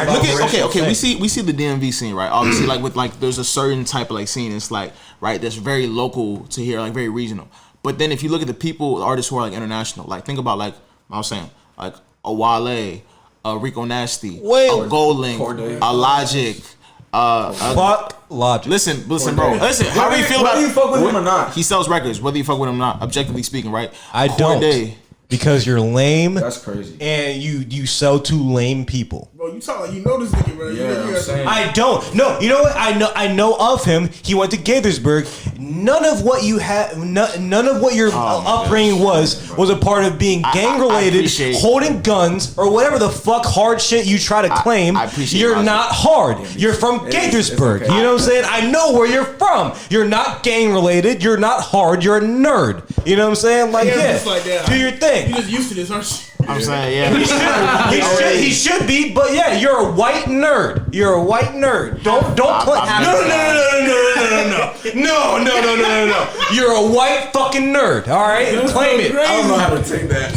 okay. We see the DMV scene, right? Obviously, like with like there's a certain type of like scene. It's like right that's very local to here, like very regional. But then if you look at the artists who are like international, like think about like I was saying, like a Wale, a Rico Nasty, a Goldlink, a Logic. Fuck Logic. Listen, bro. Listen, how do you feel about? Whether you fuck with him or not, he sells records. Whether you fuck with him or not, objectively speaking, right? I don't. Because you're lame. That's crazy. And you sell to lame people. Bro, you talk like you know this nigga, bro. Yeah, I don't. No, you know what? I know of him. He went to Gaithersburg. None of what you have, none of what your upbringing was a part of being gang related, holding guns or whatever the fuck hard shit you try to claim. You're not hard. You're from Gaithersburg. Okay. You know what I'm saying? I know where you're from. You're not gang related. You're not hard. You're a nerd. You know what I'm saying? Like, do your thing. You just used to this, aren't you? I'm saying, yeah. He should be, but yeah, you're a white nerd. You're a white nerd. Don't play. No. You're a white fucking nerd. All right, claim it. I don't know how to take that.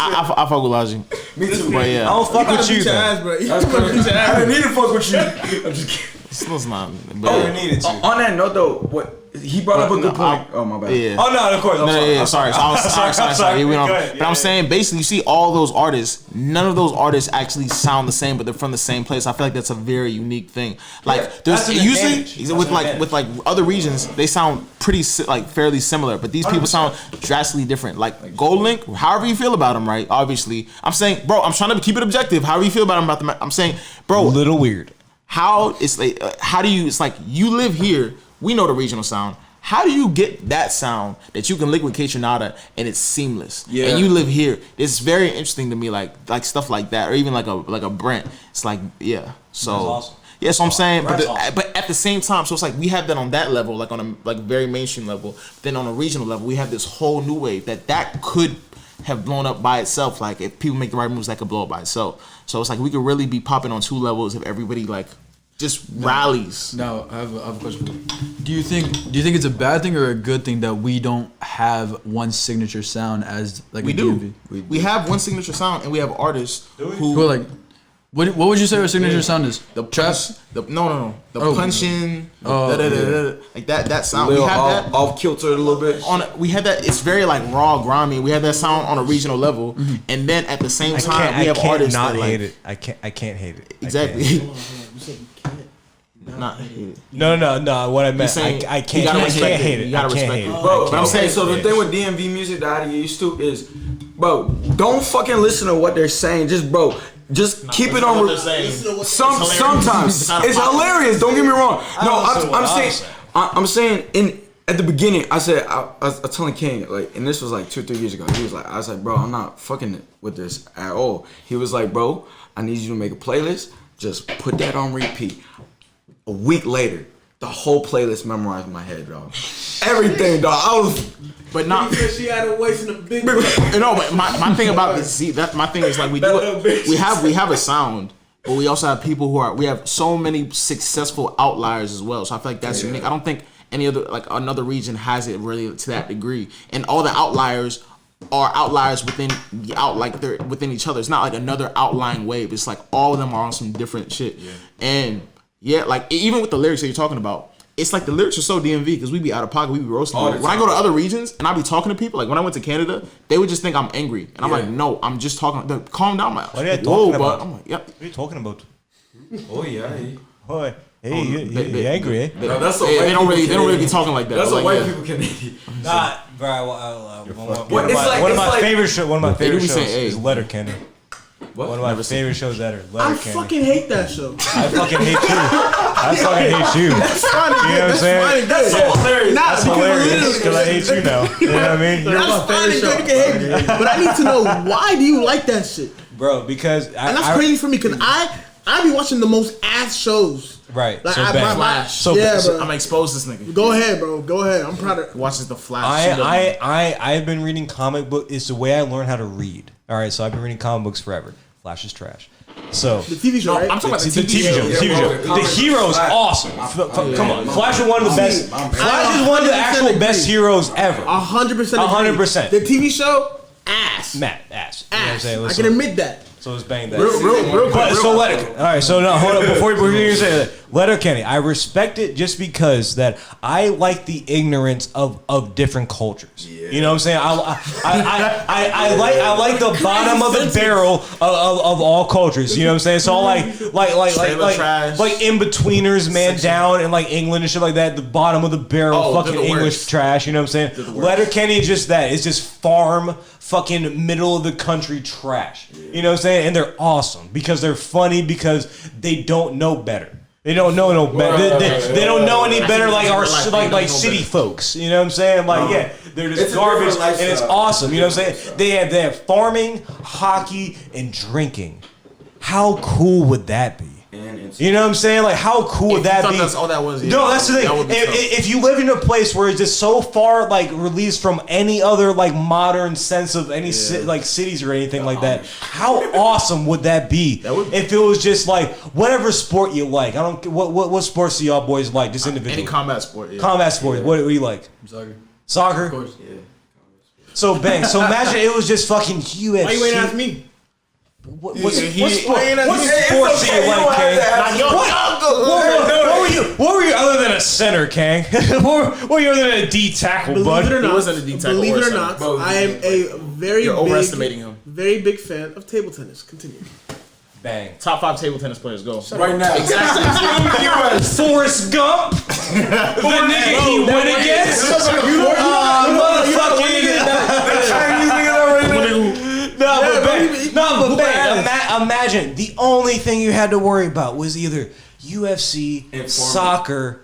I fuck with Logic. Me too. But yeah, I don't fuck with you. I didn't need to fuck with you. I'm just kidding. It's not. On that note, though, what he brought up a good point. Oh my bad. Yeah. Oh no, of course. Sorry. But I'm saying basically, you see all those artists. None of those artists actually sound the same, but they're from the same place. I feel like that's a very unique thing. Like there's usually with like other regions, they sound pretty like fairly similar, but these people sound drastically different. Like Goldlink, however you feel about him, right? Obviously, I'm saying, bro, I'm trying to keep it objective. However you feel about him, I'm saying, bro, a little weird. How it's like? How do you? It's like you live here. We know the regional sound. How do you get that sound that you can link with Kaytranada and it's seamless? Yeah. And you live here. It's very interesting to me, like stuff like that, or even like a Brent. It's like So that's awesome. Yeah, so I'm saying, but at the same time, so it's like we have that on that level, like on a like very mainstream level. Then on a regional level, we have this whole new wave that could have blown up by itself. Like if people make the right moves, that could blow up by itself. So it's like we could really be popping on two levels if everybody like just rallies. Now I have a question for you. Do you think it's a bad thing or a good thing that we don't have one signature sound as like we a do? DMV? We have one signature sound and we have artists who are like. What would you say our signature sound is? The trap? No. The punching. Like that sound. We have that off kilter a little bit. We have that. It's very like raw, grimy. We have that sound on a regional level, and then at the same time we have artists not that hate it. I can't hate it. Exactly. Not hate it. No. What I meant, I can't hate it. You gotta respect it, bro. But I'm saying, so the thing with DMV music that I get used to is, bro, don't fucking listen to what they're saying. Just keep it on. Sometimes it's hilarious. Don't get me wrong. No, I'm saying at the beginning, I said I was telling King, like, and this was like 2-3 years ago. He was like, I was like, bro, I'm not fucking with this at all. He was like, bro, I need you to make a playlist. Just put that on repeat. A week later, the whole playlist memorized in my head, dog. Everything, dog. I was. But not. She had a waist in a big. No, but my thing about this, see, that my thing is like we have a sound, but we also have people we have so many successful outliers as well. So I feel like that's unique. I don't think any other like another region has it really to that degree, and all the outliers are outliers within they're within each other. It's not like another outlying wave. It's like all of them are on some different shit, and like even with the lyrics that you're talking about. It's like the lyrics are so DMV because we be out of pocket, we be roasting. When I go to other regions and I be talking to people, like when I went to Canada, they would just think I'm angry, and I'm like, no, I'm just talking. Calm down, man. What are you talking about? I'm like, yep. What are you talking about? Oh yeah. Boy, hey, you angry? Eh? No, that's so They don't really be talking like that. That's like, what white people Canadian. Nah, bro. One of my favorite shows is Letterkenny. What? One of my favorite shows ever. I Letterkenny. fucking hate that show. I fucking hate you. I fucking hate you. That's funny. You know what I'm saying? That's so hilarious. That's hilarious because I hate you now. You know what I mean? You're That's funny. Good, you can hate me. But I need to know, why do you like that shit? bro. Because and that's crazy for me because I be watching the most ass shows. Right. Like, So Flash. So yeah, So bro. I'm gonna expose this nigga. Go ahead, bro. Go ahead. I'm proud of. Watches the Flash. I've been reading comic book. It's the way I learned how to read. All right, so I've been reading comic books forever. Flash is trash. So The TV show, right? I'm talking about the TV show. The TV show. The hero is awesome. Come on, Flash is one of the best. Flash is one of the actual best heroes ever. 100%. 100%. The TV show, ass. Matt, ass. You know what I'm Ass. saying? I Listen. can admit that. So let's bang that. real quick. So all right. So no, hold up. Before you say that, Letterkenny, I respect it just because that I like the ignorance of different cultures. Yeah. You know what I'm saying? I like the bottom of the barrel of all cultures. You know what I'm saying? So like in betweeners, man, down in like England and shit like that. The bottom of the barrel, fucking English trash. You know what I'm saying? Letterkenny is just that. It's just farm. Fucking middle of the country trash. You know what I'm saying? And they're awesome because they're funny because they don't know better. They don't know no better. They don't know any better like our like city folks. You know what I'm saying? Like they're just garbage and it's awesome. You know what I'm saying? They have farming, hockey, and drinking. How cool would that be? You know what I'm saying? Like, how cool would that be? That's all that was. Yeah. No, that's the thing. If you live in a place where it's just so far, like, released from any other, like, modern sense of any like cities or anything like that, how awesome would that be? If it was just like whatever sport you like. I don't. What sports do y'all boys like? Just individually. Any combat sport. Yeah. Combat sports. What do you like? Soccer. Of course. Yeah. So bang. So imagine it was just fucking UFC. Why you ain't ask me? What sports do you like, Kang? What were you other than a center, Kang? what were you other than a D tackle, bud? Believe it or not, He wasn't a D tackle believe or it or center. not, Bro, I am a very You're overestimating him. very big fan of table tennis. Continue. Bang. Top 5 table tennis players. Go. Right now. Forrest Gump. The nigga he went against. Imagine the only thing you had to worry about was either UFC, soccer,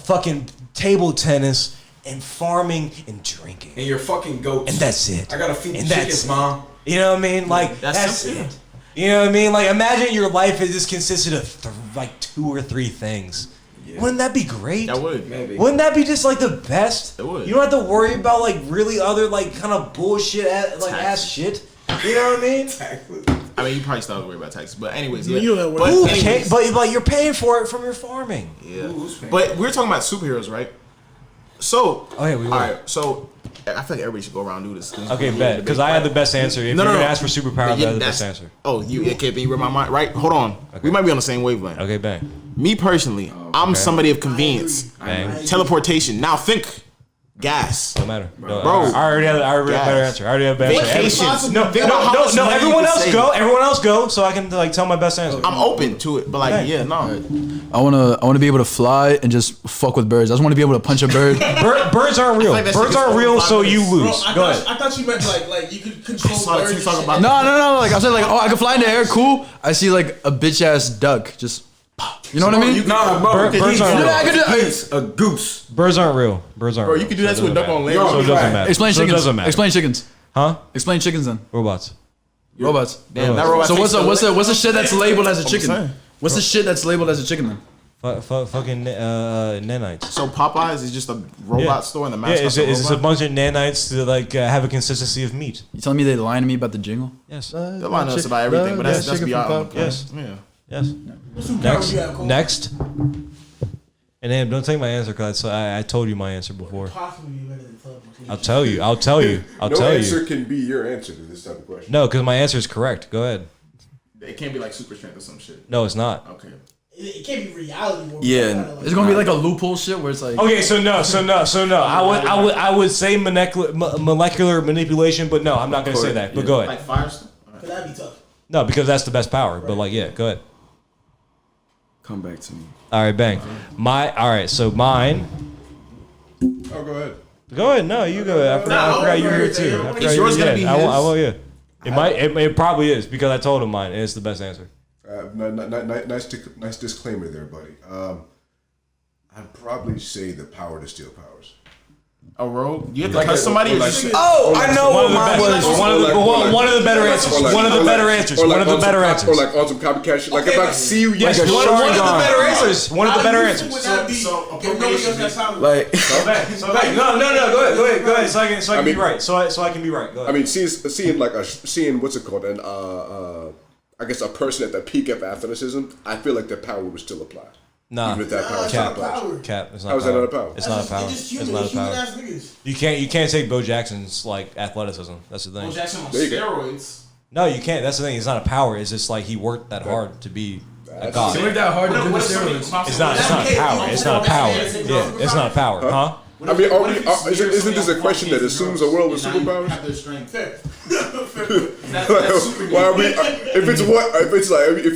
fucking table tennis, and farming and drinking. And your fucking goats. And that's it. I gotta feed the And chickens, Mom. You know what I mean? Like that's it. You know what I mean? Like imagine your life is just consisted of like 2 or 3 things. Yeah. Wouldn't that be great? That would. Maybe. Wouldn't that be just like the best? It would. You don't have to worry about like really other like kind of bullshit ass shit. You know what I mean? I mean, you probably still have to worry about taxes, but anyways, You don't But, worry. anyways, But you're paying for it from your farming. yeah. But we're talking about superheroes, right? So, Oh, yeah, we were. all right. So, I feel like everybody should go around and do this. Okay, bet. Because I had the best answer. If No, you're no, gonna no. ask for superpowers, I Yeah, had the best that's- answer. Oh, it can't be read my mind, right? Hold on. We might be on the same wavelength. Okay, bang. Me personally, I'm somebody of convenience. Bang. Teleportation. Now think gas. Don't matter. No, Bro. I already have a better answer. I already have a better answer. Vacations. No, Think about how much money everyone you can else save. go. Everyone else go so I can like tell my best answer. I'm open to it, but like, yeah, no. I wanna be able to fly and just fuck with birds. I just want to be able to punch a bird. Birds aren't real. like that Birds shit aren't gets real, over so 5 you minutes. lose. Go ahead. I thought you meant like you could control Saw the birds. TikTok and about shit. No. Like I said, like I can fly in the air. Cool. I see like a bitch ass duck. Just, you know what I mean? Nah, bro. Birds aren't real. I could do- He's a goose. Birds aren't real. Birds aren't Bro, real. you can do that So to a it duck doesn't on matter. land. So it doesn't matter. Explain So it chickens. doesn't matter. Explain chickens. Huh? Explain chickens then. Robots. Robots. Damn, that robot So takes what's the shit that's labeled as a chicken? saying. What's the shit that's labeled as a chicken then? Fucking nanites. So Popeyes is just a robot store and the mascot's is it a robot? bunch of nanites to like have a consistency of meat? You telling me they lying to me about the jingle? Yes. They're lying to us about everything, but that's beyond. Yes. Yeah. Yes. Superpowers you have, Cole? Next. And then don't take my answer because I told you my answer before. Possibly be better than Club. I'll tell you. I'll tell you. I'll No tell answer you. can be your answer to this type of question. No, because my answer is correct. Go ahead. It can't be like super strength or some shit. No, it's not. Okay. It can't be reality. Yeah. It's gonna be like a loophole shit where it's like. Okay, so no. I would say molecular manipulation, but no, I'm not gonna say that. But go ahead. Like fire stuff. Cause that'd be tough. No, because that's the best power. But like, yeah, go ahead. Come back to me. All right, bang. All right, so mine. Oh, go ahead. Go ahead. No, you go ahead. I forgot you were here too. I forgot yours you were gonna be here. I his? will. Yeah. It might. It probably is because I told him mine. And it's the best answer. Nice disclaimer there, buddy. I'd probably say the power to steal powers. A rogue? You have to cut somebody? Or just, Oh, I know what mine was. One of the better answers. One of the better answers. One of the better answers. Or like on some copycat shit. Like if I see you, Yes, Like a one of the Sharingan. better answers. One of the better answers. Would that be? So, If nobody else has time. Like, So back. No. Go ahead. So I can be right. So I can be right. Go ahead. I mean, seeing what's it called, and I guess a person at the peak of athleticism, I feel like their power would still apply. Nah. Even if that power Nah, still Cap. applies. Cap. It's not. How is that power. not a power? It's not a power. They're just It's human, not a human power. ass niggas. You can't take Bo Jackson's like athleticism. That's the thing. Bo Jackson on There you go. steroids. No, you can't. That's the thing. It's not a power. It's just like he worked that hard to be a god. It worked that hard to do the What if somebody steroids. pops It's up not. with It's not a power. It's not a power. Yeah. Yeah, it's not a power, huh? I mean, isn't this a question that assumes a world with superpowers? Have their strength. Why are we? If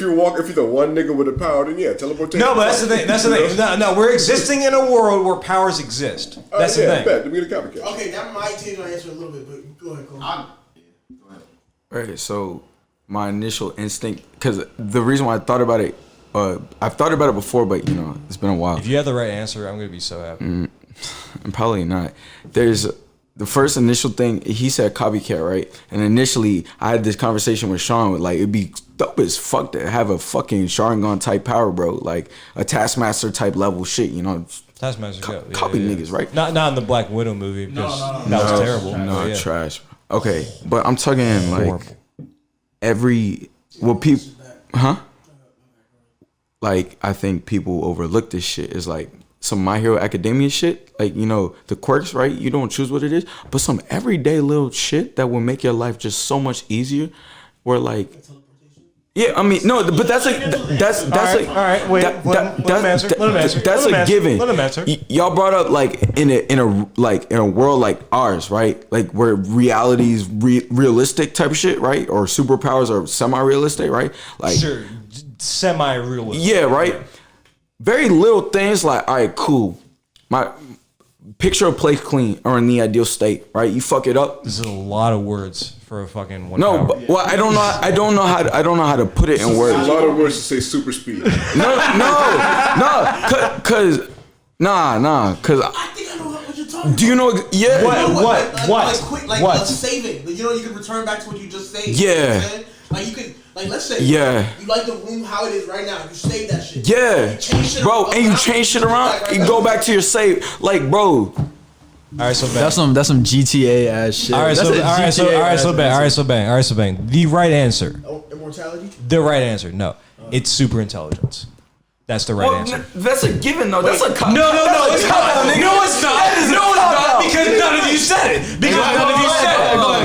you're the one nigga with a power, then yeah, teleportation. No, but that's the thing. That's the thing. No, we're existing in a world where powers exist. That's the thing. Bet. Let me get a copycat. Okay, that might change my answer a little bit, but go ahead, Cole. Go ahead. right, so my initial instinct, because the reason why I thought about it, I've thought about it before, but you know, it's been a while. If you have the right answer, I'm gonna be so happy. And probably not. There's the first initial thing, he said copycat, right? And initially, I had this conversation with Sean, with like, it'd be dope as fuck to have a fucking Sharingan type power, bro. Like a Taskmaster type level shit, you know? Taskmaster, Copy niggas, right? Not in the Black Widow movie because that was terrible. No, but yeah. trash. Okay, but I'm talking like people, huh? Like, I think people overlook this shit. Is like some My Hero Academia shit. Like, you know, the quirks, right? You don't choose what it is, but some everyday little shit that will make your life just so much easier. Where like, yeah, I mean, no, but that's like that's like all right, wait, let him answer. That's a given. Let him answer. Y'all brought up like in a world like ours, right? Like where reality is realistic type of shit, right? Or superpowers are semi-realistic, right? Like Sure, semi-realistic. yeah, right. Very little things like, all right, cool. My picture a place clean or in the ideal state, right? You fuck it up. This is a lot of words for a fucking one. No, power. but, well, I don't know how to put it in A words. lot of words to say super speed. Cause I think I know what you're talking about. do you know? Yeah, What? Like quick, like What? saving. You know, you can return back to what you just saved. Yeah. You know what I'm saying? Like you could, like let's say, Yeah. you like the room how it is right now. You save that shit. yeah, You change shit bro, up, and you now, change shit put it around. back right You now. go back to your save, like, bro. All right, so That's some GTA ass shit. All right, That's so a GTA ass bang. The right answer. Oh, immortality. The right answer. No, it's super intelligence. That's the right answer. That's a given though. That's a No, it's not. No, it's not. No, it's not. Because none of you said it.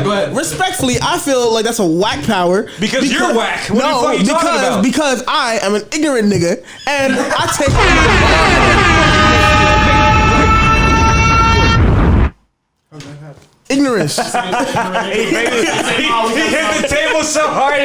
Go ahead. Respectfully, I feel like that's a whack power. Because you're whack. What the fuck are you talking about? Because I am an ignorant nigga, and I take ignorance. He hit the table so hard.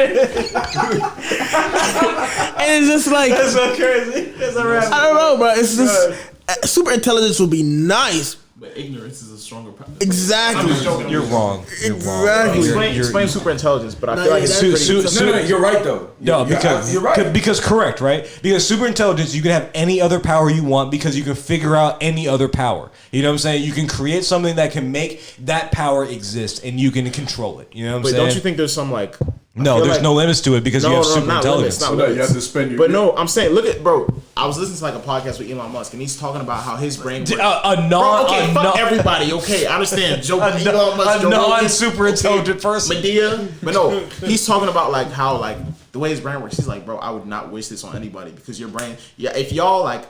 And it's just like, That's so crazy. That's a rap. I don't know, bro. It's just super intelligence would be nice. But ignorance is a stronger power. Exactly. You're wrong. Exactly. Explain super intelligence, but I feel like it's You're right though. No, because you're right. Because correct, right? Because super intelligence, you can have any other power you want because you can figure out any other power. You know what I'm saying? You can create something that can make that power exist, and you can control it. You know what I'm But saying? don't you think there's some like No, feel there's no limits to it because you have super not limits, intelligence. not So limits. you have to spend your. But no, I'm saying, look at bro. I was listening to like a podcast with Elon Musk, and he's talking about how his brain. Works. Fuck everybody. Okay, I understand. Elon Musk, a non-super intelligent person. Medea, but no, he's talking about like how like the way his brain works. He's like, bro, I would not wish this on anybody because your brain. Yeah, if y'all like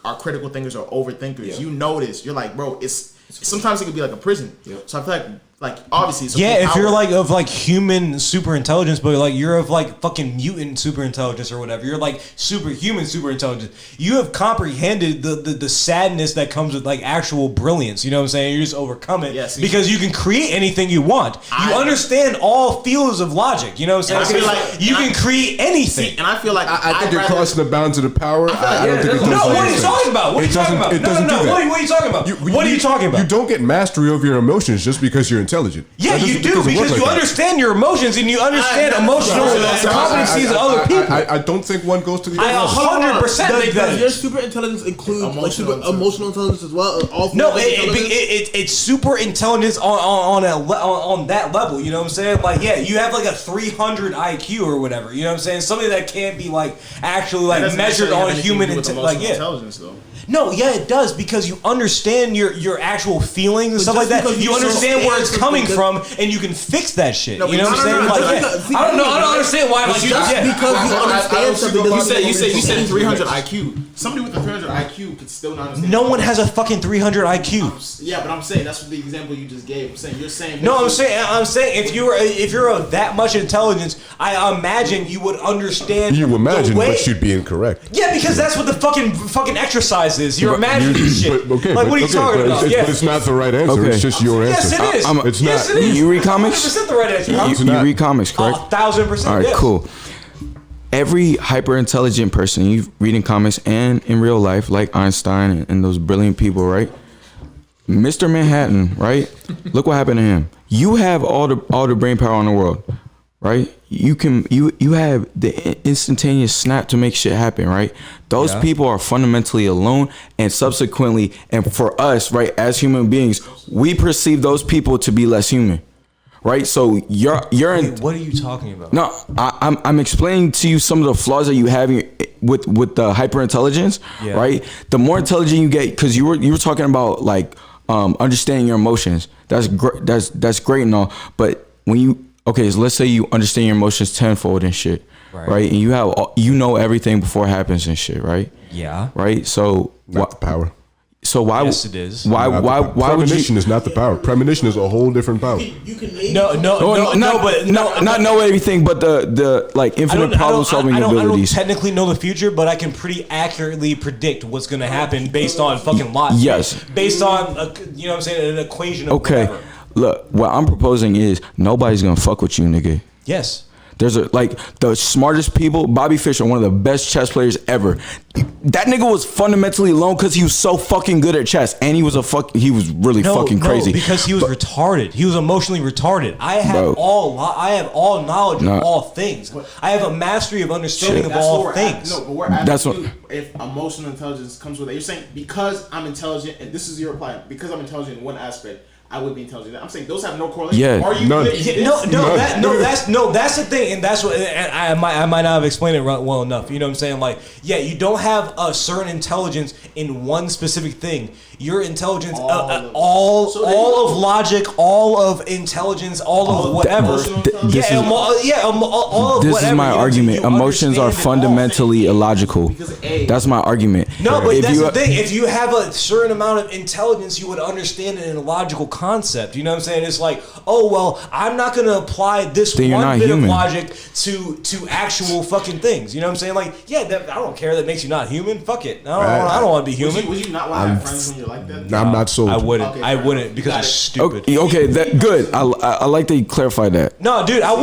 are critical thinkers or overthinkers, you notice you're like, bro, it's sometimes it could be like a prison. So I feel like obviously it's if you're like of like human super intelligence, but like you're of like fucking mutant super intelligence or whatever, you're like superhuman super intelligence, you have comprehended the sadness that comes with like actual brilliance, you know what I'm saying? You just overcome it because you can create anything you want. You understand all fields of logic, you know what I'm saying? You can create anything. And I feel like I think you're crossing the bounds of the power. I don't think it does. No, what are you talking about? What are you talking about? It doesn't do that. What are you talking about? What are you talking about? You don't get mastery over your emotions just because you're intelligent. Yeah, you do because you understand your emotions and you understand emotional competencies of other people. I don't think one goes to the other. I 100% think that. Does your super intelligence include like super emotional intelligence as well? No, it's super intelligence on that level. You know what I'm saying? Like, yeah, you have like a 300 IQ or whatever. You know what I'm saying? Something that can't be like actually like measured on human intelligence, though. No, yeah, it does because you understand your actual feelings and stuff like that. You understand where it's coming from, and you can fix that shit. You know what I'm saying? I don't understand why. Like, because you understand something. You said 300 IQ. Somebody with a 300 IQ could still not understand. No one has a fucking 300 IQ. Yeah, but I'm saying that's the example you just gave. You're saying. No, I'm saying if you're of that much intelligence, I imagine you would understand. You imagine, but you'd be incorrect. Yeah, because that's what the fucking exercise is. You're imagining shit. Okay, like, what are you talking about? But it's not the right answer. Okay. It's just your answer. Yes, it is. It's yes, not. It is. You read comics? 100% the right answer. You read comics, correct? 1,000%. All right, yes. cool. Every hyper intelligent person you read in comics and in real life, like Einstein and those brilliant people, right? Mr. Manhattan, right? Look what happened to him. You have all the brain power in the world, right? You have the instantaneous snap to make shit happen, right? Those people are fundamentally alone, and subsequently, and for us, right, as human beings, we perceive those people to be less human. Right, so you're in. What are you talking about? No, I'm explaining to you some of the flaws that you have with the hyper intelligence. Right, the more intelligent you get, because you were talking about like understanding your emotions. That's great. That's great and all. But when so let's say you understand your emotions tenfold and shit, right? And you know everything before it happens and shit, right? Yeah. Right. So not the power. So why? Yes, it is. Why would you? Premonition is not the power. Premonition is a whole different power. Not know everything, but the like infinite problem solving abilities. I don't technically know the future, but I can pretty accurately predict what's going to happen based on fucking logic. Yes. Based on you know what I'm saying, an equation of whatever. Look, what I'm proposing is nobody's gonna fuck with you, nigga. Yes. There's the smartest people. Bobby Fischer, one of the best chess players ever. That nigga was fundamentally alone because he was so fucking good at chess, and he was really fucking crazy. Because he was retarded. He was emotionally retarded. I have all knowledge of all things. I have a mastery of understanding of all things. No, but we're asking you if emotional intelligence comes with it. You're saying because I'm intelligent, and this is your reply. Because I'm intelligent in one aspect, I would be intelligent. I'm saying those have no correlation. Yeah, are you that's the thing, and that's what I might not have explained it well enough. You know what I'm saying? Like, yeah, you don't have a certain intelligence in one specific thing. Your intelligence, all of logic, all of intelligence, all of whatever. This is my argument. Emotions are fundamentally illogical. That's my argument. No, but that's the thing. If you have a certain amount of intelligence, you would understand it in a logical concept. You know what I'm saying? It's like, oh well, I'm not going to apply this one bit of logic to actual fucking things. You know what I'm saying? Like, yeah, I don't care. That makes you not human. Fuck it. I don't want to be human. Would you not want to have friends when you're like that? I'm not sold. I wouldn't. I wouldn't because it's stupid. Okay, that good. I like that you clarified that. No, dude, I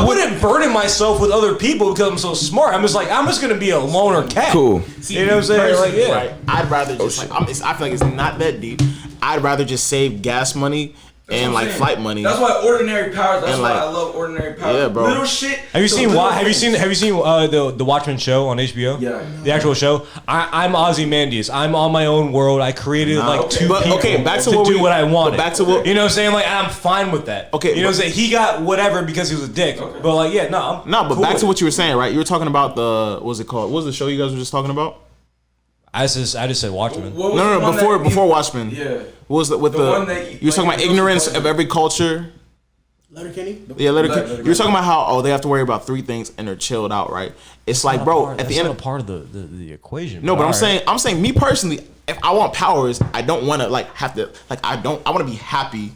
wouldn't burden myself with other people because I'm so smart. I'm just gonna be a loner cat. Cool. See, you know what I'm saying? Like, yeah. Right. I'd rather just I feel like it's not that deep. I'd rather just save gas money and like flight money. That's why ordinary powers. That's And, why like- I love ordinary powers. Yeah, bro. Little shit. Have you the seen little Have you things. seen the Watchmen show on HBO? Yeah. The actual show. I'm Ozymandias. I'm on my own world. I created like two But, people okay, back to to what do we- what I wanted. but back to what- you know what I'm saying. Like I'm fine with that. Okay, you know what I'm but- saying. He got whatever because he was a dick. But like yeah, no, I'm No, but cool back with to it. what you were saying, right? You were talking about what was it called? What was the show you guys were just talking about? I just said Watchmen. What was the No, one before that- before Watchmen. Yeah. What was with The the? one that you were talking like, about ignorance of every culture. Letterkenny. Yeah, Let- you were talking about how they have to worry about 3 things and they're chilled out, right? It's like, bro, at the end of part of the equation. no, but I'm alright. saying me personally, if I want powers, I don't want to like have to like I want to be happy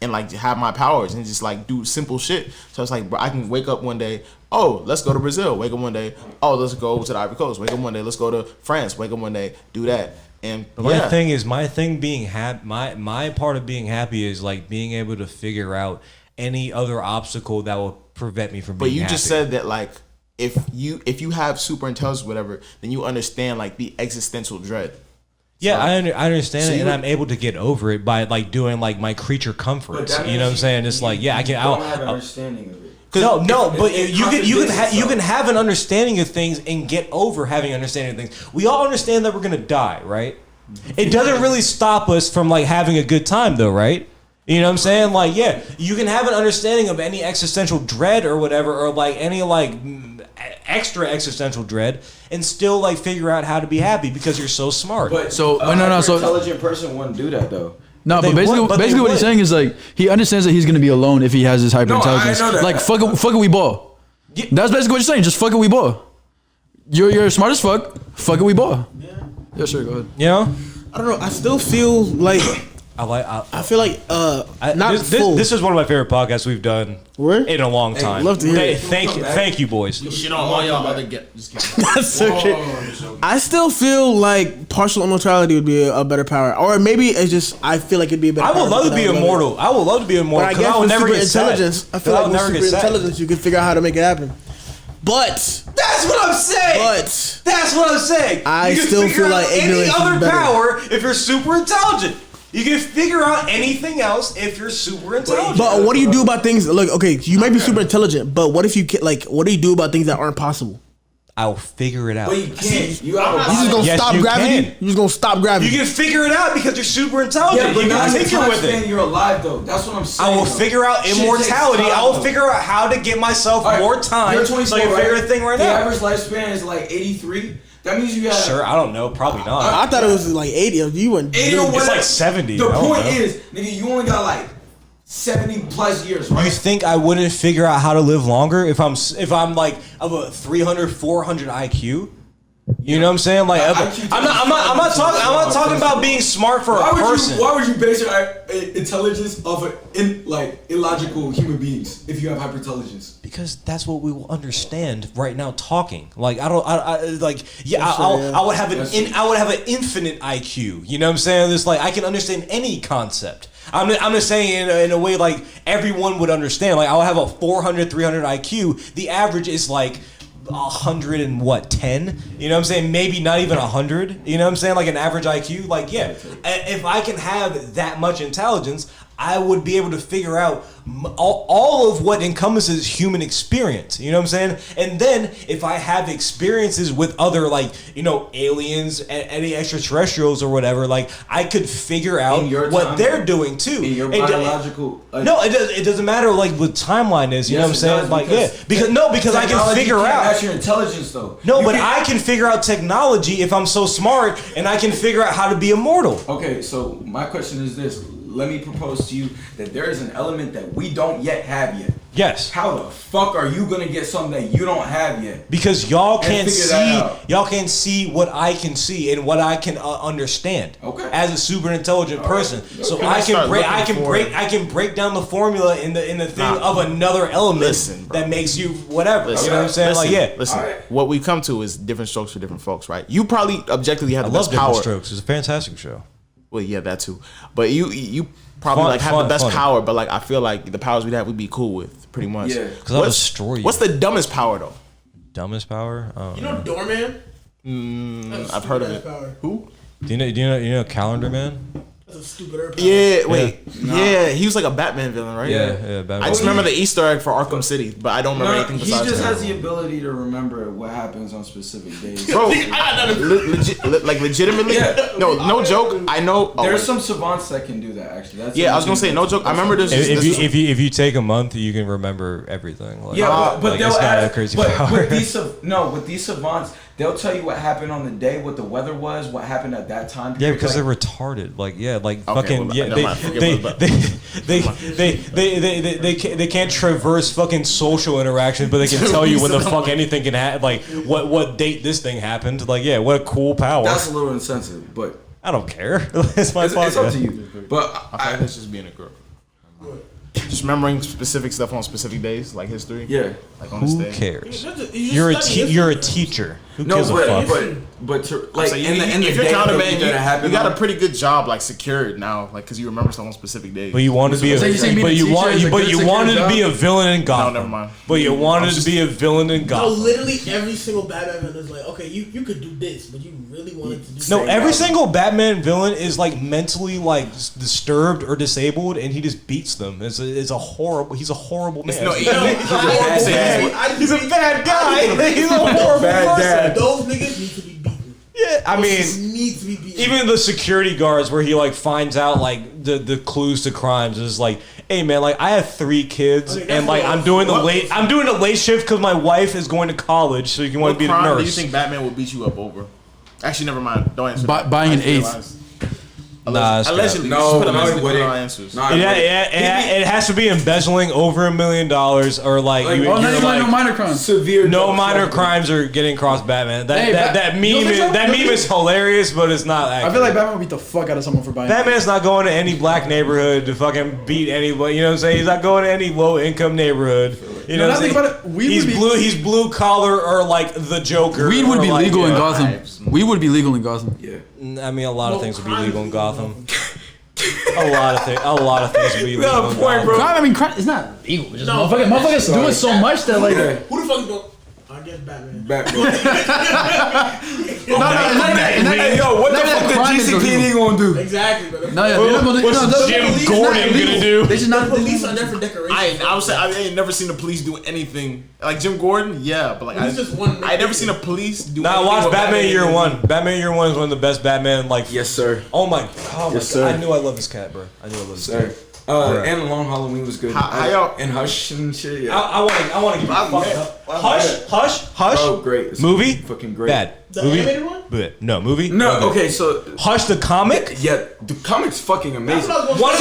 and like have my powers and just like do simple shit. So it's like, bro, I can wake up one day, oh, let's go to Brazil. Wake up one day, oh, let's go to the Ivory Coast. Wake up one day, let's go to France. Wake up one day, do that. And But my thing being happy. My part of being happy is like being able to figure out any other obstacle that will prevent me from But being you happy. just said that like if you have super intelligence, whatever, then you understand like the existential dread. Yeah, I understand So it, you and would- I'm able to get over it by like doing like my creature comforts. that You know what I'm means saying? It's like yeah, I can. don't have an I'll, understanding of it. no, but it you contradicts can itself. have an understanding of things and get over having understanding of things. We all understand that we're gonna die, right? It doesn't really stop us from like having a good time, though, right? You know what I'm saying? Like, yeah, you can have an understanding of any existential dread or whatever, or like any like extra existential dread, and still like figure out how to be happy because you're so smart. But So- a no, so- intelligent person wouldn't do that though. No, They but basically, would, but they basically what he's would. saying is like he understands that he's gonna be alone if he has his hyper intelligence. know that. Like fuck it, we ball. Yeah. That's basically what you're saying. Just fuck it, we ball. You're smart as fuck. Fuck it, we ball. Yeah, sure. Go ahead. You know, I don't know. I still feel like I feel like not full. This is one of my favorite podcasts we've done Word? in a long time. love to hear it. Thank you, boys. Shit on all y'all other get. Just kidding. That's okay. I still feel like partial immortality would be a better power, or maybe it's just I feel like it'd be a better. I would power love to because be I would love immortal. I would love to be it. immortal But I because guess I would with never super get sad. intelligence, I feel I like would with never super get sad. intelligence, you can figure out how to make it happen. But That's what I'm saying. But- That's what I'm saying. I You can still figure feel out like any ignorance is other better. power if you're super intelligent. You can figure out anything else if you're super intelligent. but what do you do about things? Look, okay, you might be super intelligent, but what if you like? What do you do about things that aren't possible? I'll figure it out. But you can't. You have a You just gonna Yes, stop you gravity? can. You just gonna stop gravity? You can figure it out because you're super intelligent. Yeah, but you not can in the tinker time with span it. you're alive though. That's what I'm saying. I will though. figure out Shit takes immortality. time, I will though. figure out how to get myself All right, more time you're so 24, I can figure a thing right the now. average lifespan is like 83. That means you have Sure, I don't know. Probably not. I thought it was like 80. You wouldn't. 80 or It's whatever. like 70. The I don't point know. is, nigga, you only got like 70 plus years, right? You think I wouldn't figure out how to live longer if I'm like of a 300, 400 IQ? You know what I'm saying? Like I'm not talking about being smart for a person. Why would you base your intelligence off of illogical human beings if you have hyperintelligence? Because that's what we will understand right now talking. Like I would have I would have an infinite IQ. You know what I'm saying? It's like I can understand any concept. I'm just saying in a way like everyone would understand. Like I'll have a 400, 300 IQ. The average is like 110. You know what I'm saying? Maybe not even 100. You know what I'm saying? Like an average IQ. Like yeah, if I can have that much intelligence, I would be able to figure out all of what encompasses human experience. You know what I'm saying? And then if I have experiences with other like aliens, any extraterrestrials or whatever, like I could figure out what they're doing too. In your biological. No, it doesn't matter like what timeline is. You know what I'm saying? Like because I can figure out. That's your intelligence though. No, but I can figure out technology if I'm so smart, and I can figure out how to be immortal. Okay, so my question is this. Let me propose to you that there is an element that we don't yet have yet. Yes. How the fuck are you gonna get something that you don't have yet? Because y'all can't figure that see, y'all can't see what I can see and what I can understand. Okay. As a super intelligent person, so Okay. I Start can break down the formula in the thing of another element Listen, bro. that makes you whatever. Listen, you know what I'm saying? Listen, like yeah. Listen, Alright. what we come to is different strokes for different folks, right? You probably objectively have I the love best Different power. Strokes. It's a fantastic show. Well, yeah, that too. But you probably Fun- like have fun- the best funny. power. But like I feel like the powers we'd have, we'd be cool with pretty much. Yeah. 'Cause I have a story. What's the dumbest power though? Dumbest power? You know Doorman? I've heard of it. Power. Who? Do you know Calendar Man? That's a stupider. Yeah, wait. Yeah, he was like a Batman villain, right? Yeah, Batman. I just remember the Easter egg for Arkham City, but I don't remember anything he besides just that. has the ability to remember what happens on specific days. Bro, legitimately? Yeah. No joke. I know. There's some savants that can do that, actually. That's Yeah, I was gonna say, no joke. I remember this. If you take a month, you can remember everything. Like, Yeah, but like, they'll it's not a ask, crazy but power. with these savants, they'll tell you what happened on the day, what the weather was, what happened at that time period. Yeah, because they're retarded. Like, fucking, they can't traverse fucking social interactions, but they can tell you when the fuck anything can happen. Like, what date this thing happened. Like, yeah, what a cool power. That's a little insensitive, but I don't care. It's my it's up to you. But I think that's just being a girl. Just remembering specific stuff on specific days, like history. Yeah. Like on this Who day. cares? You're a teacher. Who No, gives a fuck? but to, I'm like saying, in the if you're day counterman, that happened, you got a on- pretty good job, like secured now, like because you remember stuff on specific days. But you wanted to be So you say being a teacher is a good wanted to be secure a villain in Gotham. never mind. But you wanted to be a villain in No, Gotham. literally every single Batman villain is like, okay, you could do this, but you really wanted to do No, that. every single Batman villain is like mentally like disturbed or disabled, and he just beats them. He's a horrible man. No, he's a bad guy. He's a horrible person. Those niggas need to be beaten. Yeah, I Those mean, need to be beaten. even the security guards where he like finds out like the clues to crimes is like, hey man, like I have 3 kids Okay, and like I'm doing the late shift because my wife is going to college, so you want to be the crime nurse. do you think Batman would beat you up over? Actually, never mind. Don't answer. Buying an eighth. Nah, Allegedly. No, Just put no, allegedly it wouldn't. on our answers. Nah, it has to be embezzling over $1 million or like, Like, you, Oh, you're not even like no minor crimes. severe. no drug minor trafficking. crimes are getting across Batman. That Hey, that you don't meme think so? that You don't meme is hilarious, but it's not accurate. I feel like Batman would beat the fuck out of someone for buying. Batman's not going to any black neighborhood to fucking beat anybody. You know what I'm saying? He's not going to any low income neighborhood. You know No, what I'm think saying? about it. Weed He's would be- blue. He's blue collar or like the Joker. Weed would or be like, legal in yeah. Gotham. Weed would be legal in Gotham. Yeah. I mean, a lot of things would be crime legal is in legal Gotham. A lot of things would be legal in Gotham. Crime, I mean, crime. It's not legal. It's just motherfuckers doing so much that like. Who the fuck is going? I guess Batman. Hey, yo, what the fuck the crime is GCPD gonna do? Exactly, but No, yeah, they're not gonna. What's no, Jim police Gordon not illegal. gonna do? They should not. the police are there for decoration. I would say I ain't never seen the police do anything like Jim Gordon. Yeah, but like He's just one I never seen a police do. Nah, anything watch with Batman Year One. Batman Year One is one of the best Batman. Like, Yes, sir. oh my Yes, God, sir. I knew I love this cat, bro. I knew I love this Sir. cat. And Long Halloween was good. How y'all- and Hush and shit. Yeah. I want to give you Hush. Oh, great. It's Movie? fucking great. Bad. The Movie? animated one? Bad. No, movie? No, good. okay, so Hush the comic? yeah, the comic's fucking amazing. One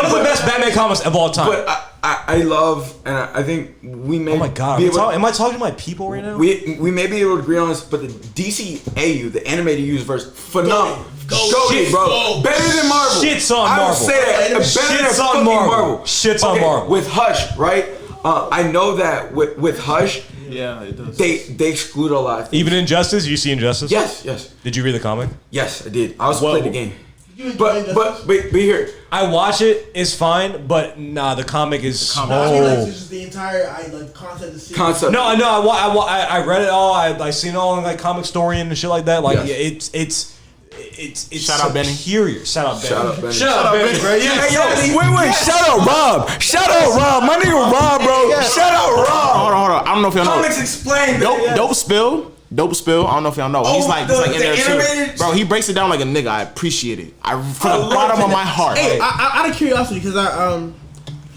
of the best Batman comics of all time. But I love, and I think we may. Oh my God, be able, am I talking to my people right now? we may be able to agree on this, but the DCAU, the animated universe, phenomenal. Shit, bro. Better than Marvel. Shits on I would Marvel. say that. Better than Shits on fucking Marvel. Shits on Marvel. With Hush, right? I know that with Hush, Yeah, it does. they exclude a lot of things. Even Injustice? You see Injustice? Yes. Did you read the comic? Yes, I did. I was playing the game. You enjoy But Injustice? wait, here. I watch it. It's fine, but nah, the comic is I mean, like, so. this is the entire concept of the series. Concept. No, I read it all. I seen all on like Comic Story and shit like that. Like, Yes. yeah, it's Shout out Benny. superior. Shout out Benny. Shout out Benny. Shout out Benny, bro. Hey, yo, wait, shout out Rob. Shout out Rob. My nigga Rob, bro. Shout out Rob. Hold on. I don't know if y'all know. Comics explained. Dope spill. I don't know if y'all know. He's Oh, like, the in there too. animated- Bro, he breaks it down like a nigga. I appreciate it. From the bottom of my heart. Hey, out of curiosity, because I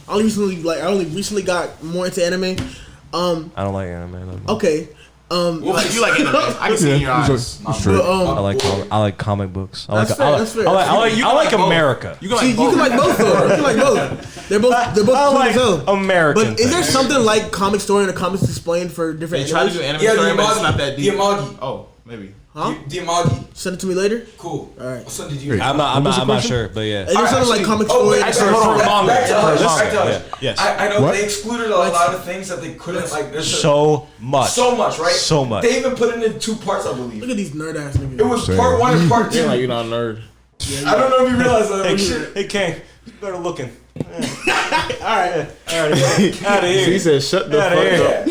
only recently got more into anime. I don't like anime. Okay. You like anime? I can see it in your eyes. But, I like comic books. That's fair. I like America. You can see, like you both. can like both though. You can like both. They're both I cool like as hell. American. But is there things. something like Comic Story and the Comics Explained for different They try to animes? do anime Yeah, story, but it's Diamagi. not that deep. Diamagi. Oh, maybe. Huh? Diamagi. Send it to me later. Cool. All right. What son did you? I'm not sure, but yeah. Is there something like Comic Story? Back to Hush. manga, Back to Hush. yeah, yes. I know they excluded a lot of things that they couldn't like. So much. So much, right? So much. They even put it in 2 parts, I believe. Look at these nerd ass niggas. It was part 1 and part 2. You're not a nerd. I don't know if you realize that. Hey, King, you better looking. Out of here. He said, "Shut the fuck up."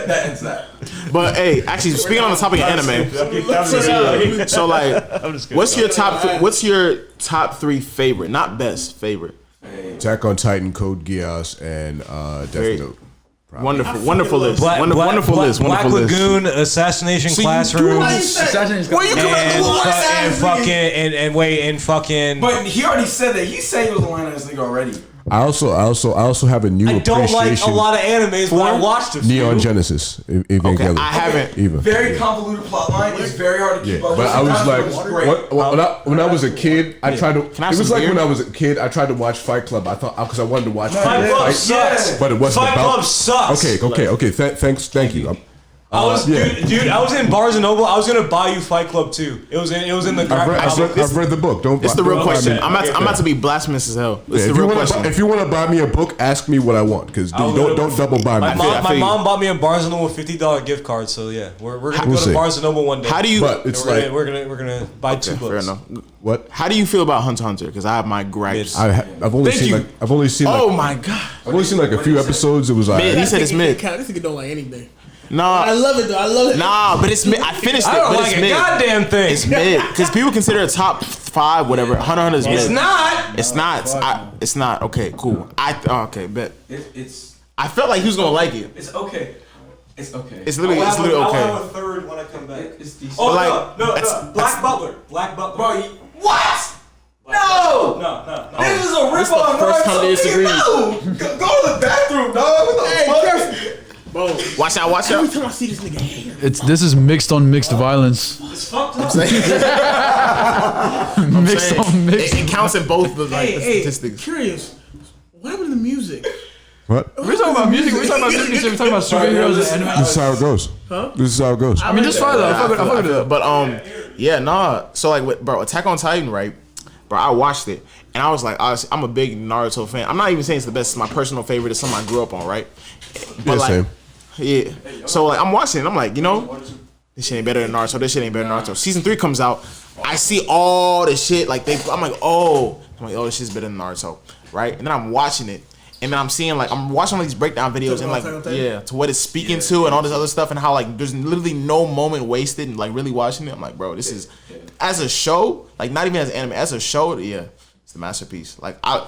That ends that. But hey, actually, speaking on the topic of anime, so like, what's your top 3 favorite, not best, favorite? Attack on Titan, Code Geass, and Death Note. Wonderful list. Wonderful list. Black Lagoon, Assassination Classroom, Where you and fucking. But he already said that. He said he was a line ass nigga already. I also have a new I don't like appreciation. a lot of animes, but I watched them. Neon Genesis. Evangelion. I haven't. Even. Very convoluted plot line. It's very hard to keep up. But I was like, when I was a kid, I tried to. I have It was some like beer? when I was a kid, I tried to watch Fight Club. I thought because I wanted to watch Fight Club sucks. but it wasn't Fight about. Club sucks. Okay. Thank you. Dude, I was in Barnes and Noble. I was gonna buy you Fight Club 2. It was in the. I've read the book. It's the real question. I'm about to be blasphemous as hell. It's the real question. If you want to buy me a book, ask me what I want because don't double buy me. My mom bought me a Barnes and Noble $50 gift card. So yeah, we're gonna go to Barnes and Noble one day. How do you? But it's we're gonna buy 2 books. Fair enough. What? How do you feel about Hunter x Hunter? Because I have my gripes. I've only seen Oh my god. I've only seen like a few episodes. It was like He said it's mid. This nigga don't like anything. Nah, I love it though. I love it. Nah, but it's mid. I finished it. I don't but like it's a mid. goddamn thing. It's mid because people consider it top 5, whatever. Hunter x Hunter is mid. It's not. It's not. It's not. Okay, cool. Okay, bet. It's I felt like he was gonna like it. it's okay. It's okay. It's literally I'll have okay. a third when I come back. It's decent. Oh Like, no, that's- Black Butler. Black Butler. Bro, what? No! No. This is a rip off. first time they disagree. No! Go to the bathroom, dog. What the fuck? Watch out! Watch Every out! time I see this nigga hair, This is mixed on mixed violence. It's fucked up. Mixed on mixed. It counts in both the hey, statistics. curious. What happened to the music? what? We're talking about music. We're talking about music. We're talking about superheroes and anime. This is how it goes. This is how it goes. I mean, just fine though. I fuck with it. But yeah, nah. So like, bro, Attack on Titan, right? Bro, I watched it and I was like, honestly, I'm a big Naruto fan. I'm not even saying it's the best. It's my personal favorite. It's something I grew up on, right? But like, same. yeah. So like, I'm watching it. I'm like, this shit ain't better than Naruto. This shit ain't better than Naruto. Season 3 comes out. I see all the shit. Like I'm like, oh, this shit's better than Naruto, right? And then I'm watching it. And then I'm seeing I'm watching all these breakdown videos and like to what it's speaking to and all this other stuff and how like there's literally no moment wasted and like really watching it. I'm like, bro, this is as a show, like not even as an anime, as a show, yeah, it's the masterpiece. I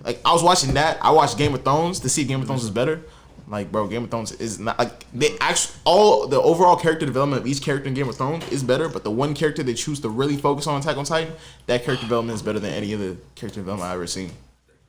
was watching that. I watched Game of Thrones to see if Game of Thrones is better. Like, bro, Game of Thrones is not like the overall character development of each character in Game of Thrones is better, but the one character they choose to really focus on Attack on Titan, that character development is better than any other character development I've ever seen.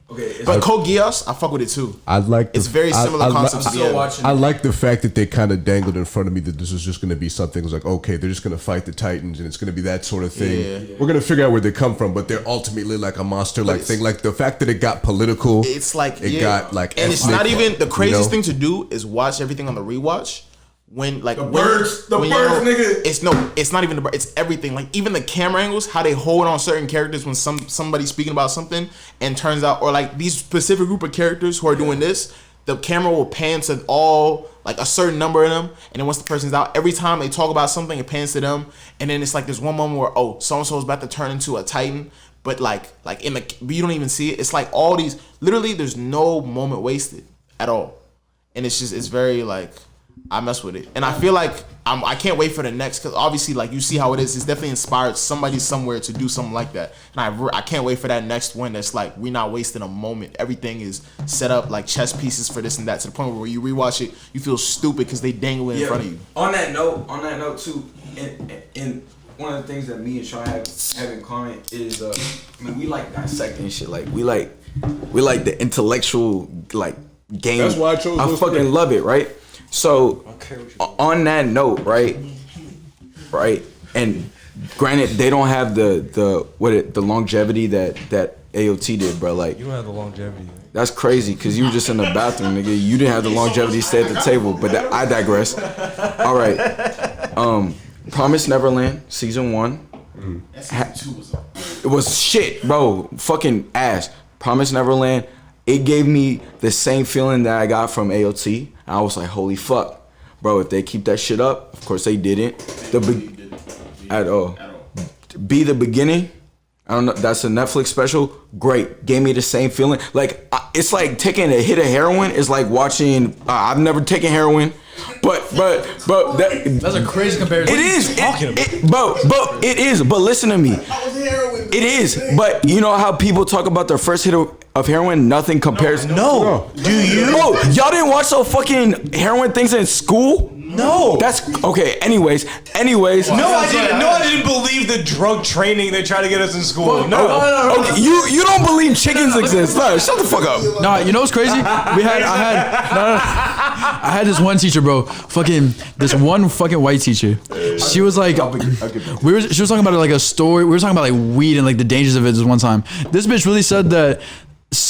Okay, But Code Geass, I fuck with it too. I like. It's very similar concepts to the anime. I like the fact that they kind of dangled in front of me that this was just going to be something. It was like, okay, they're just going to fight the Titans, and it's going to be that sort of thing. Yeah. We're going to figure out where they come from, but they're ultimately like a monster-like thing. Like the fact that it got political. It's like it got like, and it's ethnic, not even the craziest you know? thing to do is watch everything on the rewatch. When like The birds, nigga. It's not even the bird. It's everything. Like even the camera angles, how they hold on certain characters when somebody's speaking about something, and turns out, or like these specific group of characters who are doing this, the camera will pan to all like a certain number of them, and then once the person's out, every time they talk about something, it pans to them, and then it's like there's one moment where so and so is about to turn into a Titan, but like in the you don't even see it. It's like all these literally, there's no moment wasted at all, and it's very like. I mess with it, and I feel like I can't wait for the next because obviously, like you see how it is. It's definitely inspired somebody somewhere to do something like that, and I can't wait for that next one. That's like we're not wasting a moment. Everything is set up like chess pieces for this and that to the point where you rewatch it, you feel stupid because they dangle it in front of you. On that note too, and one of the things that me and Sean have in common is, I mean, we like dissecting shit. Like we like the intellectual like game. That's why I chose I those fucking three. love it, right? So on that note, right, and granted they don't have the longevity that AOT did, bro. Like You don't have the longevity. that's crazy because you were just in the bathroom, nigga. You didn't have the longevity to stay at the table, but I digress. All right, Promised Neverland season 1. It was shit, bro. Fucking ass. Promised Neverland. It gave me the same feeling that I got from AOT. I was like, holy fuck, bro. If they keep that shit up, of course they didn't. At all. Be the beginning. I don't know. That's a Netflix special. Great. Gave me the same feeling. Like, it's like taking a hit of heroin is like watching. I've never taken heroin, but That's a crazy comparison. it is. But it is. But listen to me. It is. But you know how people talk about their first hit of heroin? Nothing compares. No. Do you? Bro, y'all didn't watch those fucking heroin things in school? No. That's okay. Anyways. No, I didn't believe the drug training they tried to get us in school. No. Okay, you don't believe chickens exist? No, shut the fuck up. Nah, you know what's crazy? I had this one teacher, bro. This one fucking white teacher. She was like, she was talking about like a story. We were talking about like weed and like the dangers of it this one time. This bitch really said that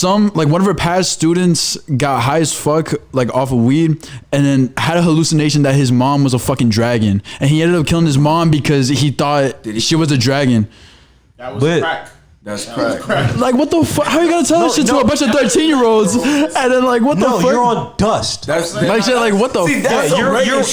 one of her past students got high as fuck like off of weed and then had a hallucination that his mom was a fucking dragon, and he ended up killing his mom because he thought she was a dragon. That was crack. That's crack. Like, what the fuck? How are you gonna tell this shit to a bunch of 13-year-olds? And then like, what the fuck? No, you're on dust. That's like shit. Like, what the fuck?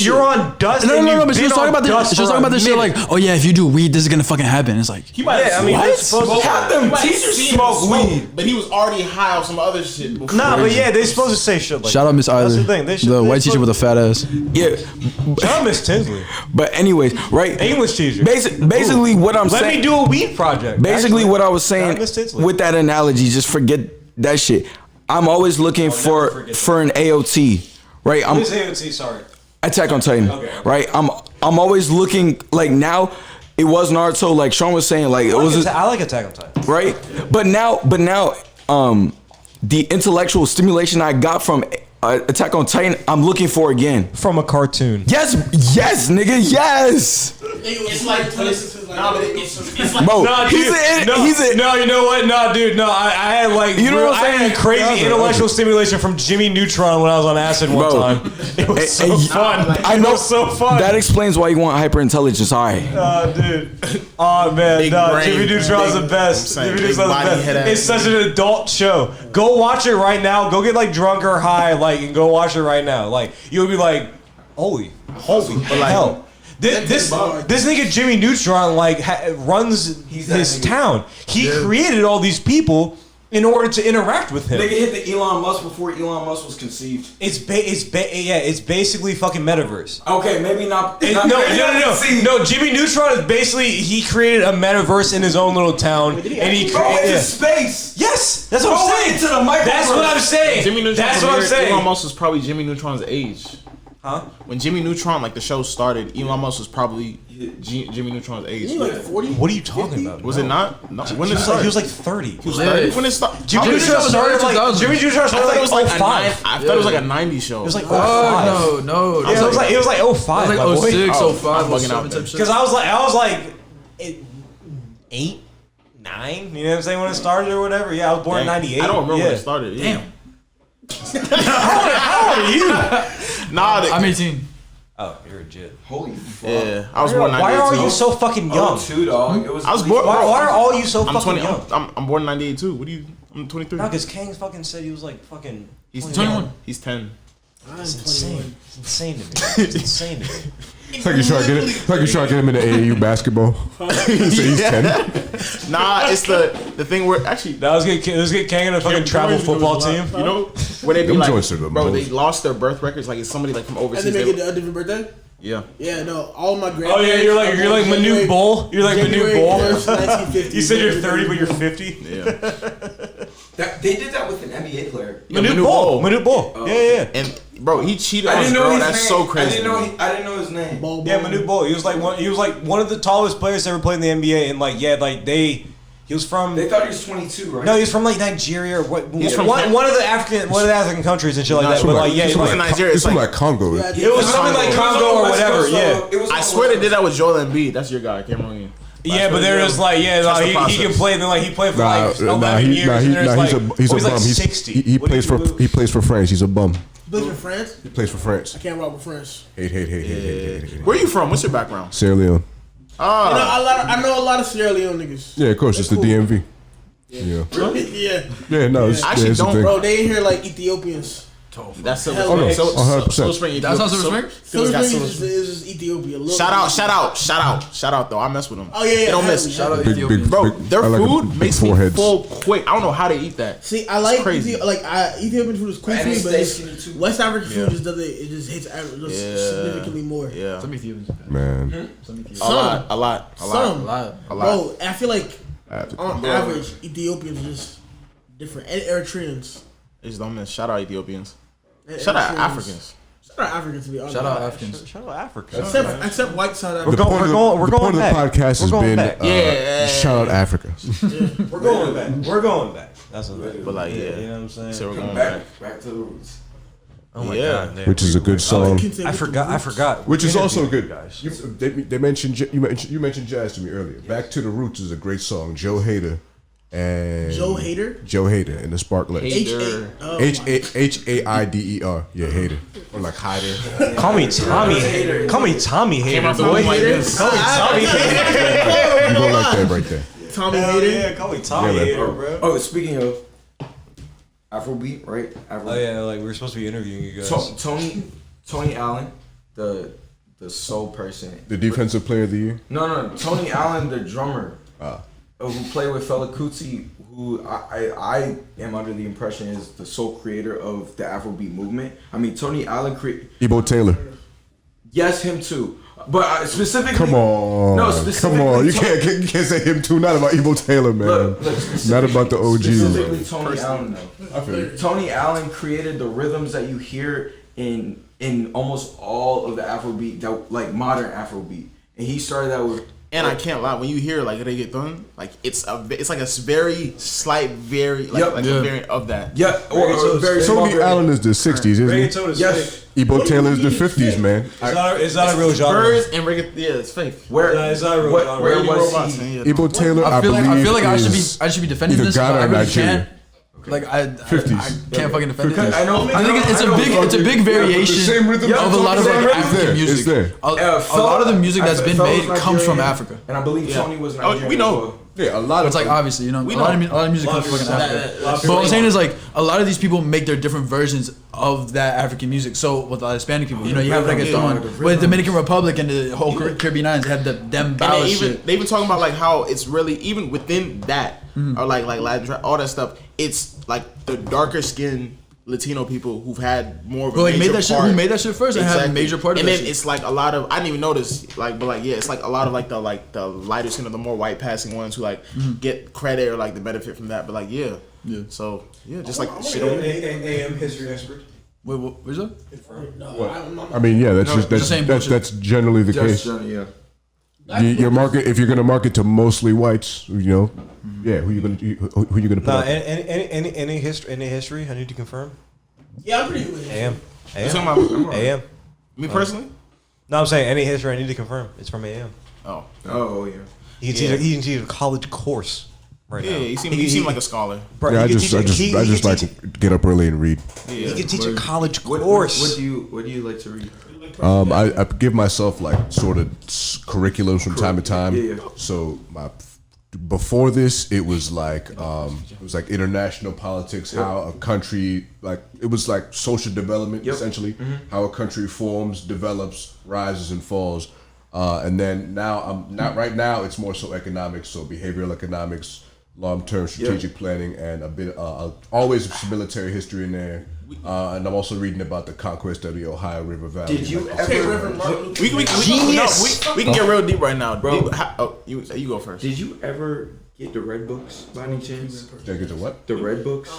You're on dust. No. But she was talking about this. She was talking about this shit. Like, oh yeah, if you do weed, this is gonna fucking happen. It's like, half them teachers smoke weed, but he was already high off some other shit before. Nah, but yeah, they're supposed to say shit like. Shout out Miss Eiler, That's the thing. the white teacher with a fat ass. Yeah. Shout out Miss Tinsley. But anyways, right? English teacher. Basically, what I'm saying. Let me do a weed project. Basically, what I was saying Miss Tinsley. with that analogy, just forget that shit. I'm always looking for an AOT, right? What is AOT? Sorry. Attack on Titan, right? I'm always looking like now. It was Naruto, like Sean was saying, like it was. I like Attack on Titan. Right, but now, the intellectual stimulation I got from Attack on Titan, I'm looking for again from a cartoon. Yes, nigga, yes. It's like bro. No, you know what? No, dude, no. I had like I had crazy intellectual stimulation from Jimmy Neutron when I was on acid one time. It was so fun. I know, it was so fun. That explains why you want hyper intelligence. All right. Dude. Oh man, Jimmy Neutron's the best. Jimmy Neutron's the best. It's such an adult show. Go watch it right now. Go get like drunk or high, like, and go watch it right now. Like you'll be like, holy hell. This nigga Jimmy Neutron like runs his town. He created all these people in order to interact with him. Nigga hit the Elon Musk before Elon Musk was conceived. It's basically fucking metaverse. Okay, maybe not. No. Jimmy Neutron is basically he created a metaverse in his own little town, and he created space. Yes, that's what I'm saying. Into the microverse. That's what I'm saying. Jimmy Neutron. That's what I'm saying. Elon Musk was probably Jimmy Neutron's age. Huh? When Jimmy Neutron, like the show started, Elon Musk was probably Jimmy Neutron's age. He like 40? What are you talking about? Was it not? No. When He it started? was like 30. He was 30 when it started. Jimmy Neutron started like it was like 05. I thought it was like a 90s show. It was like 05. No. Yeah, it was like 05. It was like 06, 05, I'm bugging out 07. Because I was like 8, 9. You know what I'm saying when it started or whatever. Yeah, I was born in 98. I don't remember when it started. Damn. How old are you? Nah, I'm 18. Oh, you're a jit. Holy fuck. Yeah, I was born in 98. Why are you so fucking young? Dog. It was I was born. Why are all you so I'm fucking 20. young? I'm born in 98 too. What do you? I'm 23. No, because Kang fucking said he was like fucking. He's 21. He's 10. That's insane. It's insane to me. It's insane to me. It's like you're trying to get him into AAU basketball. So he's 10. Nah, it's the thing where actually. Let's get Kang in a fucking travel football team. You know, where they be Them like, joints are the bro, most. they lost their birth records. Like it's somebody like from overseas. And they make it a different birthday? Yeah. Yeah, no. All my grandparents. Oh yeah, you're like Manute Bull. You're like Manute Bull. 1950. You said you're 30, but you're 50. Yeah. They did that with an NBA player. Manute Bull. Yeah. And bro, he cheated on his girl. That's so crazy. I didn't know his name. Yeah, Manute Bull. He was like one of the tallest players ever played in the NBA, and like he was from. They thought he was 22, right? No, he was from like Nigeria or what? He's from one of the African countries and shit like that. But like he was in Nigeria. It's from like Congo. It was something like Congo or whatever. Yeah. I swear they did that with Joel Embiid. That's your guy, Cameroon. Yeah, but they're just like, he can play. Then like he played for like 11 years. He's a bum. Like 60. He plays for France. He's a bum. He plays for France? He plays for France. I can't rock with France. Hate. Where are you from? What's your background? Sierra Leone. I know a lot of Sierra Leone niggas. Yeah, of course. It's the DMV. Yeah. Yeah, no. It's, I actually it's don't, the thing. Bro, they in here like Ethiopians. That's Silver Hell Spring. no. So, 100%. Silver Spring. That's not Silver Spring? Phil's got Silver Silver Spring Spring. is just Ethiopia. Look. Shout out though. I mess with them. Oh, yeah, yeah, They don't hell miss. yeah. Shout out Big, Ethiopians. Bro, big- their I like food big makes me foreheads. full quick. I don't know how they eat that. See, I like crazy. Ethiopian food is cool to And me, it but stays skinny, too. West African food just doesn't. It just hits significantly more. Yeah. Some Ethiopians. Man, Some Ethiopians. A lot. Some, lot. bro. I feel like on average, Ethiopians are just different, and Eritreans. They just don't miss. Shout out Ethiopians. And Shout out Eritreans. Africans. Shout out Africans to be honest. Shout out Africans. Shout out Africa. Except white South We're Africa. going. We're the going point back. of the podcast We're has going been back. shout out Africa. We're going back. We're going back. That's what it is. But like, yeah. You know what I'm saying? So we're going back. Back to the roots. Oh my Yeah. god. Which is a good song. I forgot. Which is also good. guys. They mentioned you mentioned jazz to me earlier. Back to the Roots is a great song. Joe Hader and Joe Hader? Joe Hader and the Sparklets. H-A-I-D-E-R. Yeah, Hader. Or like Hyder. Call me Tommy Hater. Call me Tommy Hater. the womb like this. Call me Tommy Hater. You go like that right there. Tommy Hell Hader. yeah, call me Tommy Yeah, man. Hater, bro. Oh, speaking of Afrobeat, right? Afrobeat. Oh yeah, like we were supposed to be interviewing you guys. Tony Allen, the soul person. The defensive player of the year. No, Tony Allen, the drummer, who played with Fela Kuti, who I am under the impression is the sole creator of the Afrobeat movement. I mean, Tony Allen Ebo Taylor. Yes, him too. But specifically, Come on. No, Come specifically, on. You can't say him too. Not about Ebo Taylor, man. Look, Not about the OGs. Specifically, Tony Allen though. I feel you. Tony Allen created the rhythms that you hear in almost all of the Afrobeat, that like modern Afrobeat, and he started that with. And I can't lie, when you hear like reggaeton, like it's like a very slight, very like, Yep. like a variant of that. Yeah, or very small Tony Allen is the 60s, isn't he? Reggaeton is Yes. fake. Ebo Taylor is the 50s, man. It's not a real genre. Birds and reggaeton, yeah, it's fake. Where No, it's not a real what- genre. where You was robots, he? man, yeah. Ebo Taylor, I feel like I is should be defending either this, but Ghana I or really Nigeria. can't. Like I 50s. can't fucking defend it. I know. I think it's a big variation same rhythm of a lot of like it's African there, music. it's there. A lot of the music that's been made comes from Nigerian, Africa. and I believe Tony was Nigerian. we know. as well. Yeah, a lot It's like obviously, you know, a lot of music comes from fucking Africa. But what I'm saying is like a lot of these people make their different versions of that African music. So with the Hispanic people, you know, you have reggaeton. With Dominican Republic and the whole Caribbean islands, they have them And ballad they shit. even talking about like how it's really even within that or like Latin trap, all that stuff. It's like the darker skinned Latino people who've had more of a But like major made that shit, part. who made that shit first and had a Exactly. major part of and that then shit. it's like a lot of I didn't even notice like but like yeah it's like a lot of like the lighter skin or the more white passing ones who like get credit or like the benefit from that but like yeah so yeah just like shit over AM history expert. Wait, what is that? I mean, yeah, that's just it's the same bullshit. that's generally the case. Yeah. Your market, if you're gonna market to mostly whites, you know, yeah, who you gonna put Nah, up? any history? I need to confirm. Yeah, I'm pretty good. AM. You talking about AM. me personally No, I'm saying any history I need to confirm. It's from AM. oh Oh yeah. He can teach a college course right yeah now. you seem like a scholar Bro, Yeah, I he can just teach- I he just can like teach- get up early and read. He can teach a college What course. do you like to read? I give myself like sort of curriculums from time to time. Yeah. So before this, it was like international politics, how a country it was like social development essentially, how a country forms, develops, rises and falls, and then now I'm not right now. It's more so economics, so behavioral economics, long-term strategic planning, and a bit always some military history in there. And I'm also reading about the conquest of the Ohio River Valley. Did you we can get real deep right now Bro. you go first Did you ever get the Red Books by any chance? Did I get to what? The Red Books?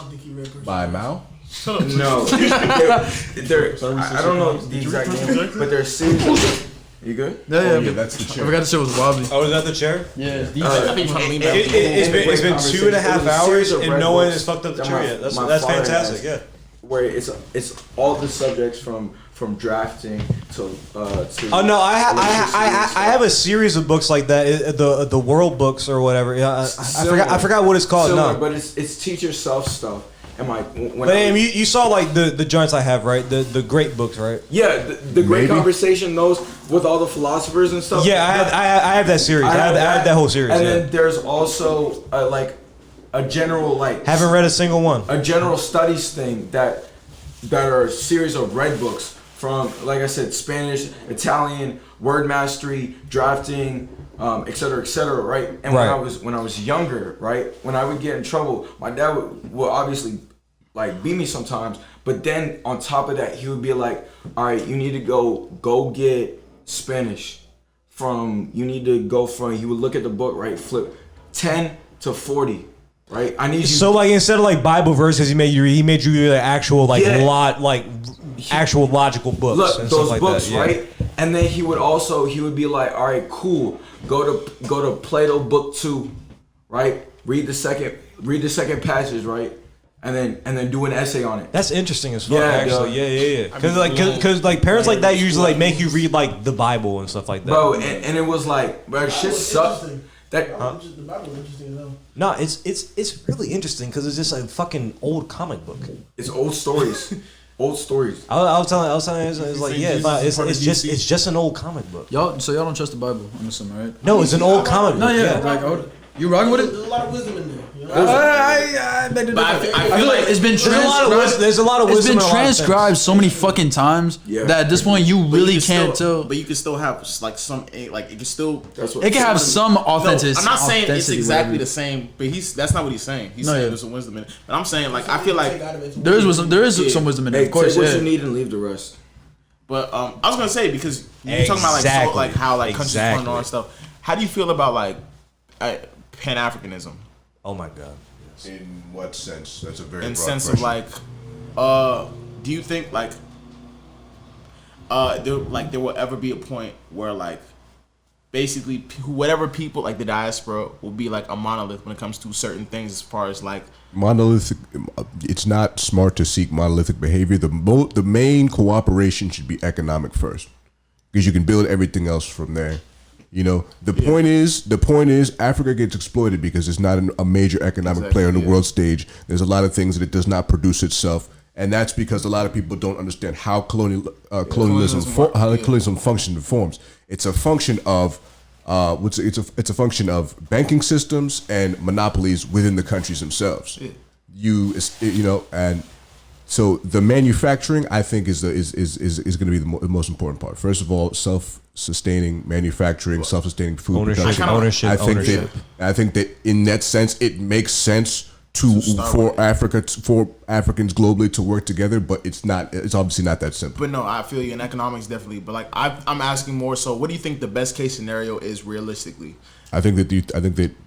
By Mao? No. I don't know the exact name, but they're series. You good? Yeah, Yeah, that's the I chair. forgot the shit was wobbly. Oh, is that the chair? Yeah, It's been 2.5 hours and no one has fucked up the That chair my- yet. That's my father fantastic. has. Yeah. Where it's all the subjects from drafting to Oh no, I have a series of books like that. The world books or whatever. Yeah, I forgot what it's called. Similar, No. but it's teach yourself stuff. And But you saw like the joints I have, right? The great books, right? Yeah, the great Maybe. conversation, those with all the philosophers and stuff. Yeah, I have that series. I have that whole series. And Yeah. then there's also like a general like Haven't read a single one. a general studies thing that that are a series of red books from, like I said, Spanish, Italian, word mastery, drafting, et cetera, right? And Right. when I was younger, right, when I would get in trouble, my dad would obviously like beat me sometimes, but then on top of that, he would be like, all right, you need to go get Spanish he would look at the book, right, flip 10 to 40, right? I need you. So like instead of like Bible verses, he made you read the actual like Yeah. actual logical books. Look, and those stuff like books, that, yeah. right? And then he would be like, all right, cool. Go to Plato book 2, right? Read the second passage, right? And then do an essay on it. That's interesting as fuck, Yeah, actually. dog. Yeah. Because like parents like that usually like make you read like the Bible and stuff like that. Bro, and it was like, bro, shit sucks. That The Bible is interesting though. No, it's really interesting because it's just a fucking old comic book. it's old stories. Old stories. I was telling you, it's like it's just an old comic book. Y'all don't trust the Bible, I'm assuming, right? No, it's an old comic book. No, yeah. Like, you rocking with it? There's a lot of wisdom in there. You know? I beg to differ. I feel like it's been transcribed. There's a lot of It's wisdom. been in a lot of things. transcribed so many fucking times that at this point you really can't tell. But you can still have like some like it can still. That's what It can have some authenticity. I'm not saying it's authenticity, exactly whatever. the same, but that's not what he's saying. He's No, saying yeah. there's some wisdom in it. But I'm saying like I feel like. There is some wisdom in it, Hey, of course. take what Yeah. you need and leave the rest. But I was gonna say because you're talking about Exactly. like how like countries Exactly. run and all that stuff. How do you feel about like Pan Africanism? Oh my god. In what sense? That's a very In broad sense question. of like, do you think like, there will ever be a point where like, basically whatever people like the diaspora will be like a monolith when it comes to certain things as far as like monolithic. It's not smart to seek monolithic behavior. The main cooperation should be economic first, because you can build everything else from there. You know, the point is Africa gets exploited because it's not a major economic player on the world stage. There's a lot of things that it does not produce itself, and that's because a lot of people don't understand how colonialism functions and forms. It's a function of it's a function of banking systems and monopolies within the countries themselves. You know, and so the manufacturing, I think, is going to be the most important part. First of all, self-sustaining manufacturing, self-sustaining food production. Ownership. I think that in that sense, it makes sense for Africans globally to work together, but it's obviously not that simple. But no, I feel you in economics definitely. But like I'm asking more so, what do you think the best case scenario is realistically? I think that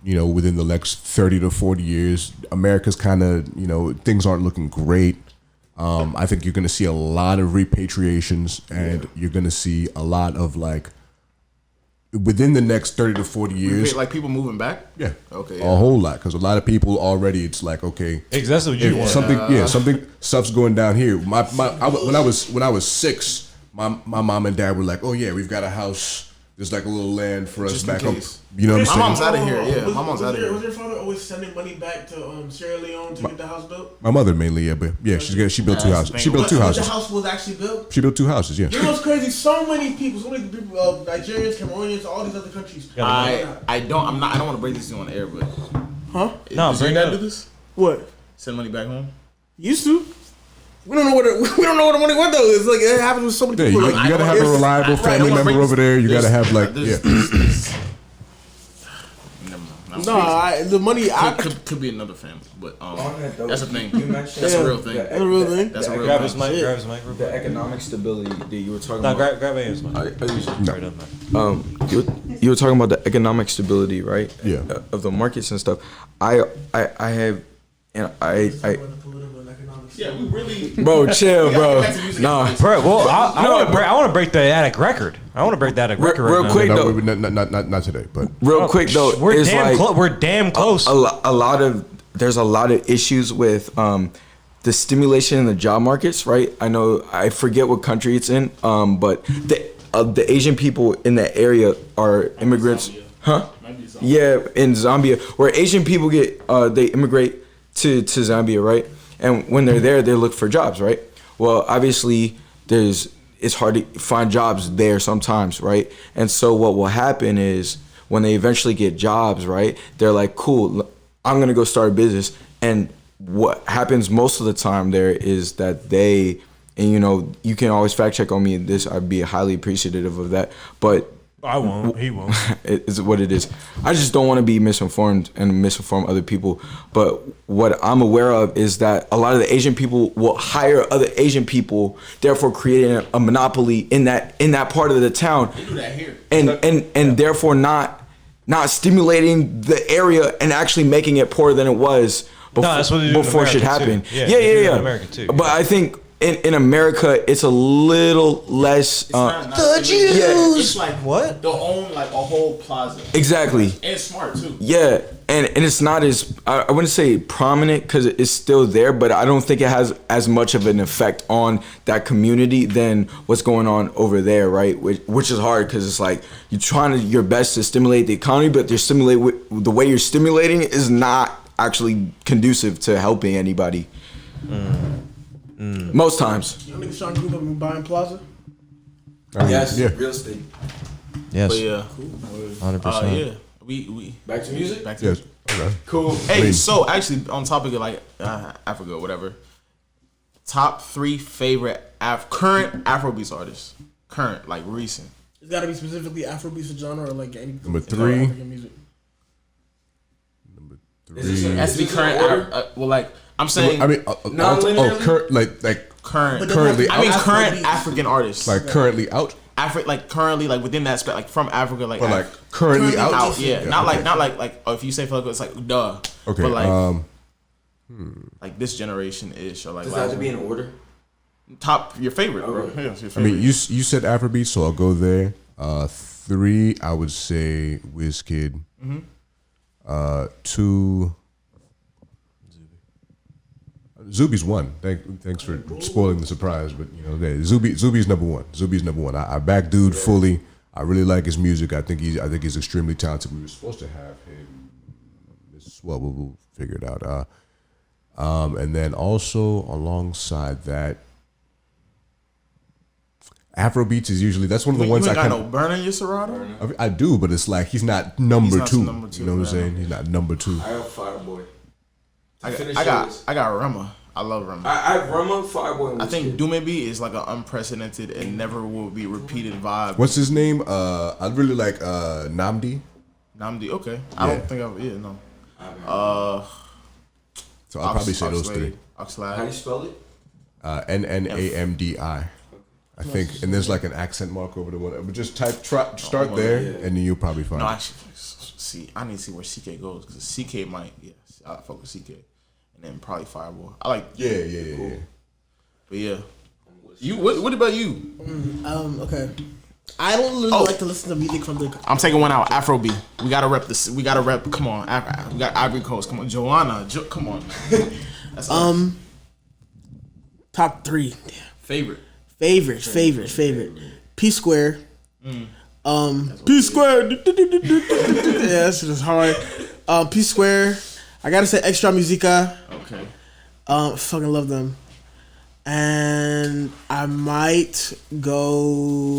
within the next 30 to 40 years, America's kind of, things aren't looking great. I think you're going to see a lot of repatriations, and you're going to see a lot of like within the next 30 to 40 years, Like people moving back? Yeah. Okay. A whole lot, because a lot of people already, it's like, okay, Exactly what you want. something stuff's going down here. When I was 6, my mom and dad were like, oh yeah, we've got a house. There's like a little land for us Just back in up. case. You know what I'm My saying? mom's out of here. Yeah, my mom's out of here. Was your father always sending money back to Sierra Leone to get the house built? My mother mainly, yeah, but yeah, she built 2 houses. She built 2 The houses. house was actually built. She built 2 houses. Yeah. You know what's crazy? So many people, Nigerians, Cameroonians, all these other countries. I don't want to break this on the air, but Huh? No, does your bring dad it do up. this? What? Send money back home? Used to. We don't know what the money went though. It's like it happens with so many Yeah, people. you gotta have a reliable I family don't wanna member break over there. You gotta have like, yeah. The money could be another family, but that, though, that's a thing. you mentioned That's a real thing. That's a real thing. That's a real Grab thing. his mic. Grab his mic. The economic stability that you were talking No, about. grab his mic. Right up, man. You were talking about the economic stability, right? Yeah. Of the markets and stuff. I have, and I Yeah, we really. bro, chill, bro. Nah, Bro, well, I want to break the attic record. I want to break the attic record real right quick, now. though. Not today, but Real quick though, We're it's damn like we're damn close. there's a lot of issues with the stimulation in the job markets, right? I forget what country it's in, but the Asian people in that area are immigrants, huh? Yeah, in Zambia, where Asian people they immigrate to Zambia, right? And when they're there, they look for jobs, right? Well, obviously, it's hard to find jobs there sometimes, right? And so what will happen is when they eventually get jobs, right? They're like, cool, I'm gonna go start a business, and what happens most of the time there is that they, and you know, you can always fact check on me in this. I'd be highly appreciative of that. But I won't. He won't. it is what it is. I just don't want to be misinformed and misinform other people. But what I'm aware of is that a lot of the Asian people will hire other Asian people, therefore creating a monopoly in that part of the town. They do that here. And therefore not stimulating the area and actually making it poorer than it was before shit happened. Yeah. America too. But I think in America, it's a little less. The Jews. Yeah. It's like what? They'll own like a whole plaza. Exactly. And it's smart too. Yeah, and it's not as I wouldn't say prominent because it's still there, but I don't think it has as much of an effect on that community than what's going on over there, right? Which is hard because it's like you're trying your best to stimulate the economy, but the way you're stimulating is not actually conducive to helping anybody. Most times. You niggas trying to group up and buying plaza? Yes, yeah. real estate. Yes. But yeah, 100%. yeah. We Back to music. back to Yes. Okay. cool. Hey, so actually on topic of like Africa, whatever. Top 3 favorite current Afrobeats artists. Current, like recent. It's got to be specifically Afrobeats genre or like any Number 3. African music. Number Is 3. this Has to be current. Well, like I'm saying. I mean, Non-linearly? current, like current. But currently I mean out? current Afrobeats. African artists. Like currently out, like currently like within that aspect, like from Africa, like or like currently out. out. Yeah, not okay. like oh, if you say Flamenco, it's like duh. Okay. But like like this generation ish or like Does it have to be in order? top your favorite, bro. Okay. Yeah, it's your I favorite. mean, you said Afrobeat, so I'll go there. 3, I would say Wizkid. 2, Zuby's 1. Thanks for spoiling the surprise, but you know, Zuby's number 1. Zuby's number 1. I back dude fully. I really like his music. I think he's extremely talented. We were supposed to have him. Well, we'll figure it out. And then also alongside that, Afrobeats is usually that's one of the ones you I ain't got kind no burn in your Serato. I do, but it's like he's not number, not 2. number 2, You know what I'm yeah. saying? He's not number 2. I have Fireboy. I got Rema. I love Rema. I have Rema, Fireboy, and I think Wizkid. Dumebi is like an unprecedented and never will be repeated vibe. What's his name? I really like Namdi. Namdi, okay. I don't think I've no. So I'll probably say those 3. Oxlade. How do you spell it? Namdi. I think, and there's like an accent mark over the one. But just start there, and then you'll probably find No, it. actually, see, I need to see where CK goes because CK might, I focus CK, and then probably Fireboy. I like, Yeah. but yeah. You, what about you? Okay. I don't really like to listen to music from the. I'm taking one out. Afrobeat. We gotta rep this. We gotta rep. Come on, we got Ivory Coast. Come on, Joanna. Come on. That's us. Top 3. Favorite. Favorite. P Square. P Square. Yeah, that's just hard. P Square. I gotta say Extra Musica. Okay. Fucking love them. And I might go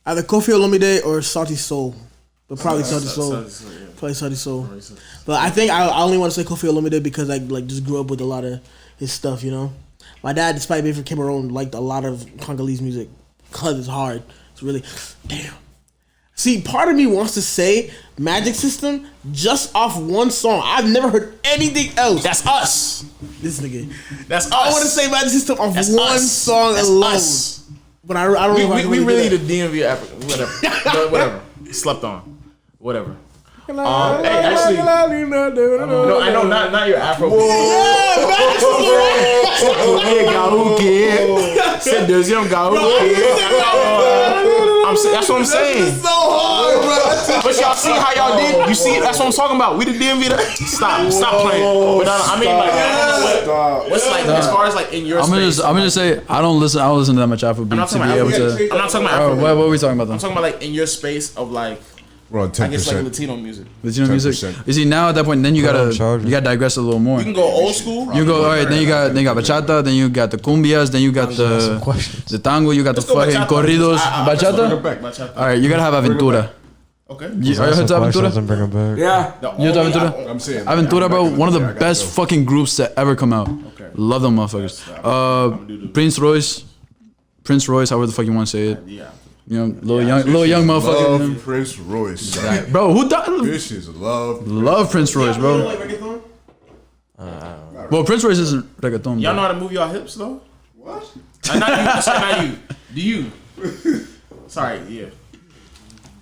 either Kofi Olomide or Salty Soul, but probably Salty Soul. Probably Salty Soul. But I think I only want to say Kofi Olomide because I like just grew up with a lot of his stuff. You know, my dad, despite being from Cameroon, liked a lot of Congolese music because it's hard. It's really damn. See, part of me wants to say Magic System just off one song. I've never heard anything else. That's us. This nigga. That's us. I want to say Magic System off That's one us. song That's alone. us. But I don't know if I can We really do the DMV Africa. Whatever. But whatever. Slept on. Whatever. Hey, actually, no, I know not your Afro. C'est deuxième that's what I'm saying. so hard, bro. But y'all see how y'all did? You see, that's what I'm talking about. We the DMV. Stop playing. But I mean, like, what's like as far as like in your space? I'm gonna just say I don't listen to that much Afrobeat I'm not to talking be about able Afrobeat. to. I'm not talking about Oh, Afrobeat. what are we talking about then? I'm talking about like in your space of like, We're on 10%. I guess like Latino music. Latino music. 10%. You see now at that point, then you gotta digress a little more. You can go old school. You go all right. Then you got bachata. Then you got the cumbias. Then you got the tango. You got the go fucking bachata. corridos. Bachata. Bachata. All right, you gotta have Aventura. Okay. Just ask some questions and bring 'em back. Yeah. You have Aventura? I'm saying. Aventura, bro, one of the best fucking groups that ever come out. Okay. Love them motherfuckers. Prince Royce, however the fuck you want to say it. Yeah. You know, little young motherfucker. Love Prince Royce. Bro, who died? Bitches love. Love Prince Royce, bro. Well, Prince Royce isn't reggaeton. Y'all bro. know how to move y'all hips though? What? Not you. Do you? Sorry, yeah.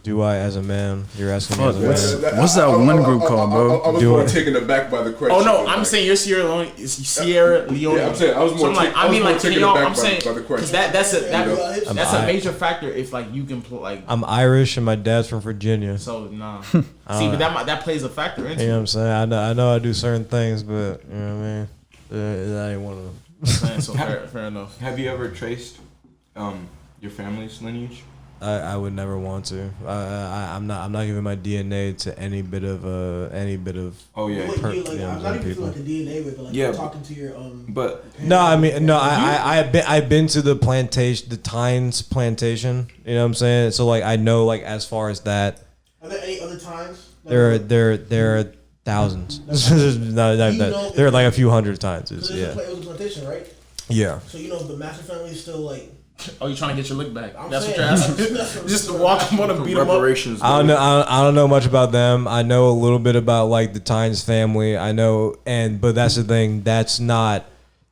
Do I as a man? You're asking me as a man. What's that one group called, bro? I was Do more it. taken aback by the question. Oh no, I'm saying you're Sierra Leone. It's Sierra Leone. Yeah, I'm saying I was more. So I'm like, I mean, like, taken y'all. aback I'm saying by the because question. that's a major factor. If like you can like. I'm Irish and my dad's from Virginia. So nah. See, but that plays a factor into You know what it. I'm saying? I know I do certain things, but you know what I mean. That ain't one of them. So fair enough. Have you ever traced your family's lineage? I would never want to. I'm not giving my DNA to any bit of Oh yeah. I'm not even feeling like the DNA with, but like Yeah. talking to your But No, I mean no. I've been to the plantation, the Tynes plantation. You know what I'm saying? So like I know like as far as that, Are there any other times? there are thousands. There are like a few hundred times. It was Yeah, a plantation, right? yeah. So you know the Master family is still like. Oh, you trying to get your lick back? I'm That's what saying. you're asking. That's what Just to I'm walk them on and beat them up. reparations. I don't know. I don't know much about them. I know a little bit about like the Tynes family. I know, but that's the thing. That's not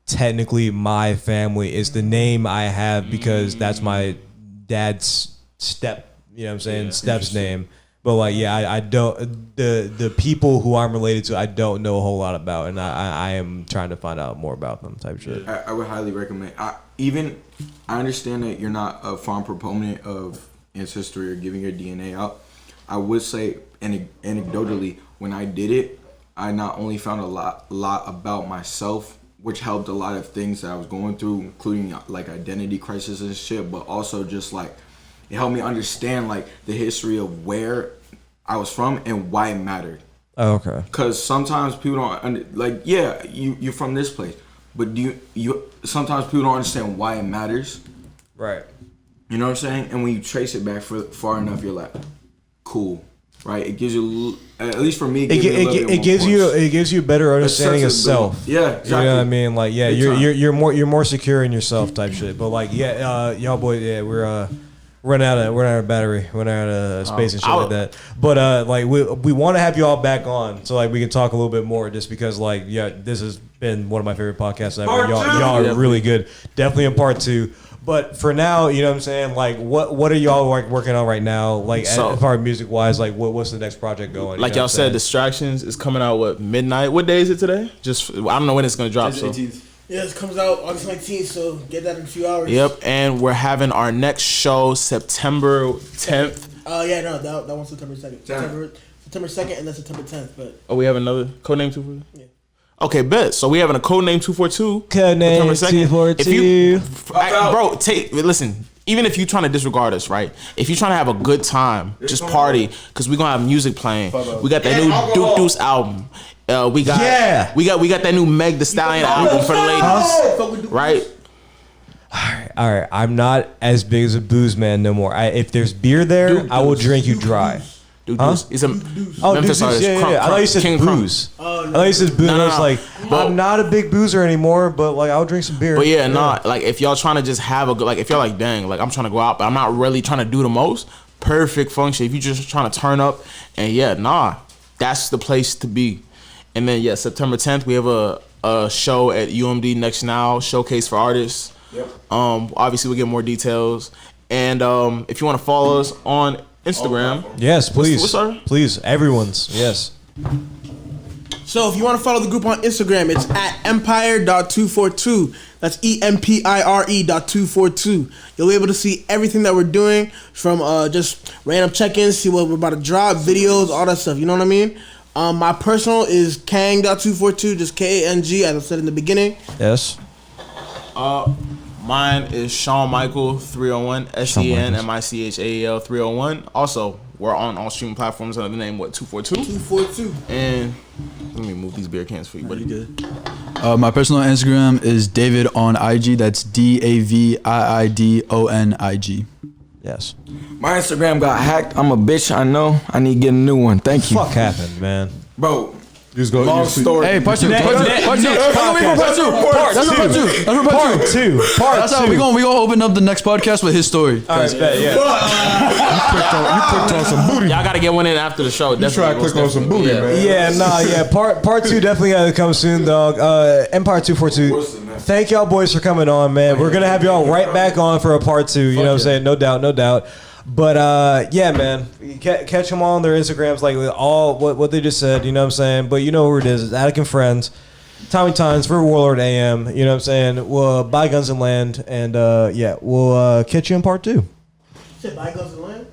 technically my family. It's the name I have because that's my dad's step. You know what I'm saying? Step's name. But like, yeah, I don't. The people who I'm related to, I don't know a whole lot about, and I am trying to find out more about them. Type shit. I would highly recommend. I understand that you're not a firm proponent of ancestry or giving your DNA out. I would say, anecdotally, when I did it, I not only found a lot about myself, which helped a lot of things that I was going through, including like identity crisis and shit, but also just like it helped me understand like the history of where I was from and why it mattered. Oh, okay. Because sometimes people don't like. Yeah, you're from this place, but you sometimes people don't understand why it matters. Right. You know what I'm saying? And when you trace it back far enough, you're like, cool, right? It gives you, at least for me, It gives you a better understanding of self. Yeah, exactly. You know what I mean? Like, yeah, you're more secure in yourself type shit. But like, yeah, y'all boys, yeah, we're running out of battery, running out of space and shit like that. But like we want to have you all back on so like we can talk a little bit more, just because like yeah, this has been one of my favorite podcasts ever. Y'all are really good. Definitely in part 2. But for now, you know what I'm saying? Like, what are y'all like working on right now? Like, as far as music wise, like, what's the next project going? Like y'all said, Distractions is coming out midnight. What day is it today? Just I don't know when it's gonna drop. So. 18th. Yeah, it comes out August 19th, so get that in a few hours. Yep, and we're having our next show September 10th. Yeah, no, that one's September 2nd. September 2nd and then September 10th. But Oh, we have another codename 242. Yeah. Okay, bet. So we having a codename 242. Codename 242. Bro, listen. Even if you trying to disregard us, right? If you trying to have a good time, just party, because we gonna have music playing. We got that new Duke Deuce album. We got that new Meg Thee Stallion album for the ladies, right? All right. I'm not as big as a booze man no more. If there's beer there, I will drink you dry. Duke Deuce. He's a Deuce, Memphis artist. yeah. I thought you said King booze. Oh, no. I thought you said booze. No, I was like, I'm not a big boozer anymore, but like I'll drink some beer. But yeah, like if y'all trying to just have a good, like if y'all like, dang, like I'm trying to go out, but I'm not really trying to do the most. Perfect function. If you just trying to turn up, and that's the place to be. And then September 10th we have a show at UMD Next Now Showcase for Artists. Yep. Obviously we'll get more details. And if you want to follow us on Instagram, yes, please, what's our? Please, everyone's yes. So if you want to follow the group on Instagram, it's at empire.242. That's EMPIRE.242. You'll be able to see everything that we're doing, from just random check-ins, see what we're about to drop, videos, all that stuff. You know what I mean? My personal is Kang.242, just KANG, as I said in the beginning. Yes. Mine is Shawn Michael 301, SENMICHAEL 301. Also, we're on all streaming platforms under the name 242. 242. And let me move these beer cans for you, buddy. Good. My personal Instagram is David on IG. That's DAVIIDONIG. Yes. My Instagram got hacked. I'm a bitch. I know. I need to get a new one. Thank you. Fuck happened, man. Bro. Just go. Long story. Hey, part two. Next Part two. Part two. We gonna open up the next podcast with his story. All right, bet, yeah. You clicked on some booty. Y'all gotta get one in after the show. You try to click on some booty, man. Yeah. Part two definitely gotta come soon, dog. Empire 242. Thank y'all boys for coming on, man. We're gonna have y'all right back on for a part two. You know what I'm saying? No doubt. But yeah, man, catch them all on their Instagrams, like with all what they just said. You know what I'm saying? But you know who it is? It's Attic and Friends, Tommy Times for Warlord AM. You know what I'm saying? We'll buy Guns and Land, and yeah, we'll catch you in part two. Buy Guns and Land.